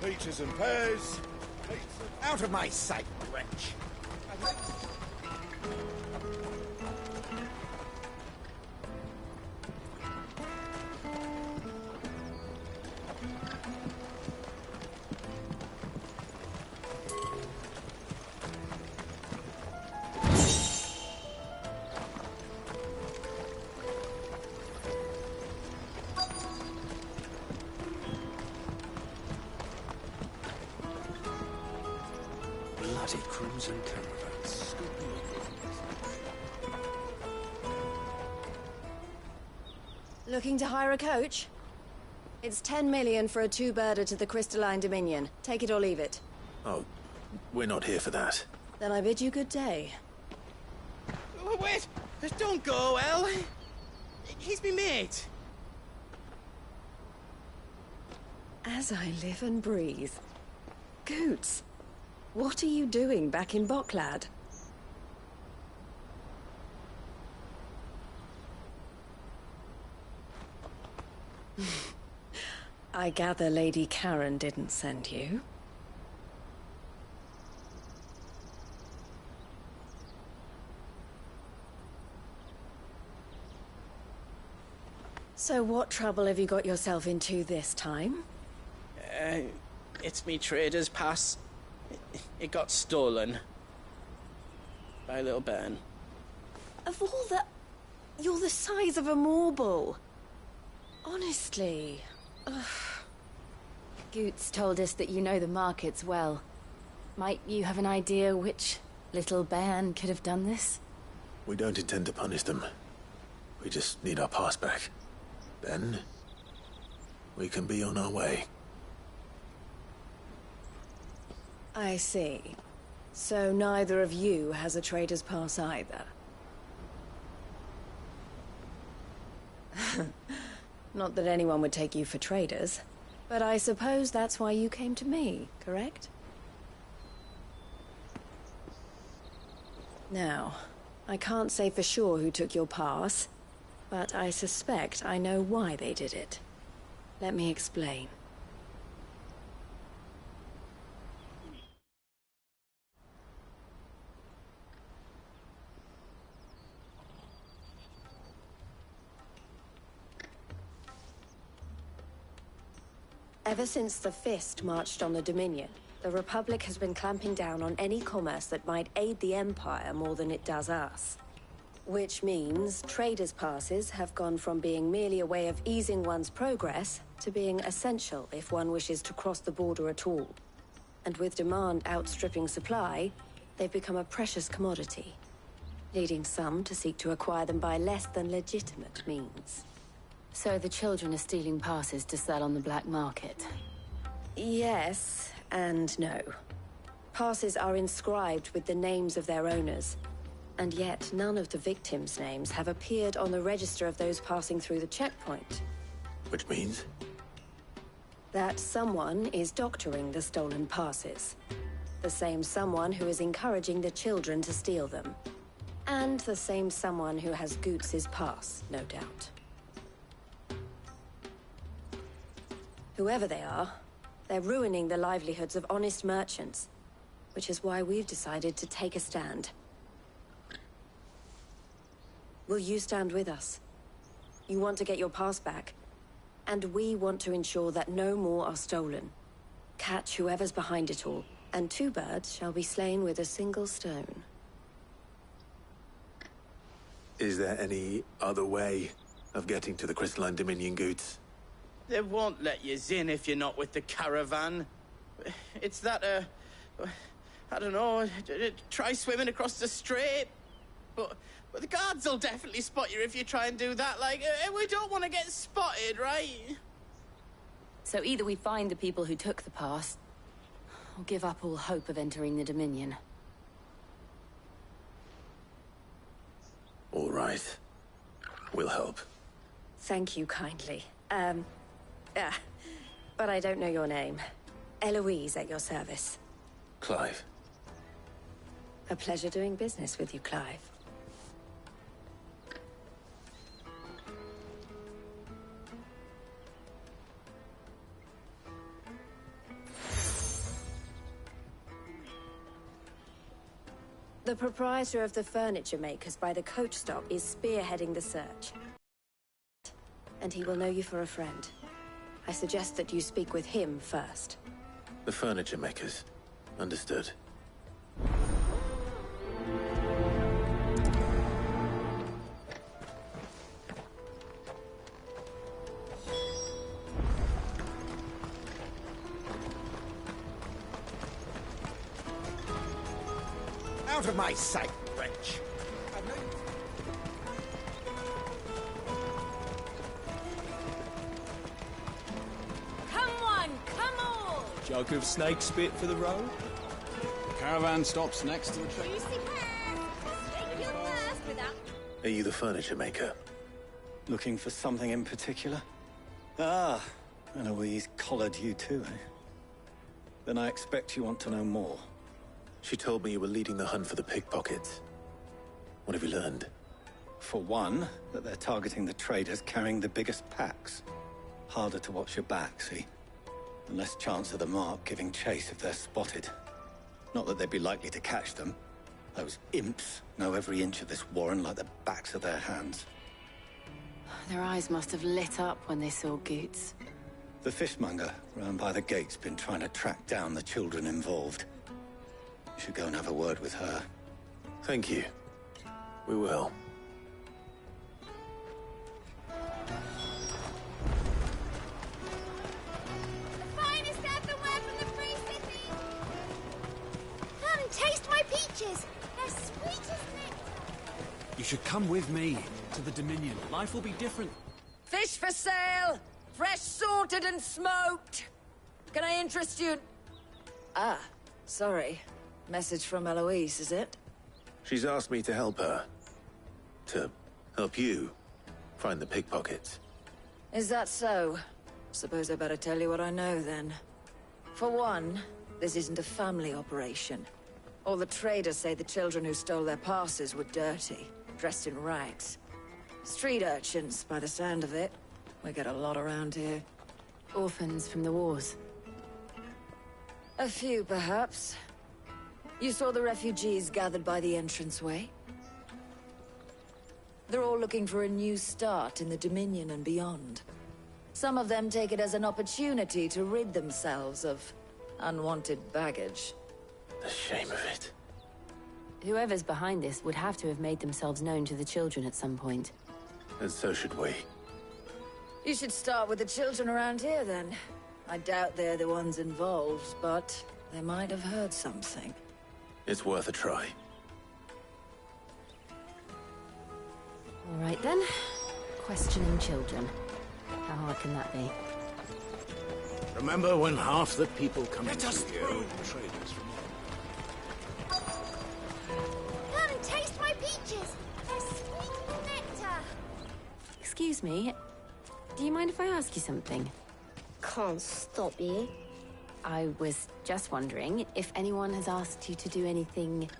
Peaches and pears. Out of my sight, wretch. Bloody Crimson Caravans. Looking to hire a coach? It's 10 million for a two-birder to the Crystalline Dominion. Take it or leave it. Oh, we're not here for that. Then I bid you good day. Wait! Don't go, El! He's me mate. As I live and breathe. Goots, what are you doing back in Bocklad? I gather Lady Karen didn't send you. So what trouble have you got yourself into this time? It's me trader's pass. It got stolen. By a little bairn. Of all the... You're the size of a marble. Honestly. Ugh. Goots told us that you know the markets well. Might you have an idea which little bairn could have done this? We don't intend to punish them. We just need our pass back. Then, we can be on our way. I see. So neither of you has a trader's pass either. Not that anyone would take you for traders, but I suppose that's why you came to me, correct? Now, I can't say for sure who took your pass, but I suspect I know why they did it. Let me explain. Ever since the Fist marched on the Dominion, the Republic has been clamping down on any commerce that might aid the Empire more than it does us. Which means traders' passes have gone from being merely a way of easing one's progress to being essential if one wishes to cross the border at all. And with demand outstripping supply, they've become a precious commodity, leading some to seek to acquire them by less than legitimate means. So the children are stealing passes to sell on the black market? Yes, and no. Passes are inscribed with the names of their owners, and yet none of the victims' names have appeared on the register of those passing through the checkpoint. Which means? That someone is doctoring the stolen passes. The same someone who is encouraging the children to steal them. And the same someone who has Goots's pass, no doubt. Whoever they are, they're ruining the livelihoods of honest merchants, which is why we've decided to take a stand. Will you stand with us? You want to get your pass back, and we want to ensure that no more are stolen. Catch whoever's behind it all, and 2 birds shall be slain with a single stone. Is there any other way of getting to the Crystalline Dominion, Goots? They won't let you in if you're not with the caravan. It's that, I don't know, try swimming across the strait. But the guards will definitely spot you if you try and do that. Like, we don't want to get spotted, right? So either we find the people who took the pass, or give up all hope of entering the Dominion. All right. We'll help. Thank you kindly. But I don't know your name. Eloise at your service. Clive. A pleasure doing business with you, Clive. The proprietor of the furniture makers by the coach stop is spearheading the search. And he will know you for a friend. I suggest that you speak with him first. The furniture makers. Understood. Out of my sight, wretch! Come on, come on! Jug of snake spit for the road? The caravan stops next to the train. Juicy pass! Take your first without... Are you the furniture maker? Looking for something in particular? Ah, Eloise collared you too, eh? Then I expect you want to know more. She told me you were leading the hunt for the pickpockets. What have you learned? For one, that they're targeting the traders carrying the biggest packs. Harder to watch your back, see? And less chance of the mark giving chase if they're spotted. Not that they'd be likely to catch them. Those imps know every inch of this warren like the backs of their hands. Their eyes must have lit up when they saw Goots. The fishmonger round by the gate's been trying to track down the children involved. You should go and have a word with her. Thank you. We will. The finest earthenware from the Free City! Come and taste my peaches! They're sweet as nectar! You should come with me to the Dominion. Life will be different. Fish for sale! Fresh sorted and smoked! Can I interest you? Ah, sorry. Message from Eloise, is it? She's asked me to help her. To help you find the pickpockets. Is that so? Suppose I better tell you what I know, then. For one, this isn't a family operation. All the traders say the children who stole their passes were dirty, dressed in rags. Street urchins, by the sound of it. We get a lot around here. Orphans from the wars. A few, perhaps. You saw the refugees gathered by the entranceway? They're all looking for a new start in the Dominion and beyond. Some of them take it as an opportunity to rid themselves of unwanted baggage. The shame of it. Whoever's behind this would have to have made themselves known to the children at some point. And so should we. You should start with the children around here, then. I doubt they're the ones involved, but They might have heard something. It's worth a try. All right then. Questioning children. How hard can that be? Remember when half the people coming Let us through here through. were traders from... Come and taste my peaches. They're sweet as nectar. Excuse me. Do you mind if I ask you something? Can't stop you. I was just wondering if anyone has asked you to do anything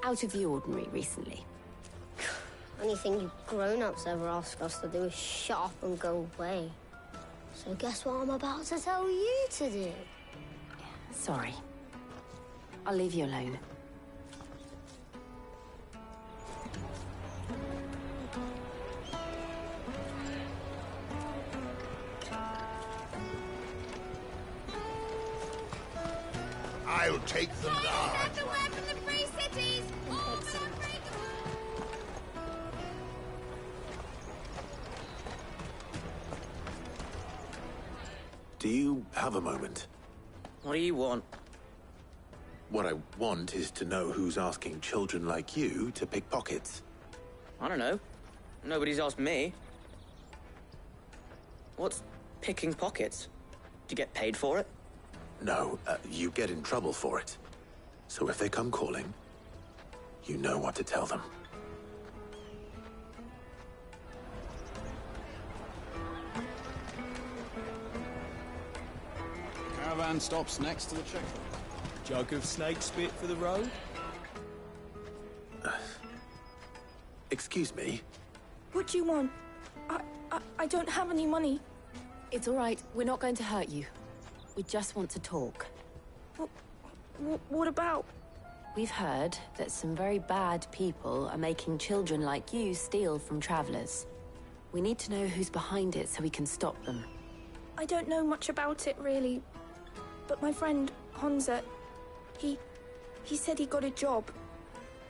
out of the ordinary recently. Anything you grown-ups ever ask us to do is shut up and go away. So guess what I'm about to tell you to do? Sorry. I'll leave you alone. I'll take them large. Everywhere from the free cities. All Do you have a moment? What do you want? What I want is to know who's asking children like you to pick pockets. I don't know. Nobody's asked me. What's picking pockets? Do you get paid for it? No, you get in trouble for it. So if they come calling, you know what to tell them. Caravan stops next to the checkpoint. Jug of snake spit for the road? Excuse me? What do you want? I don't have any money. It's all right. We're not going to hurt you. We just want to talk. What about? We've heard that some very bad people are making children like you steal from travelers. We need to know who's behind it so we can stop them. I don't know much about it, really. But my friend, Honza, he said he got a job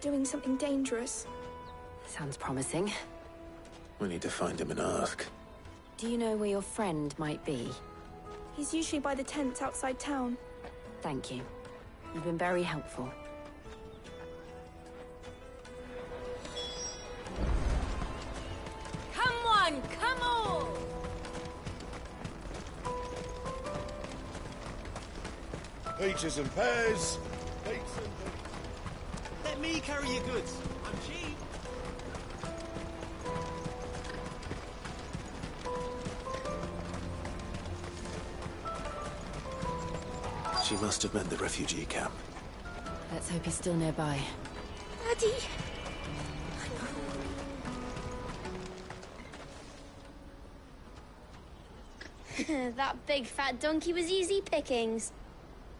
doing something dangerous. Sounds promising. We need to find him and ask. Do you know where your friend might be? He's usually by the tents outside town. Thank you. You've been very helpful. Come on, come on! Peaches and pears. Let me carry your goods. I'm cheap. She must have meant the refugee camp. Let's hope he's still nearby. Daddy! That big fat donkey was easy pickings.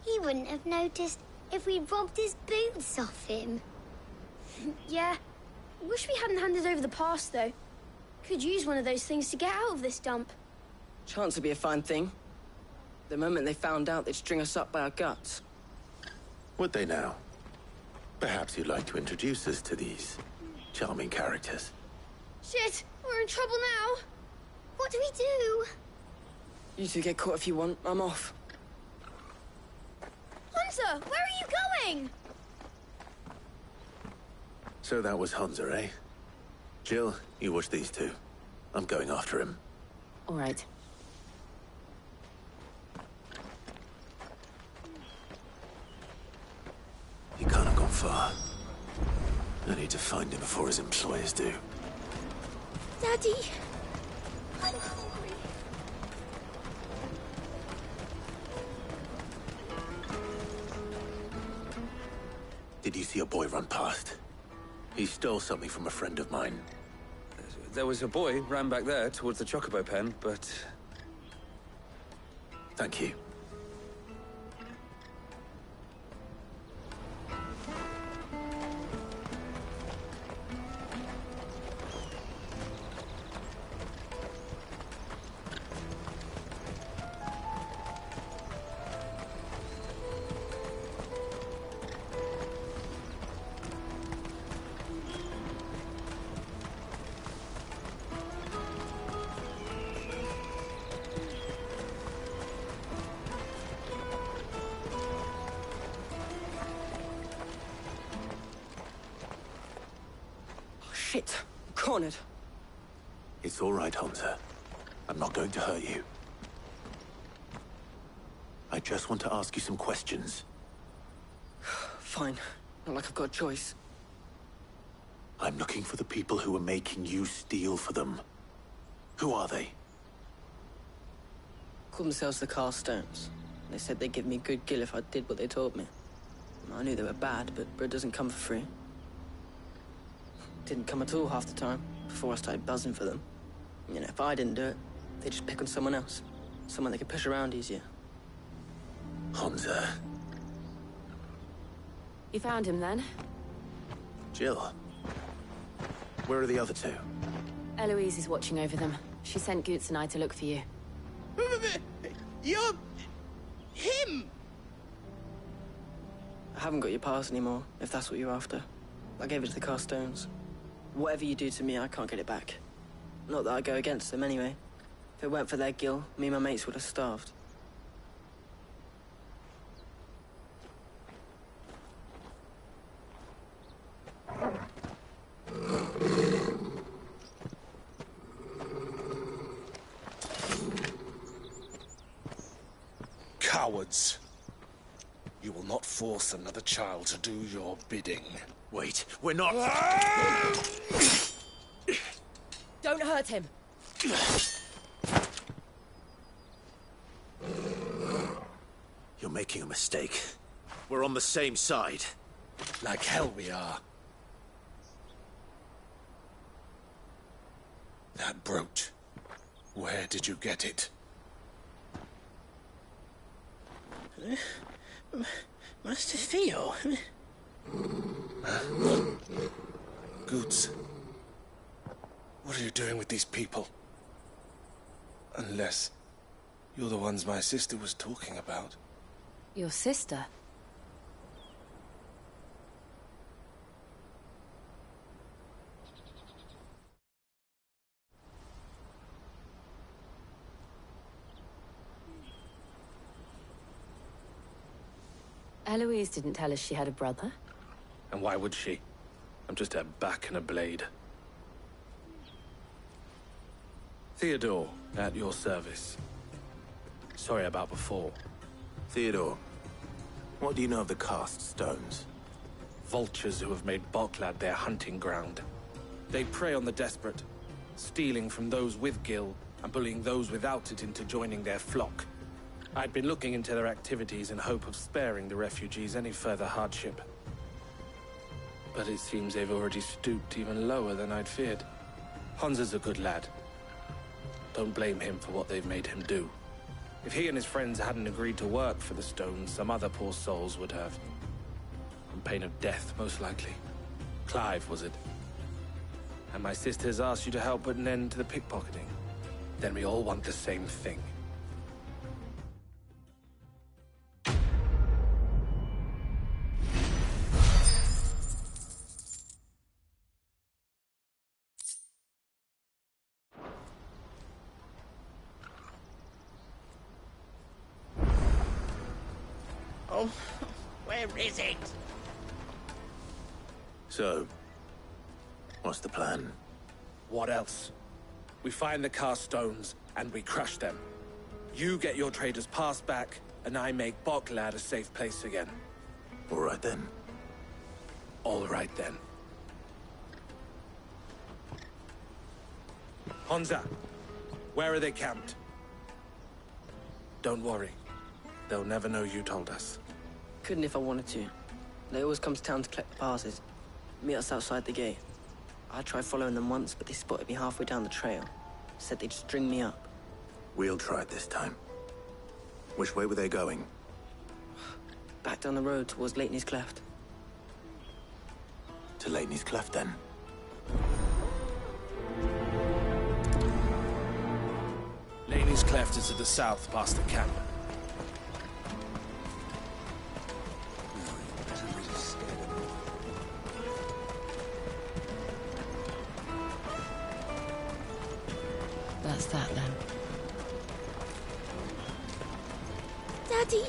He wouldn't have noticed if we robbed his boots off him. Yeah. Wish we hadn't handed over the pass, though. Could use one of those things to get out of this dump. Chance would be a fine thing. The moment they found out, they'd string us up by our guts. Would they now? Perhaps you'd like to introduce us to these charming characters. Shit! We're in trouble now! What do we do? You two get caught if you want. I'm off. Hunter, where are you going? So that was Hunter, eh? Jill, you watch these two. I'm going after him. All right. He can't have gone far. I need to find him before his employers do. Daddy! I'm hungry. Did you see a boy run past? He stole something from a friend of mine. There was a boy ran back there towards the chocobo pen, but... Thank you. Shit. Cornered. It's all right, Hunter. I'm not going to hurt you. I just want to ask you some questions. Fine. Not like I've got a choice. I'm looking for the people who are making you steal for them. Who are they? Called themselves the Carstones. They said they'd give me good gill if I did what they told me. I knew they were bad, but bread doesn't come for free. Didn't come at all half the time, before I started buzzing for them. You know, if I didn't do it, they'd just pick on someone else. Someone they could push around easier. Hunter. You found him then? Jill. Where are the other two? Eloise is watching over them. She sent Goots and I to look for you. You're... him! I haven't got your pass anymore, if that's what you're after. I gave it to the Carstones. Whatever you do to me, I can't get it back. Not that I go against them anyway. If it weren't for their gill, me and my mates would have starved. Cowards. You will not force another child to do your bidding. Wait, we're not... Don't hurt him. You're making a mistake. We're on the same side. Like hell we are. That brooch. Where did you get it? Master Theo. Goots. What are you doing with these people? Unless you're the ones my sister was talking about. Your sister? Eloise didn't tell us she had a brother. And why would she? I'm just her back and a blade. Theodore, at your service. Sorry about before. Theodore, what do you know of the cast stones? Vultures who have made Boklad their hunting ground. They prey on the desperate, stealing from those with gill and bullying those without it into joining their flock. I'd been looking into their activities in hope of sparing the refugees any further hardship. But it seems they've already stooped even lower than I'd feared. Hansa's a good lad. Don't blame him for what they've made him do. If he and his friends hadn't agreed to work for the stones, some other poor souls would have. On pain of death, most likely. Clive, was it? And my sisters asked you to help put an end to the pickpocketing. Then we all want the same thing. Oh, where is it? So, what's the plan? What else? We find the Carstones, and we crush them. You get your trader's pass back, and I make Boklad a safe place again. All right then. All right then. Hansa, where are they camped? Don't worry. They'll never know you told us. Couldn't if I wanted to. They always come to town to collect the passes. Meet us outside the gate. I tried following them once, but they spotted me halfway down the trail. Said they'd string me up. We'll try it this time. Which way were they going? Back down the road towards Leighton's Cleft. To Leighton's Cleft, then? Leighton's Cleft is to the south, past the camp. That's that then. Daddy!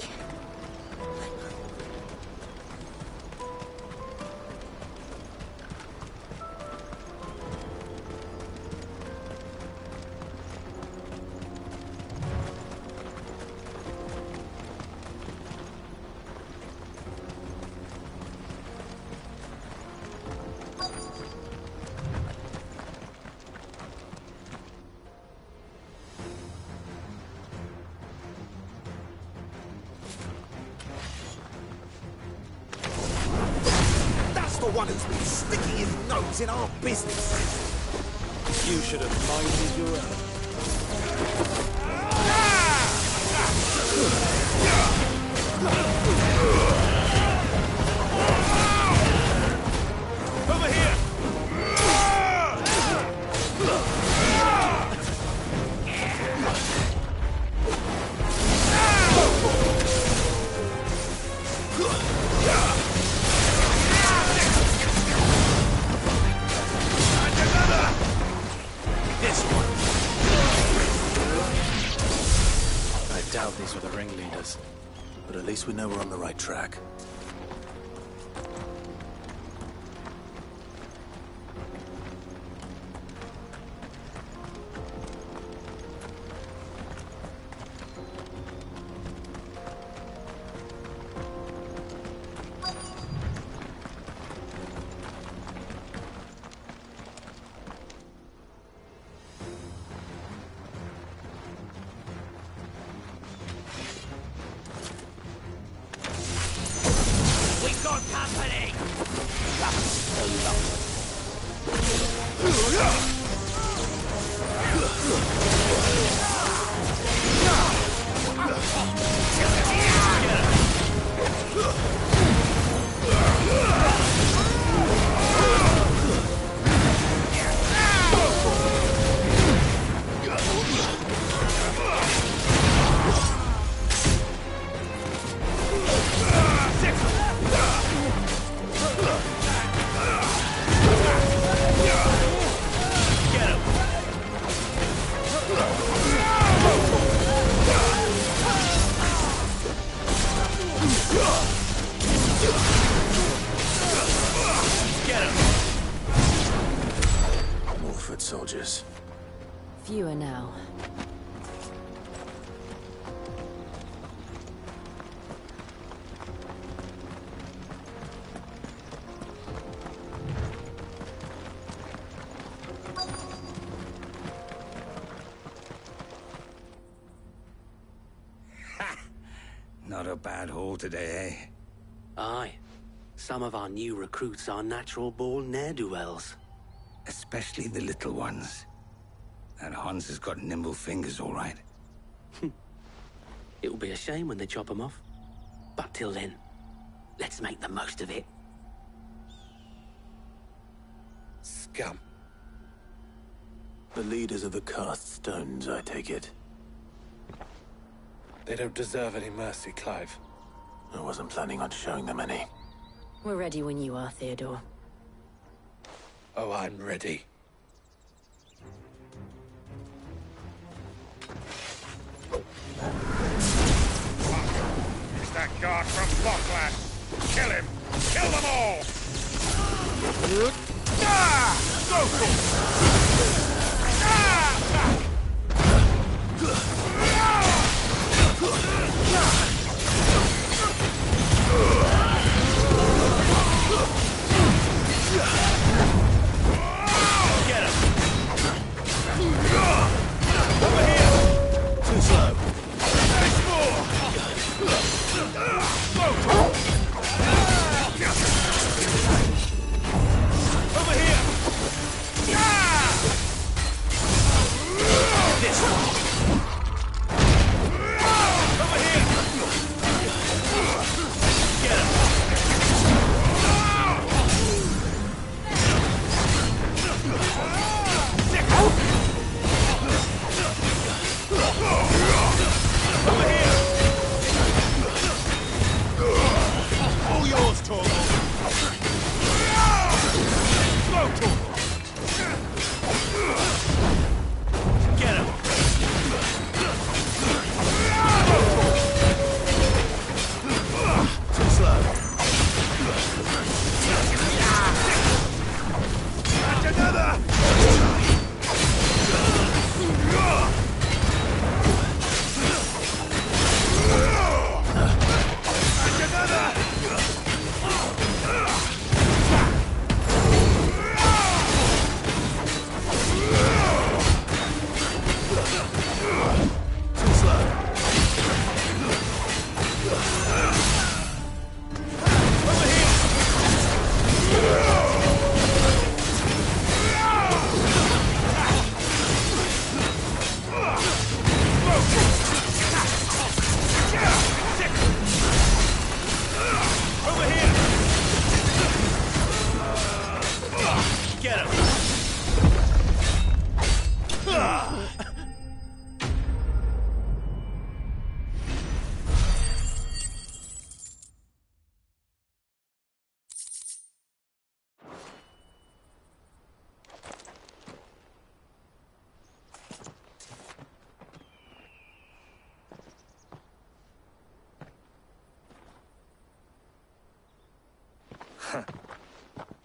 for one who's been sticking his nose in our business. You should have minded your own. Over here! This one. I doubt these were the ringleaders. But at least we know we're on the right track. We've got company! More foot soldiers. Fewer now. Not a bad haul today, eh? Aye. Some of our new recruits are natural-born ne'er-do-wells. Especially the little ones. And Hans has got nimble fingers, all right. It'll be a shame when they chop them off. But till then, let's make the most of it. Scum. The leaders of the cast stones, I take it. They don't deserve any mercy, Clive. I wasn't planning on showing them any. We're ready when you are, Theodore. Oh, I'm ready. It's that guard from Lockland. Kill him! Kill them all! Go for Get him! Over here! Too slow. Over here!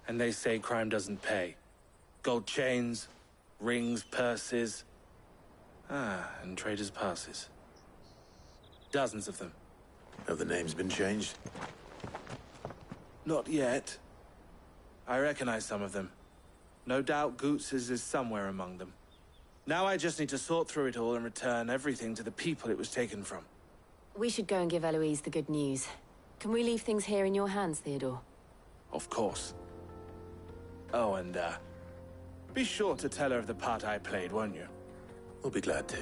And they say crime doesn't pay. Gold chains, rings, purses. And traders' passes. Dozens of them. Have the names been changed? Not yet. I recognize some of them. No doubt Goots's is somewhere among them. Now I just need to sort through it all and return everything to the people it was taken from. We should go and give Eloise the good news. Can we leave things here in your hands, Theodore? Of course. Oh, and, be sure to tell her of the part I played, won't you? We'll be glad to.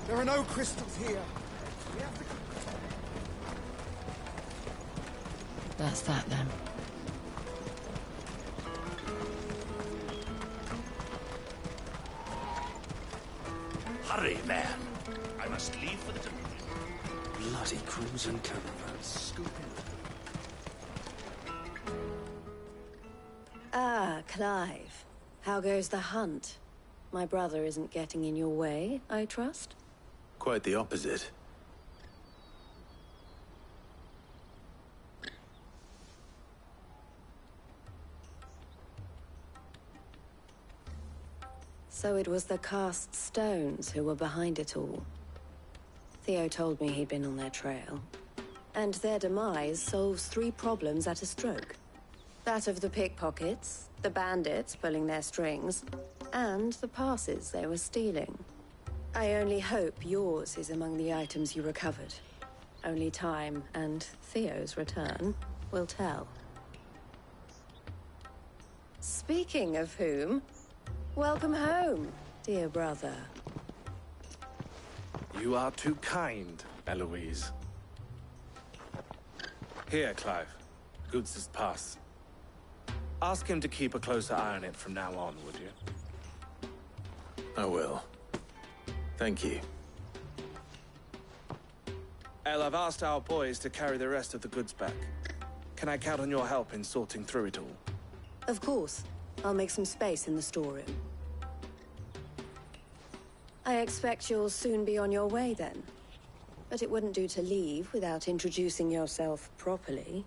There are no crystals here. That's that then. Hurry, man. I must leave for the Dominion. Bloody crimson caravans. Scooping. Clive. How goes the hunt? My brother isn't getting in your way, I trust? Quite the opposite. So it was the cast stones who were behind it all. Theo told me he'd been on their trail. And their demise solves 3 problems at a stroke. That of the pickpockets, the bandits pulling their strings, and the passes they were stealing. I only hope yours is among the items you recovered. Only time and Theo's return will tell. Speaking of whom, welcome home, dear brother. You are too kind, Eloise. Here, Clive. Goods' pass. Ask him to keep a closer eye on it from now on, would you? I will. Thank you. El, I've asked our boys to carry the rest of the goods back. Can I count on your help in sorting through it all? Of course. I'll make some space in the storeroom. I expect you'll soon be on your way then. But it wouldn't do to leave without introducing yourself properly.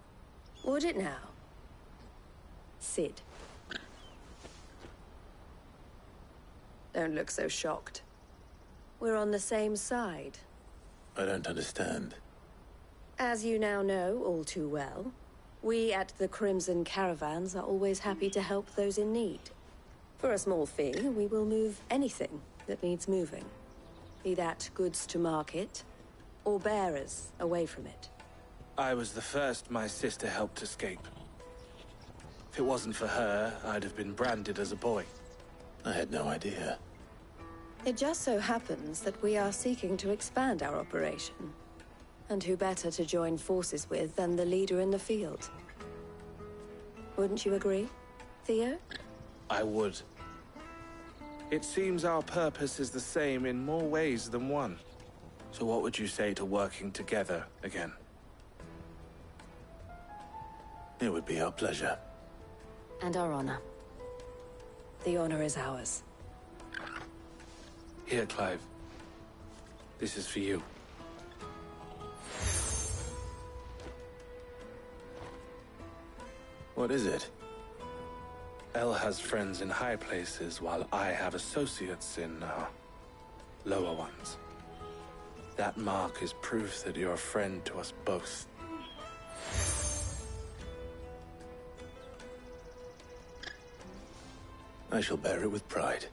Would it now? Sid. Don't look so shocked. We're on the same side. I don't understand. As you now know all too well, we at the Crimson Caravans are always happy to help those in need. For a small fee, we will move anything that needs moving. Be that goods to market, or bearers away from it. I was the first my sister helped escape. If it wasn't for her, I'd have been branded as a boy. I had no idea. It just so happens that we are seeking to expand our operation. And who better to join forces with than the leader in the field? Wouldn't you agree, Theo? I would. It seems our purpose is the same in more ways than one. So what would you say to working together again? It would be our pleasure. And our honor. The honor is ours. Here, Clive. This is for you. What is it? El has friends in high places, while I have associates in, lower ones. That mark is proof that you're a friend to us both. I shall bear it with pride.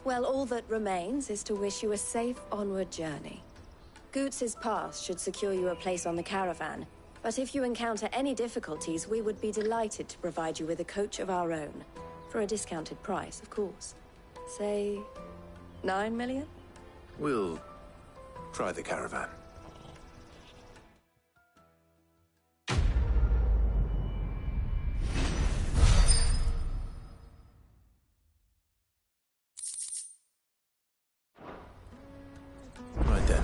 Well, all that remains is to wish you a safe onward journey. Goots's pass should secure you a place on the caravan, but if you encounter any difficulties, we would be delighted to provide you with a coach of our own. For a discounted price, of course. Say, 9 million? We'll try the caravan. Right then.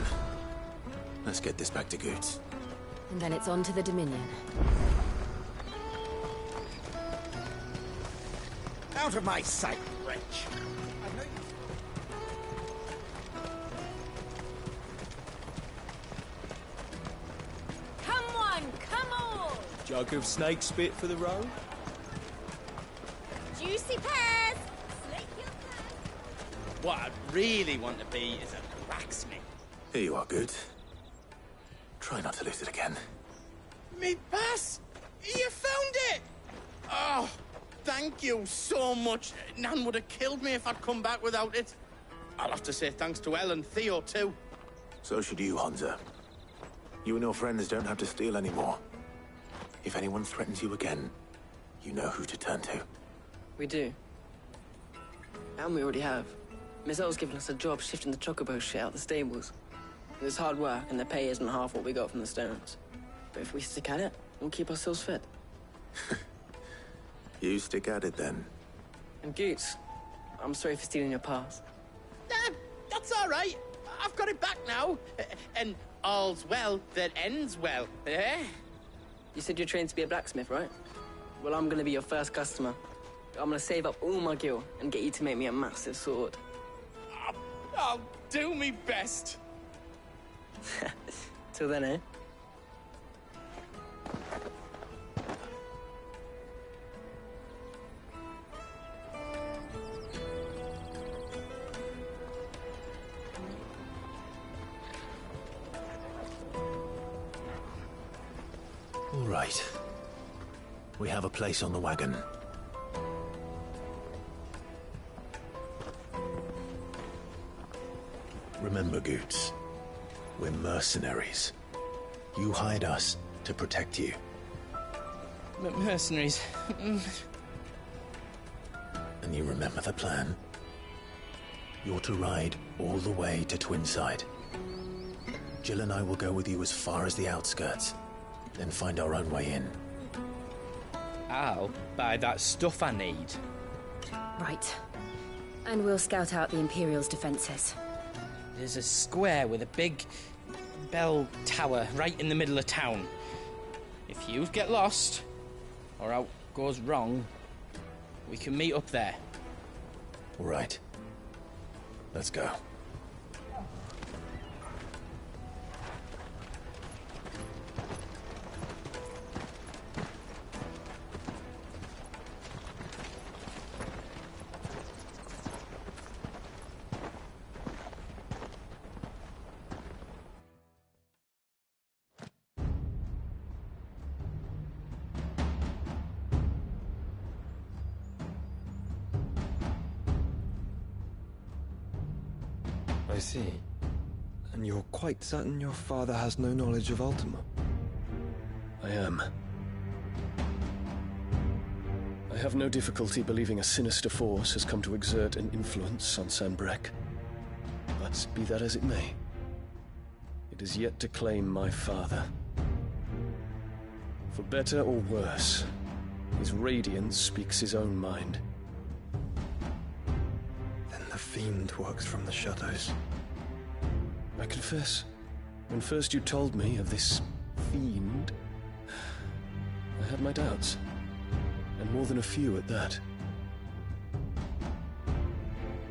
Let's get this back to Goots. And then it's on to the Dominion. Out of my sight, wretch! Come on, come on! Jug of snake spit for the road? Juicy pears! Slick your tongue. What I'd really want to be is a blacksmith. Here you are, Goots. Try not to lose it again. Me pass! You found it! Oh, thank you so much. Nan would have killed me if I'd come back without it. I'll have to say thanks to Elle and Theo, too. So should you, Hansa. You and your friends don't have to steal anymore. If anyone threatens you again, you know who to turn to. We do. And we already have. Miss Elle's given us a job shifting the chocobo shit out the stables. It's hard work, and the pay isn't half what we got from the stones. But if we stick at it, we'll keep ourselves fit. You stick at it, then. And Goots, I'm sorry for stealing your pass. That's all right. I've got it back now. And all's well that ends well, eh? You said you're trained to be a blacksmith, right? Well, I'm gonna be your first customer. I'm gonna save up all my gil and get you to make me a massive sword. I'll do me best. Till then, eh? All right. We have a place on the wagon. Remember, Goots, we're mercenaries. You hired us to protect you. Mercenaries. And you remember the plan? You're to ride all the way to Twinside. Jill and I will go with you as far as the outskirts, then find our own way in. I'll buy that stuff I need. Right. And we'll scout out the Imperial's defenses. There's a square with a big bell tower right in the middle of town. If you get lost, or out goes wrong, we can meet up there. All right. Let's go. I see. And you're quite certain your father has no knowledge of Ultima? I am. I have no difficulty believing a sinister force has come to exert an influence on Sanbreque. But be that as it may, it is yet to claim my father. For better or worse, his radiance speaks his own mind. Then the fiend works from the shadows. I confess, when first you told me of this fiend, I had my doubts. And more than a few at that.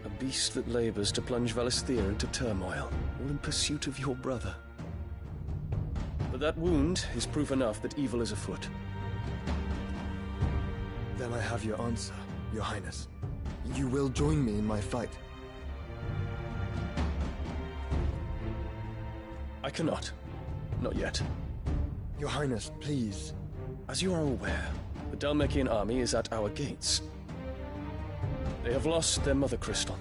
A beast that labors to plunge Valisthea into turmoil, all in pursuit of your brother. But that wound is proof enough that evil is afoot. Then I have your answer, Your Highness. You will join me in my fight. cannot. Not yet. Your Highness, please. As you are aware, the Dhalmekian army is at our gates. They have lost their mother crystal,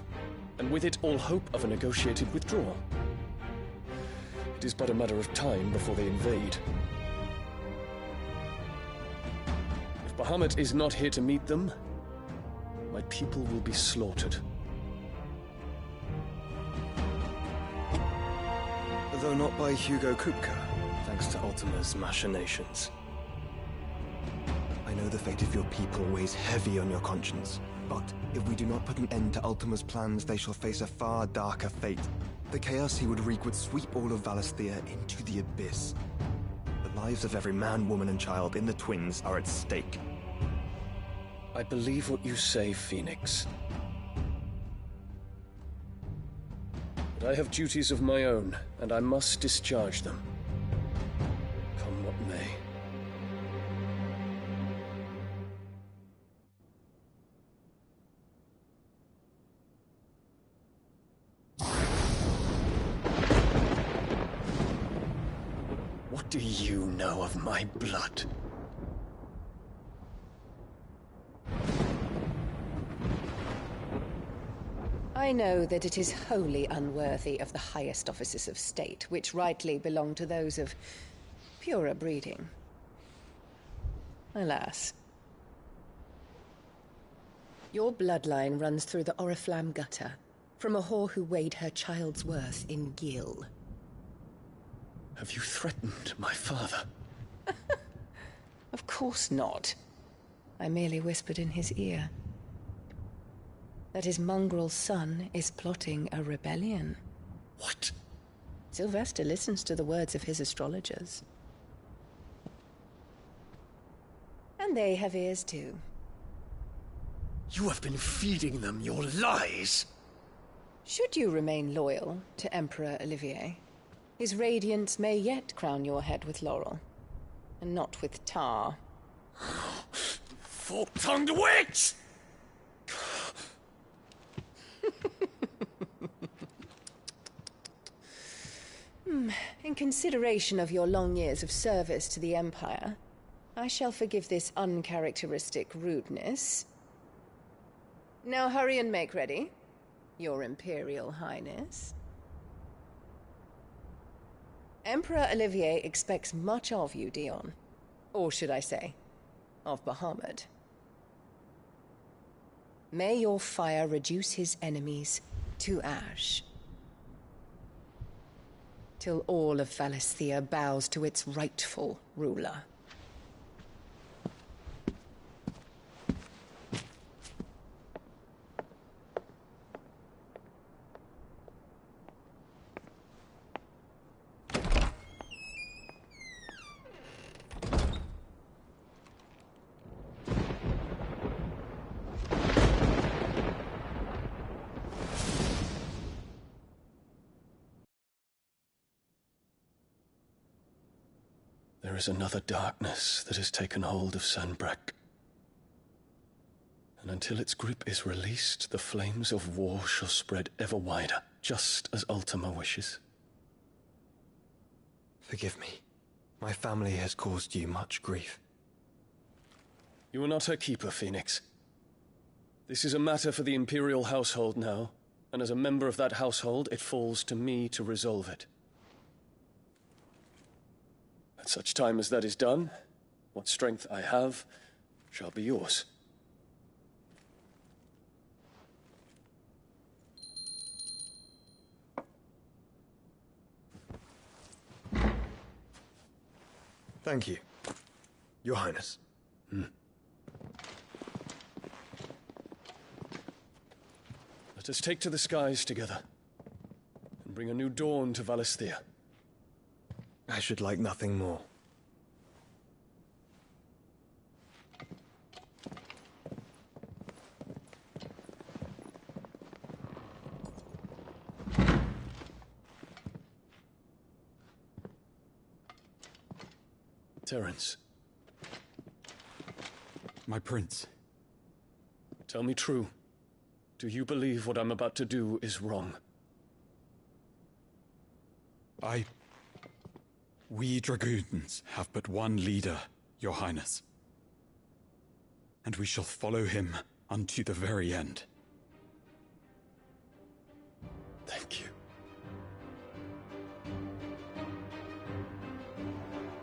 and with it all hope of a negotiated withdrawal. It is but a matter of time before they invade. If Bahamut is not here to meet them, my people will be slaughtered. Though not by Hugo Kupka, thanks to Ultima's machinations. I know the fate of your people weighs heavy on your conscience, but if we do not put an end to Ultima's plans, they shall face a far darker fate. The chaos he would wreak would sweep all of Valisthea into the abyss. The lives of every man, woman, and child in the Twins are at stake. I believe what you say, Phoenix. But I have duties of my own, and I must discharge them. Come what may. What do you know of my blood? I know that it is wholly unworthy of the highest offices of state, which rightly belong to those of purer breeding. Alas. Your bloodline runs through the Oriflamme gutter, from a whore who weighed her child's worth in gil. Have you threatened my father? Of course not. I merely whispered in his ear that his mongrel son is plotting a rebellion. What? Sylvester listens to the words of his astrologers. And they have ears too. You have been feeding them your lies! Should you remain loyal to Emperor Olivier, his radiance may yet crown your head with laurel, and not with tar. Fork-tongued witch! In consideration of your long years of service to the Empire, I shall forgive this uncharacteristic rudeness. Now hurry and make ready, Your Imperial Highness. Emperor Olivier expects much of you, Dion. Or should I say, of Bahamut. May your fire reduce his enemies to ash, till all of Valisthea bows to its rightful ruler. There is another darkness that has taken hold of Sanbreque. And until its grip is released, the flames of war shall spread ever wider, just as Ultima wishes. Forgive me. My family has caused you much grief. You are not her keeper, Phoenix. This is a matter for the Imperial household now, and as a member of that household, it falls to me to resolve it. At such time as that is done, what strength I have shall be yours. Thank you, Your Highness. Let us take to the skies together, and bring a new dawn to Valisthea. I should like nothing more. Terence. My prince. Tell me true. Do you believe what I'm about to do is wrong? I We dragoons have but one leader, Your Highness. And we shall follow him unto the very end. Thank you.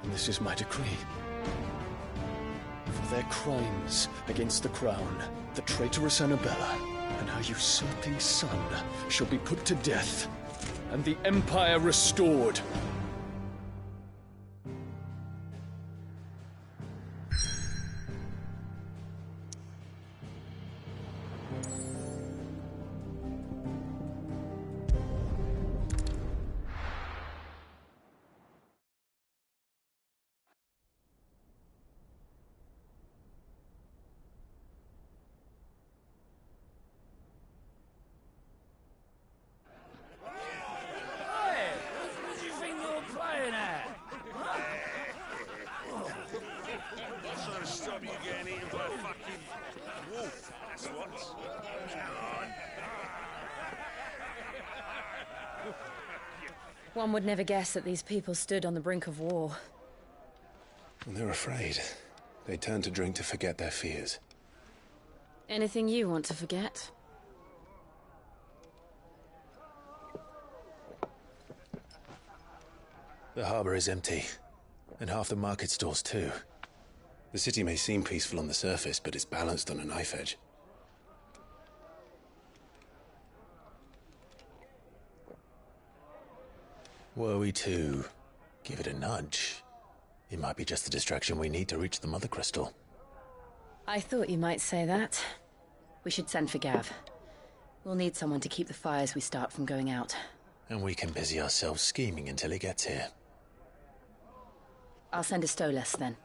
And this is my decree. For their crimes against the crown, the traitorous Annabella and her usurping son shall be put to death, and the Empire restored. One would never guess that these people stood on the brink of war. Well, they're afraid. They turn to drink to forget their fears. Anything you want to forget? The harbor is empty, and half the market stalls too. The city may seem peaceful on the surface, but it's balanced on a knife edge. Were we to give it a nudge, it might be just the distraction we need to reach the Mother Crystal. I thought you might say that. We should send for Gav. We'll need someone to keep the fires we start from going out. And we can busy ourselves scheming until he gets here. I'll send a Stolas then.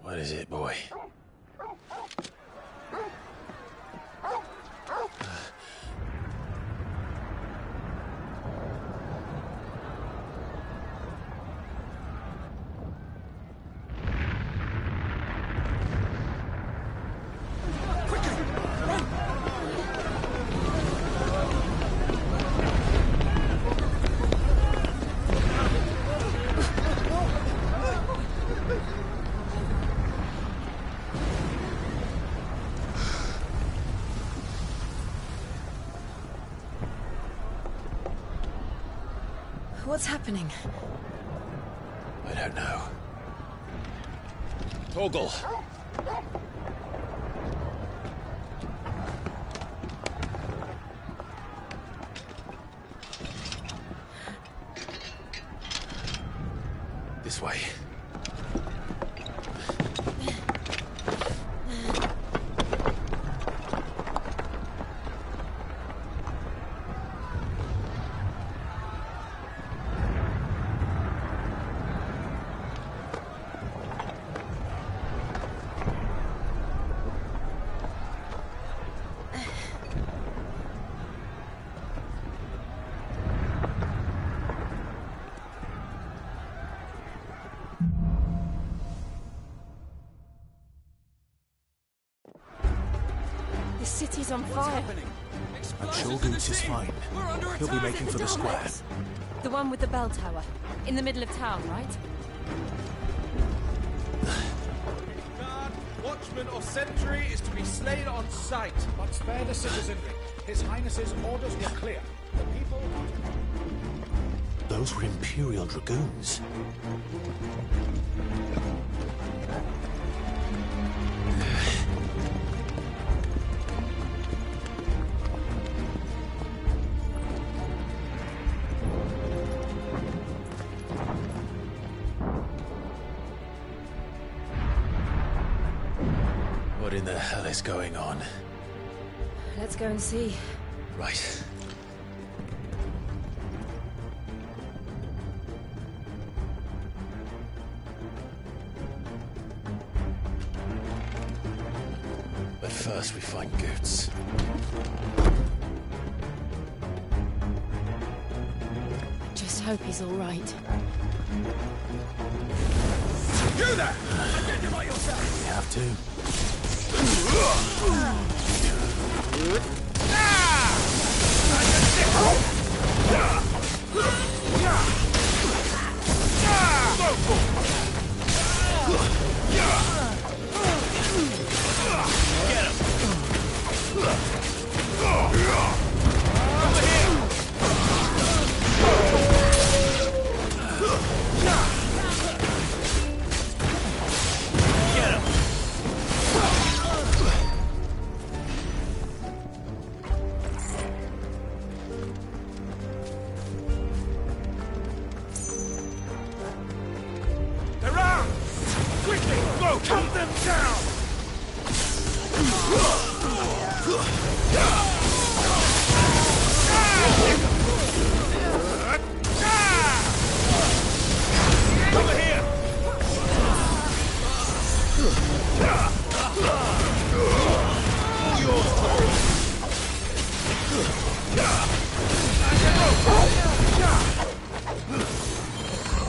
What is it, boy? What's happening? I don't know. Torgal! This way. The city's on fire. And Shogun's is fine. He'll be making for the square. The one with the bell tower. In the middle of town, right? Guard, watchman or sentry is to be slain on sight. But spare the citizenry. His Highness's orders were clear. The people... Those were Imperial Dragoons. What in the hell is going on? Let's go and see. Right. First we find Goots. Just hope he's all right. You there! Identify yourself! We have to. Get him! They're out! Quickly! Go! Hunt them down! Over here!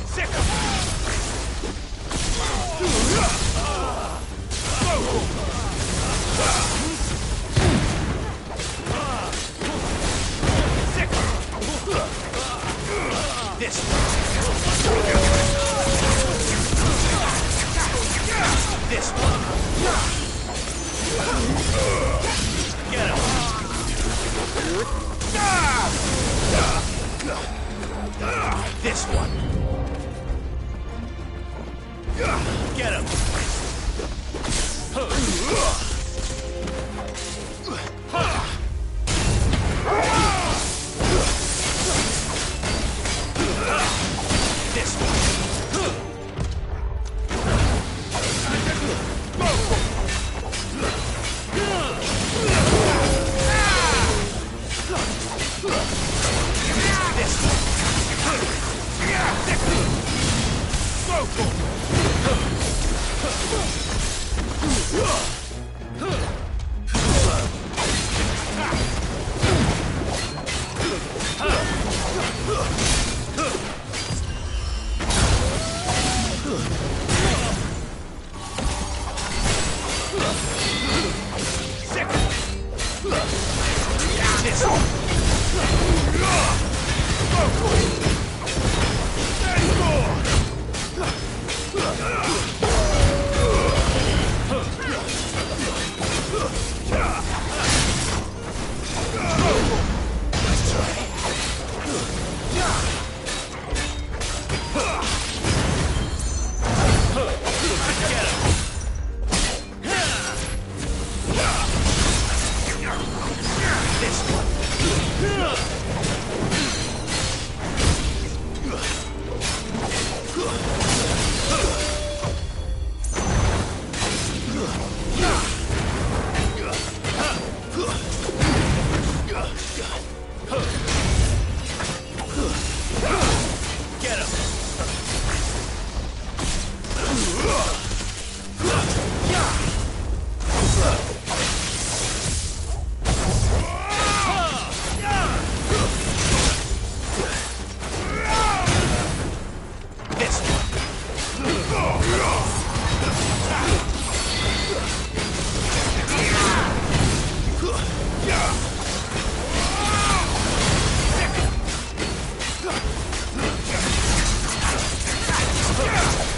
Sick 'em! This one. Get him. This one. Get him.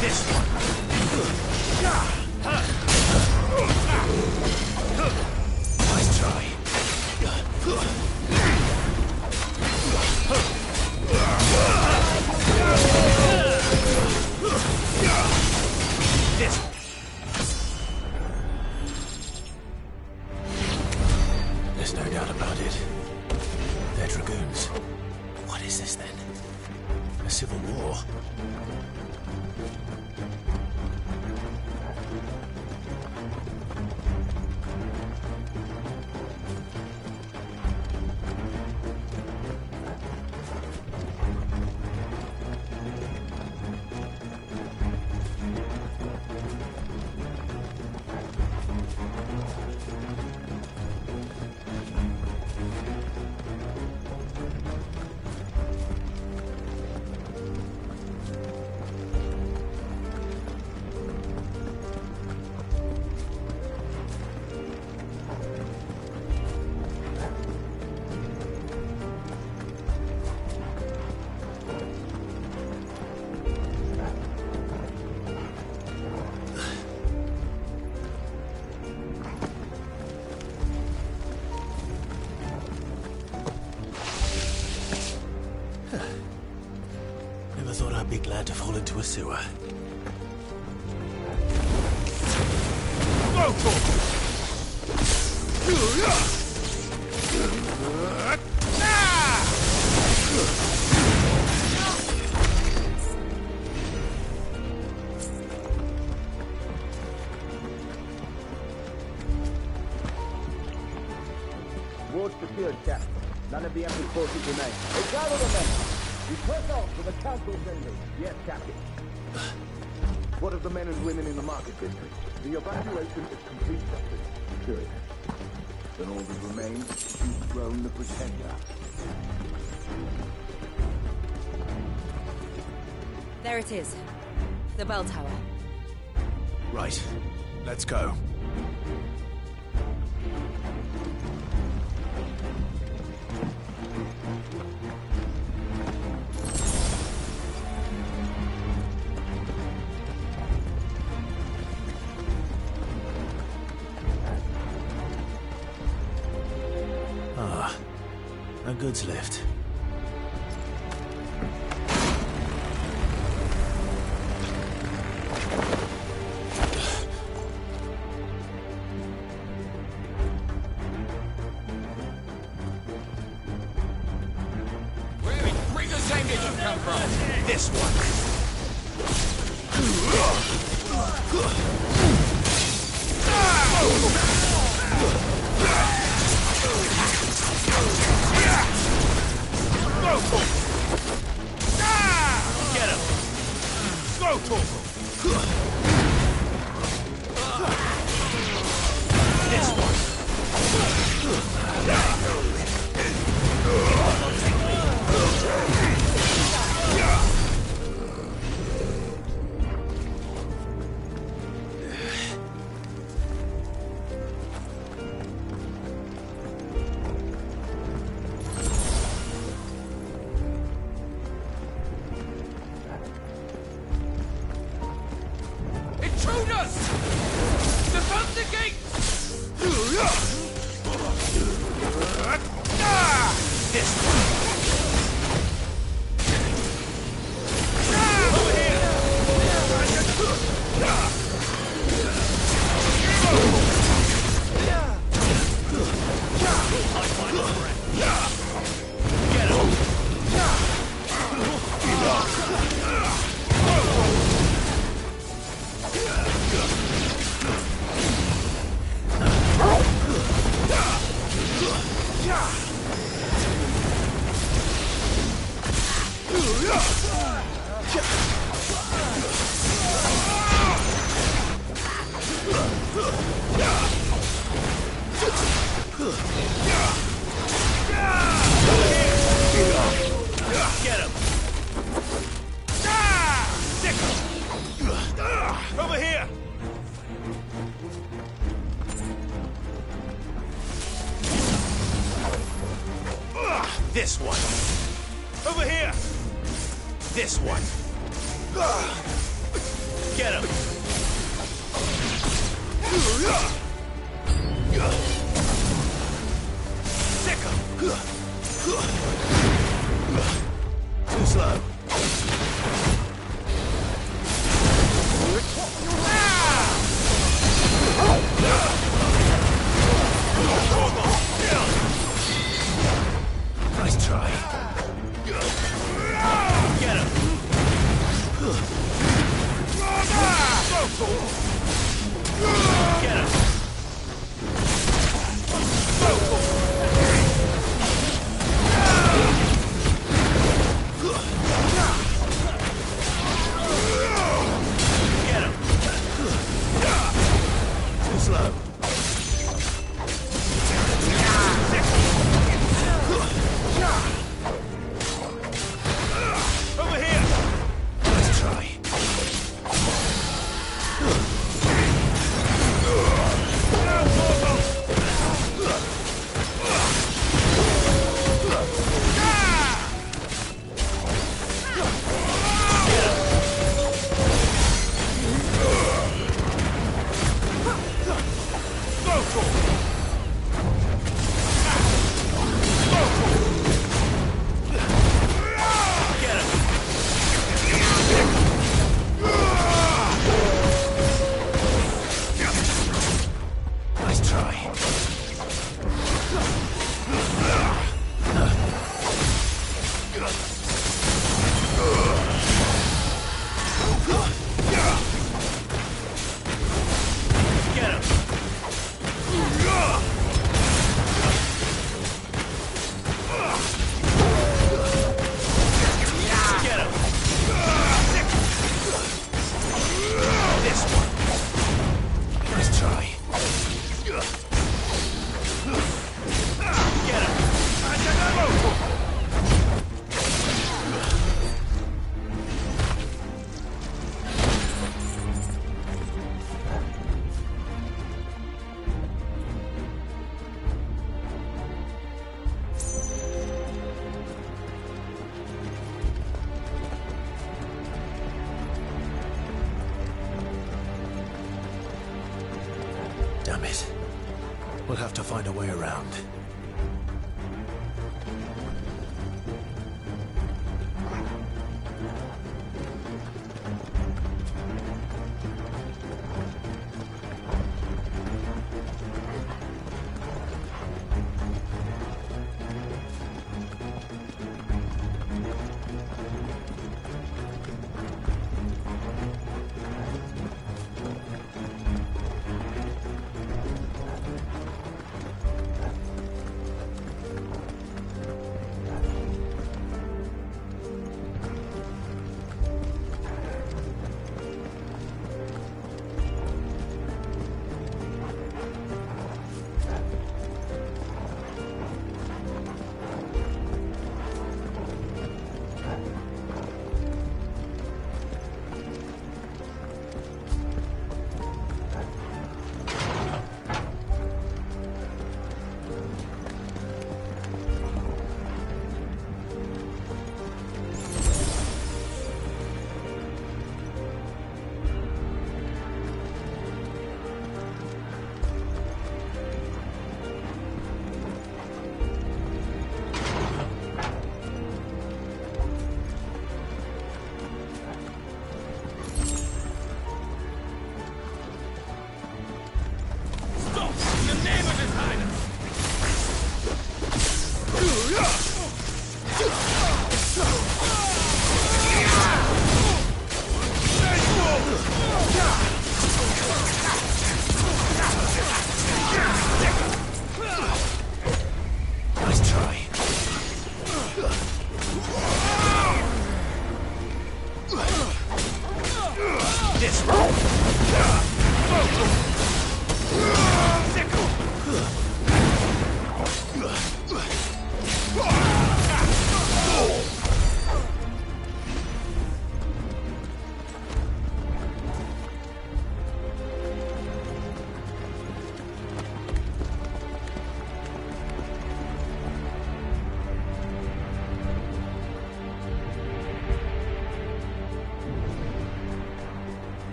This one. There's no doubt about it. They're dragoons. What is this then? A civil war? Never thought I'd be glad to fall into a sewer. Ward secured, Captain. None of the Emperor's forces remain. Hey, gather the men! We press on to the council chambers. Yes, Captain. What of the men and women in the market district? The evacuation is complete, Captain. Good. Then all that remains is dethrone the Pretender. There it is. The bell tower. Right. Let's go. A goods lift. Where did Rigger's ammunition come from? This one. Get him! Go, Torval! This one. Intruders! Defend the gate! This one. Over here! Get him. Get him. Stick him! Over here! This one. Over here! This one. Get him. Stick him! Too slow. Nice try. Get him. Get him. Damn it. We'll have to find a way around.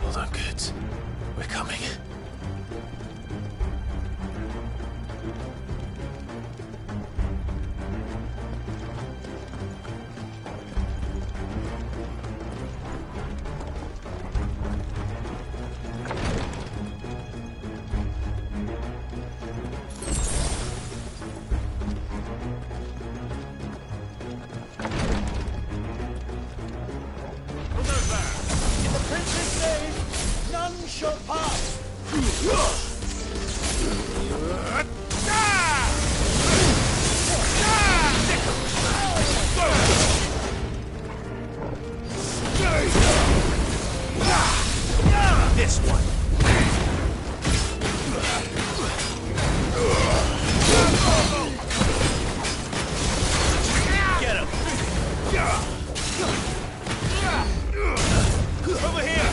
Hold on, kids. We're coming. In the prince's name, none shall pass. This one. Get him. Over here.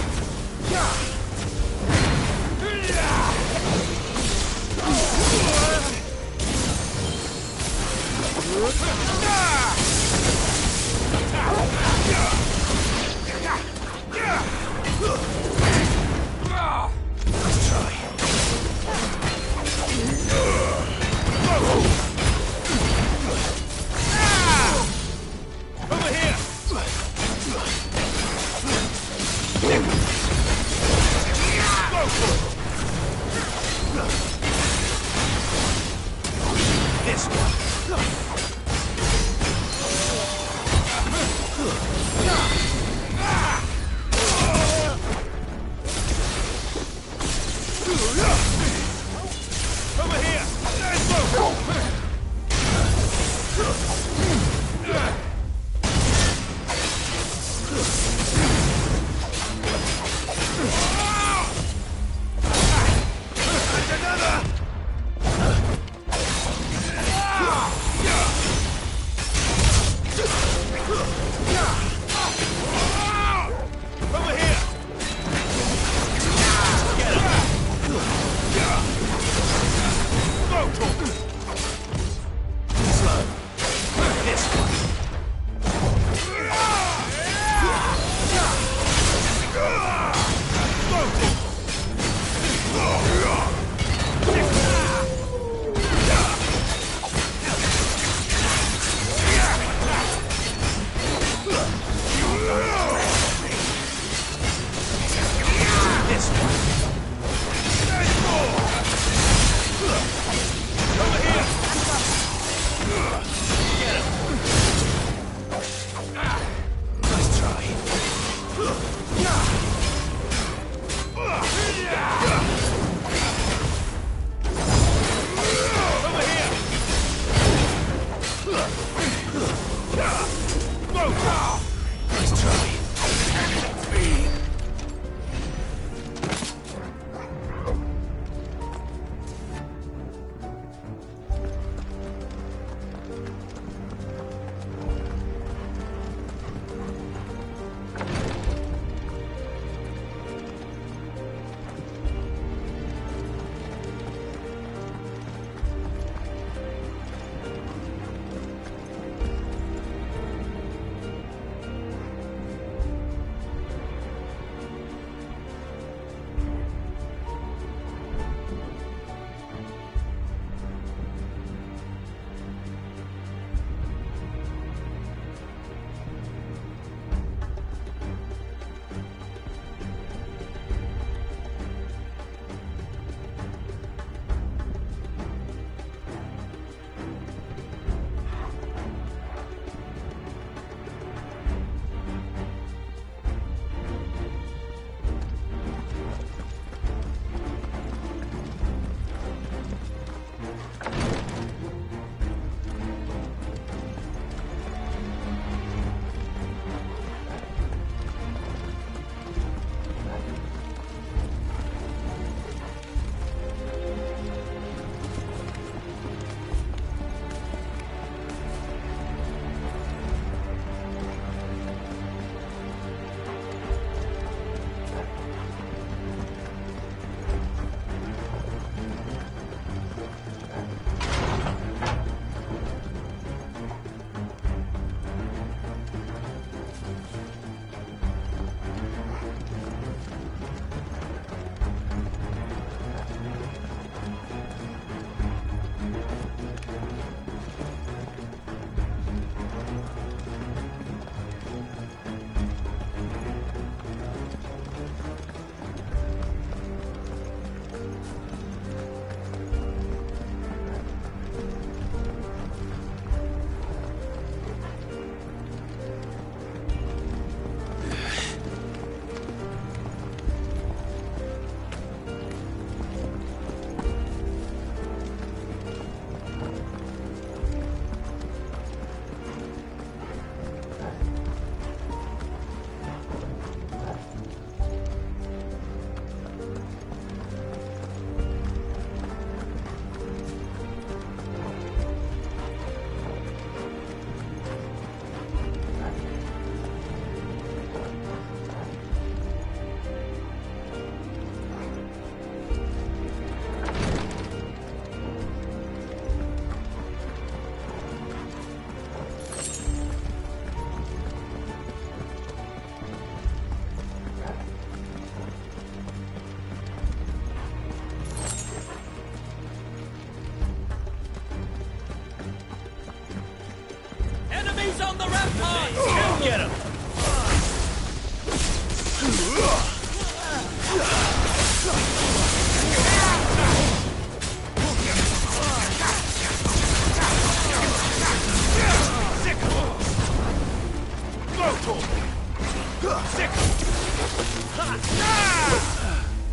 Get him!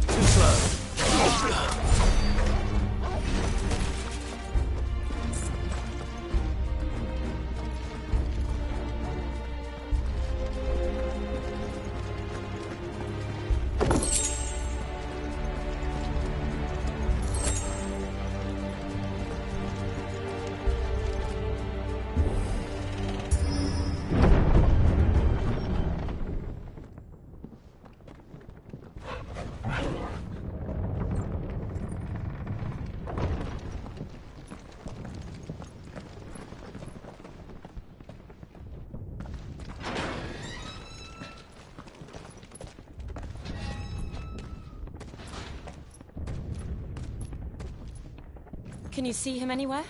Too slow. Can you see him anywhere?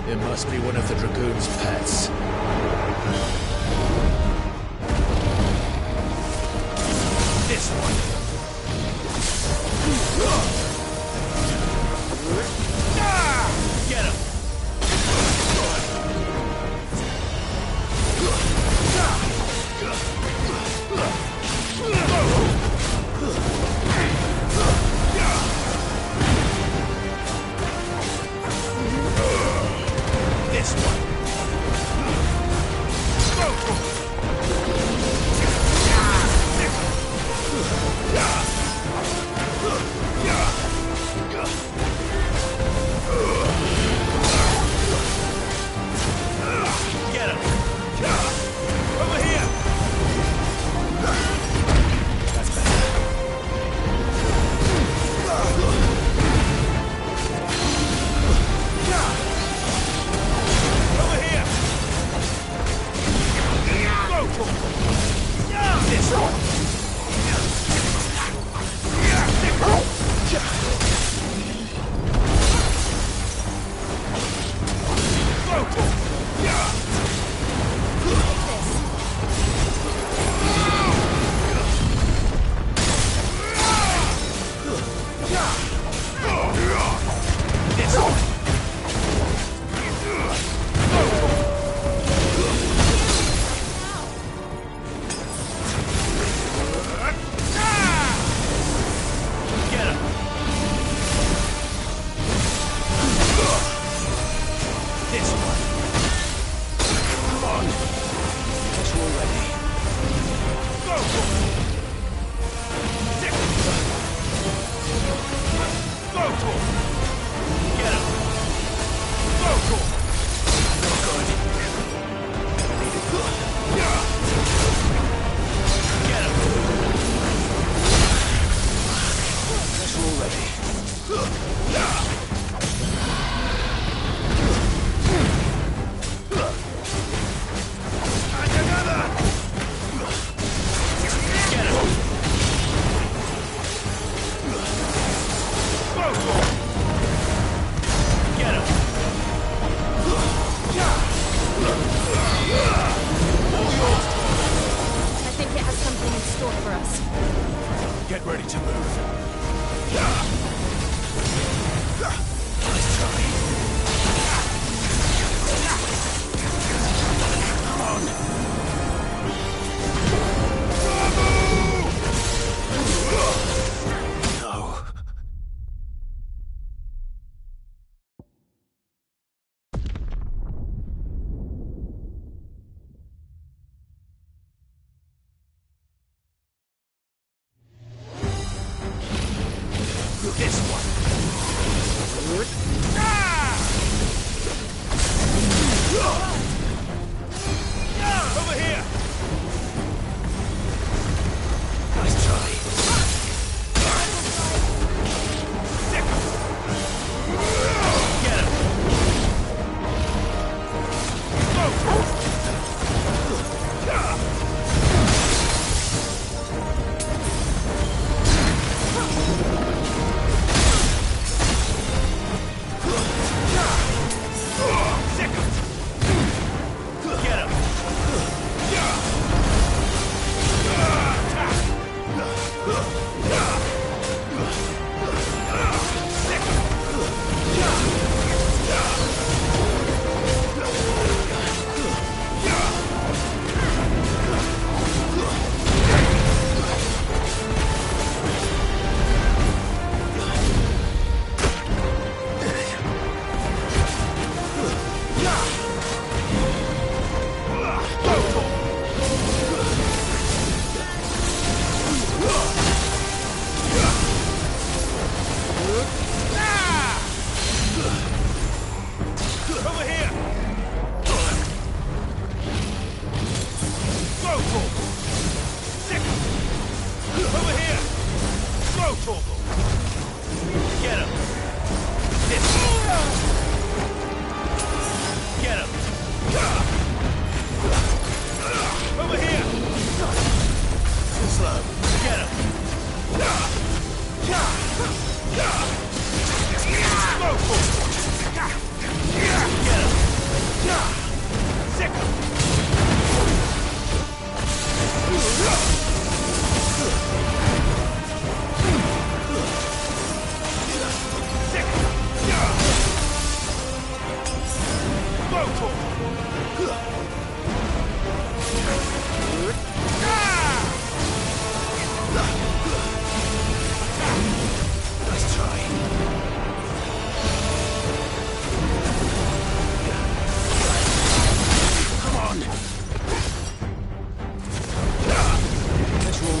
It must be one of the Dragoon's pets. This one. Get him! This one. Get him! Over here! That's better. Over here! Go! This one! This one! Get him! This one! Come on! Guess we're ready. Go! Go! Get him! Go! No good. Gonna need it good. Get him! Guess we're ready. And another! Get him! This. Get him! Over here! Too slow. Get him! Get him! Sick him! Nice try. Come on. Let's roll.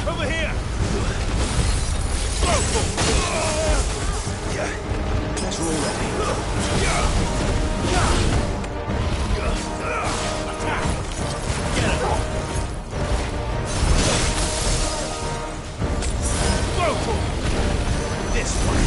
Over here! Let's roll ready. This way.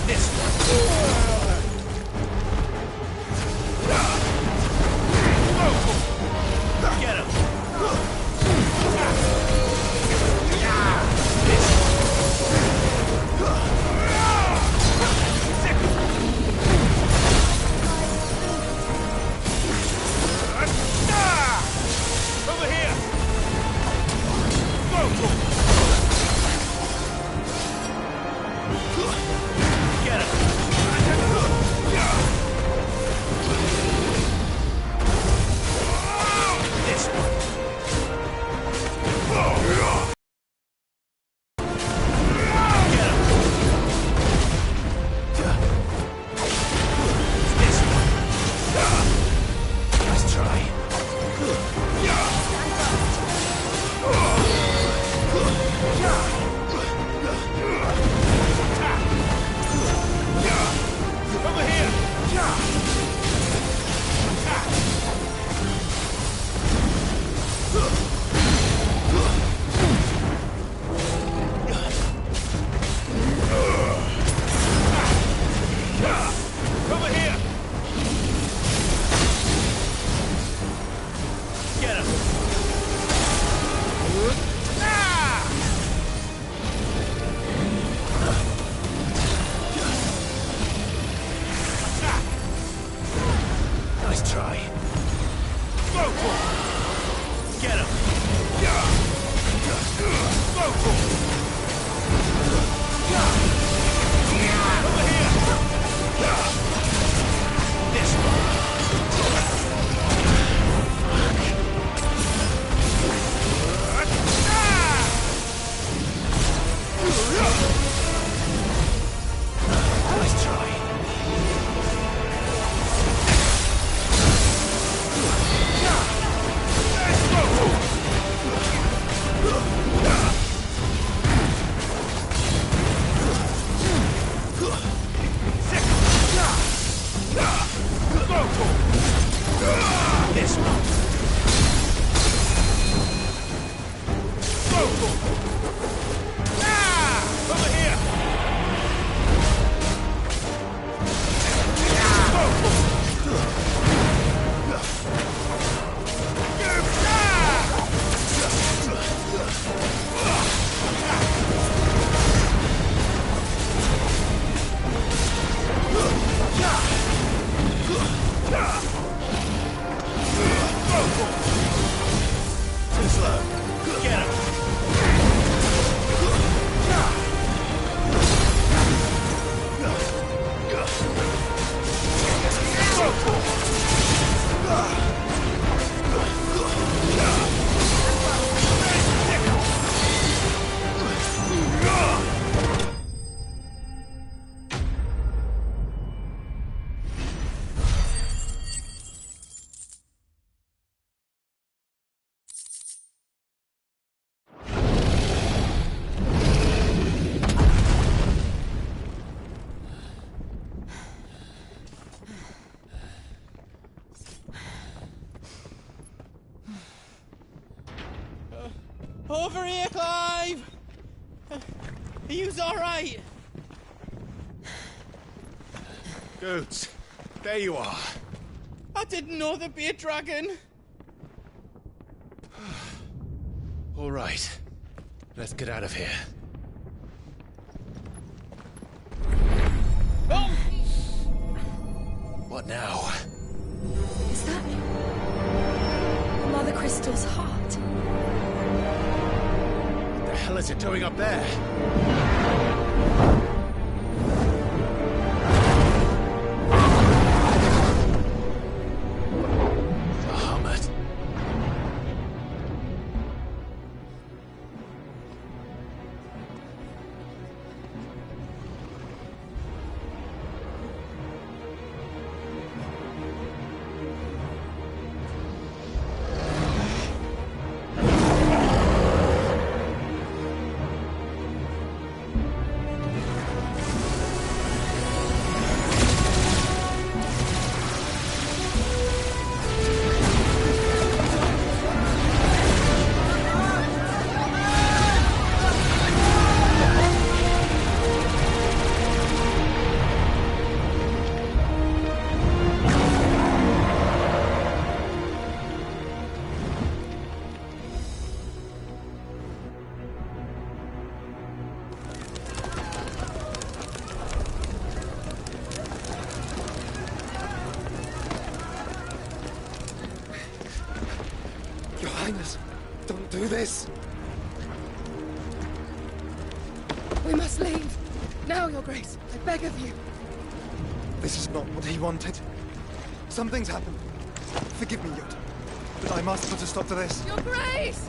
This one. Get him. Over here. Get him. This one. Over here, Clive! Are you all right? Goats, there you are. I didn't know there'd be a dragon. All right, let's get out of here. Oh! What now? Is that Mother Crystal's heart? What the hell is it doing up there? do this. We must leave. Now, Your Grace. I beg of you. This is not what he wanted. Something's happened. Forgive me, Yod, but I must put a stop to this. Your Grace!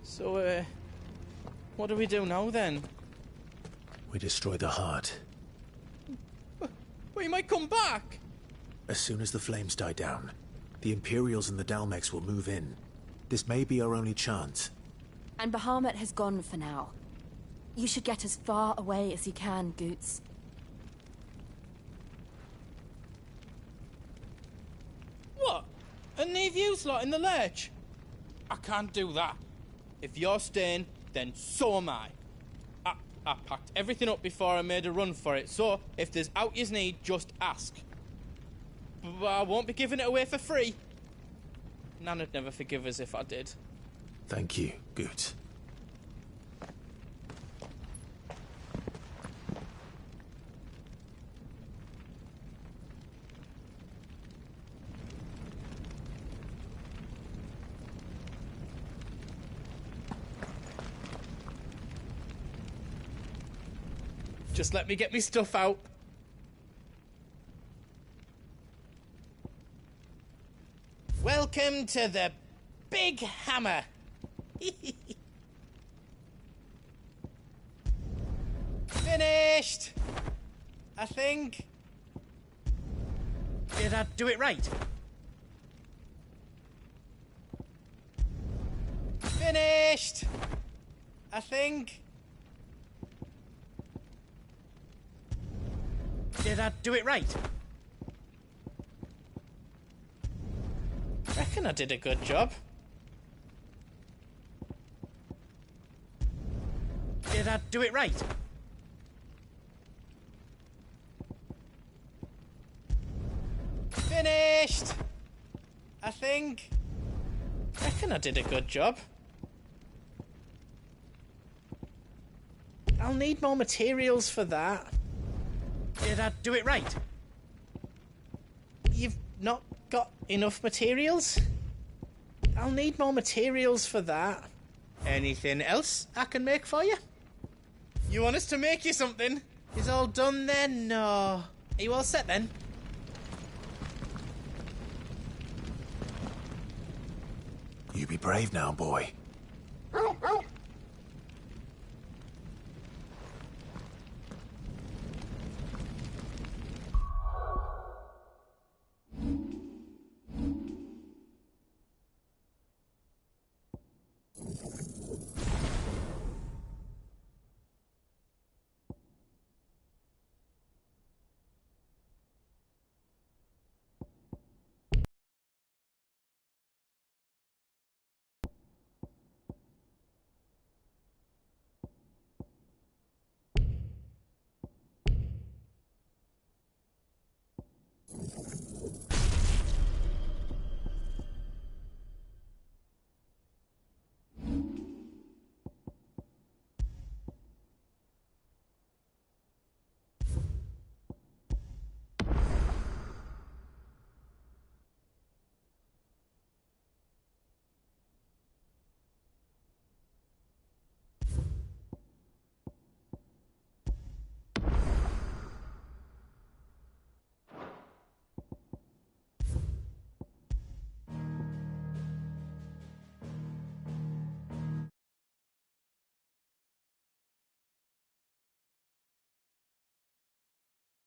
So, what do we do now, then? We destroy the heart. Well, he might come back! As soon as the flames die down, the Imperials and the Dalmex will move in. This may be our only chance. And Bahamut has gone for now. You should get as far away as you can, Goots. What? And leave you lot in the lurch? I can't do that. If you're staying, then so am I. I packed everything up before I made a run for it, so if there's out yous need, just ask. But I won't be giving it away for free. Nana'd never forgive us if I did. Thank you, Goot. Just let me get me stuff out. Welcome to the Big Hammer. Finished! I think. Did I do it right? Finished! I think. Did I do it right? Reckon I did a good job. Did I do it right? Finished! I think. Reckon I did a good job. I'll need more materials for that. Did I do it right? You've not got enough materials? I'll need more materials for that. Anything else I can make for you? You want us to make you something? Is all done then? No. Are you all set then? You be brave now, boy.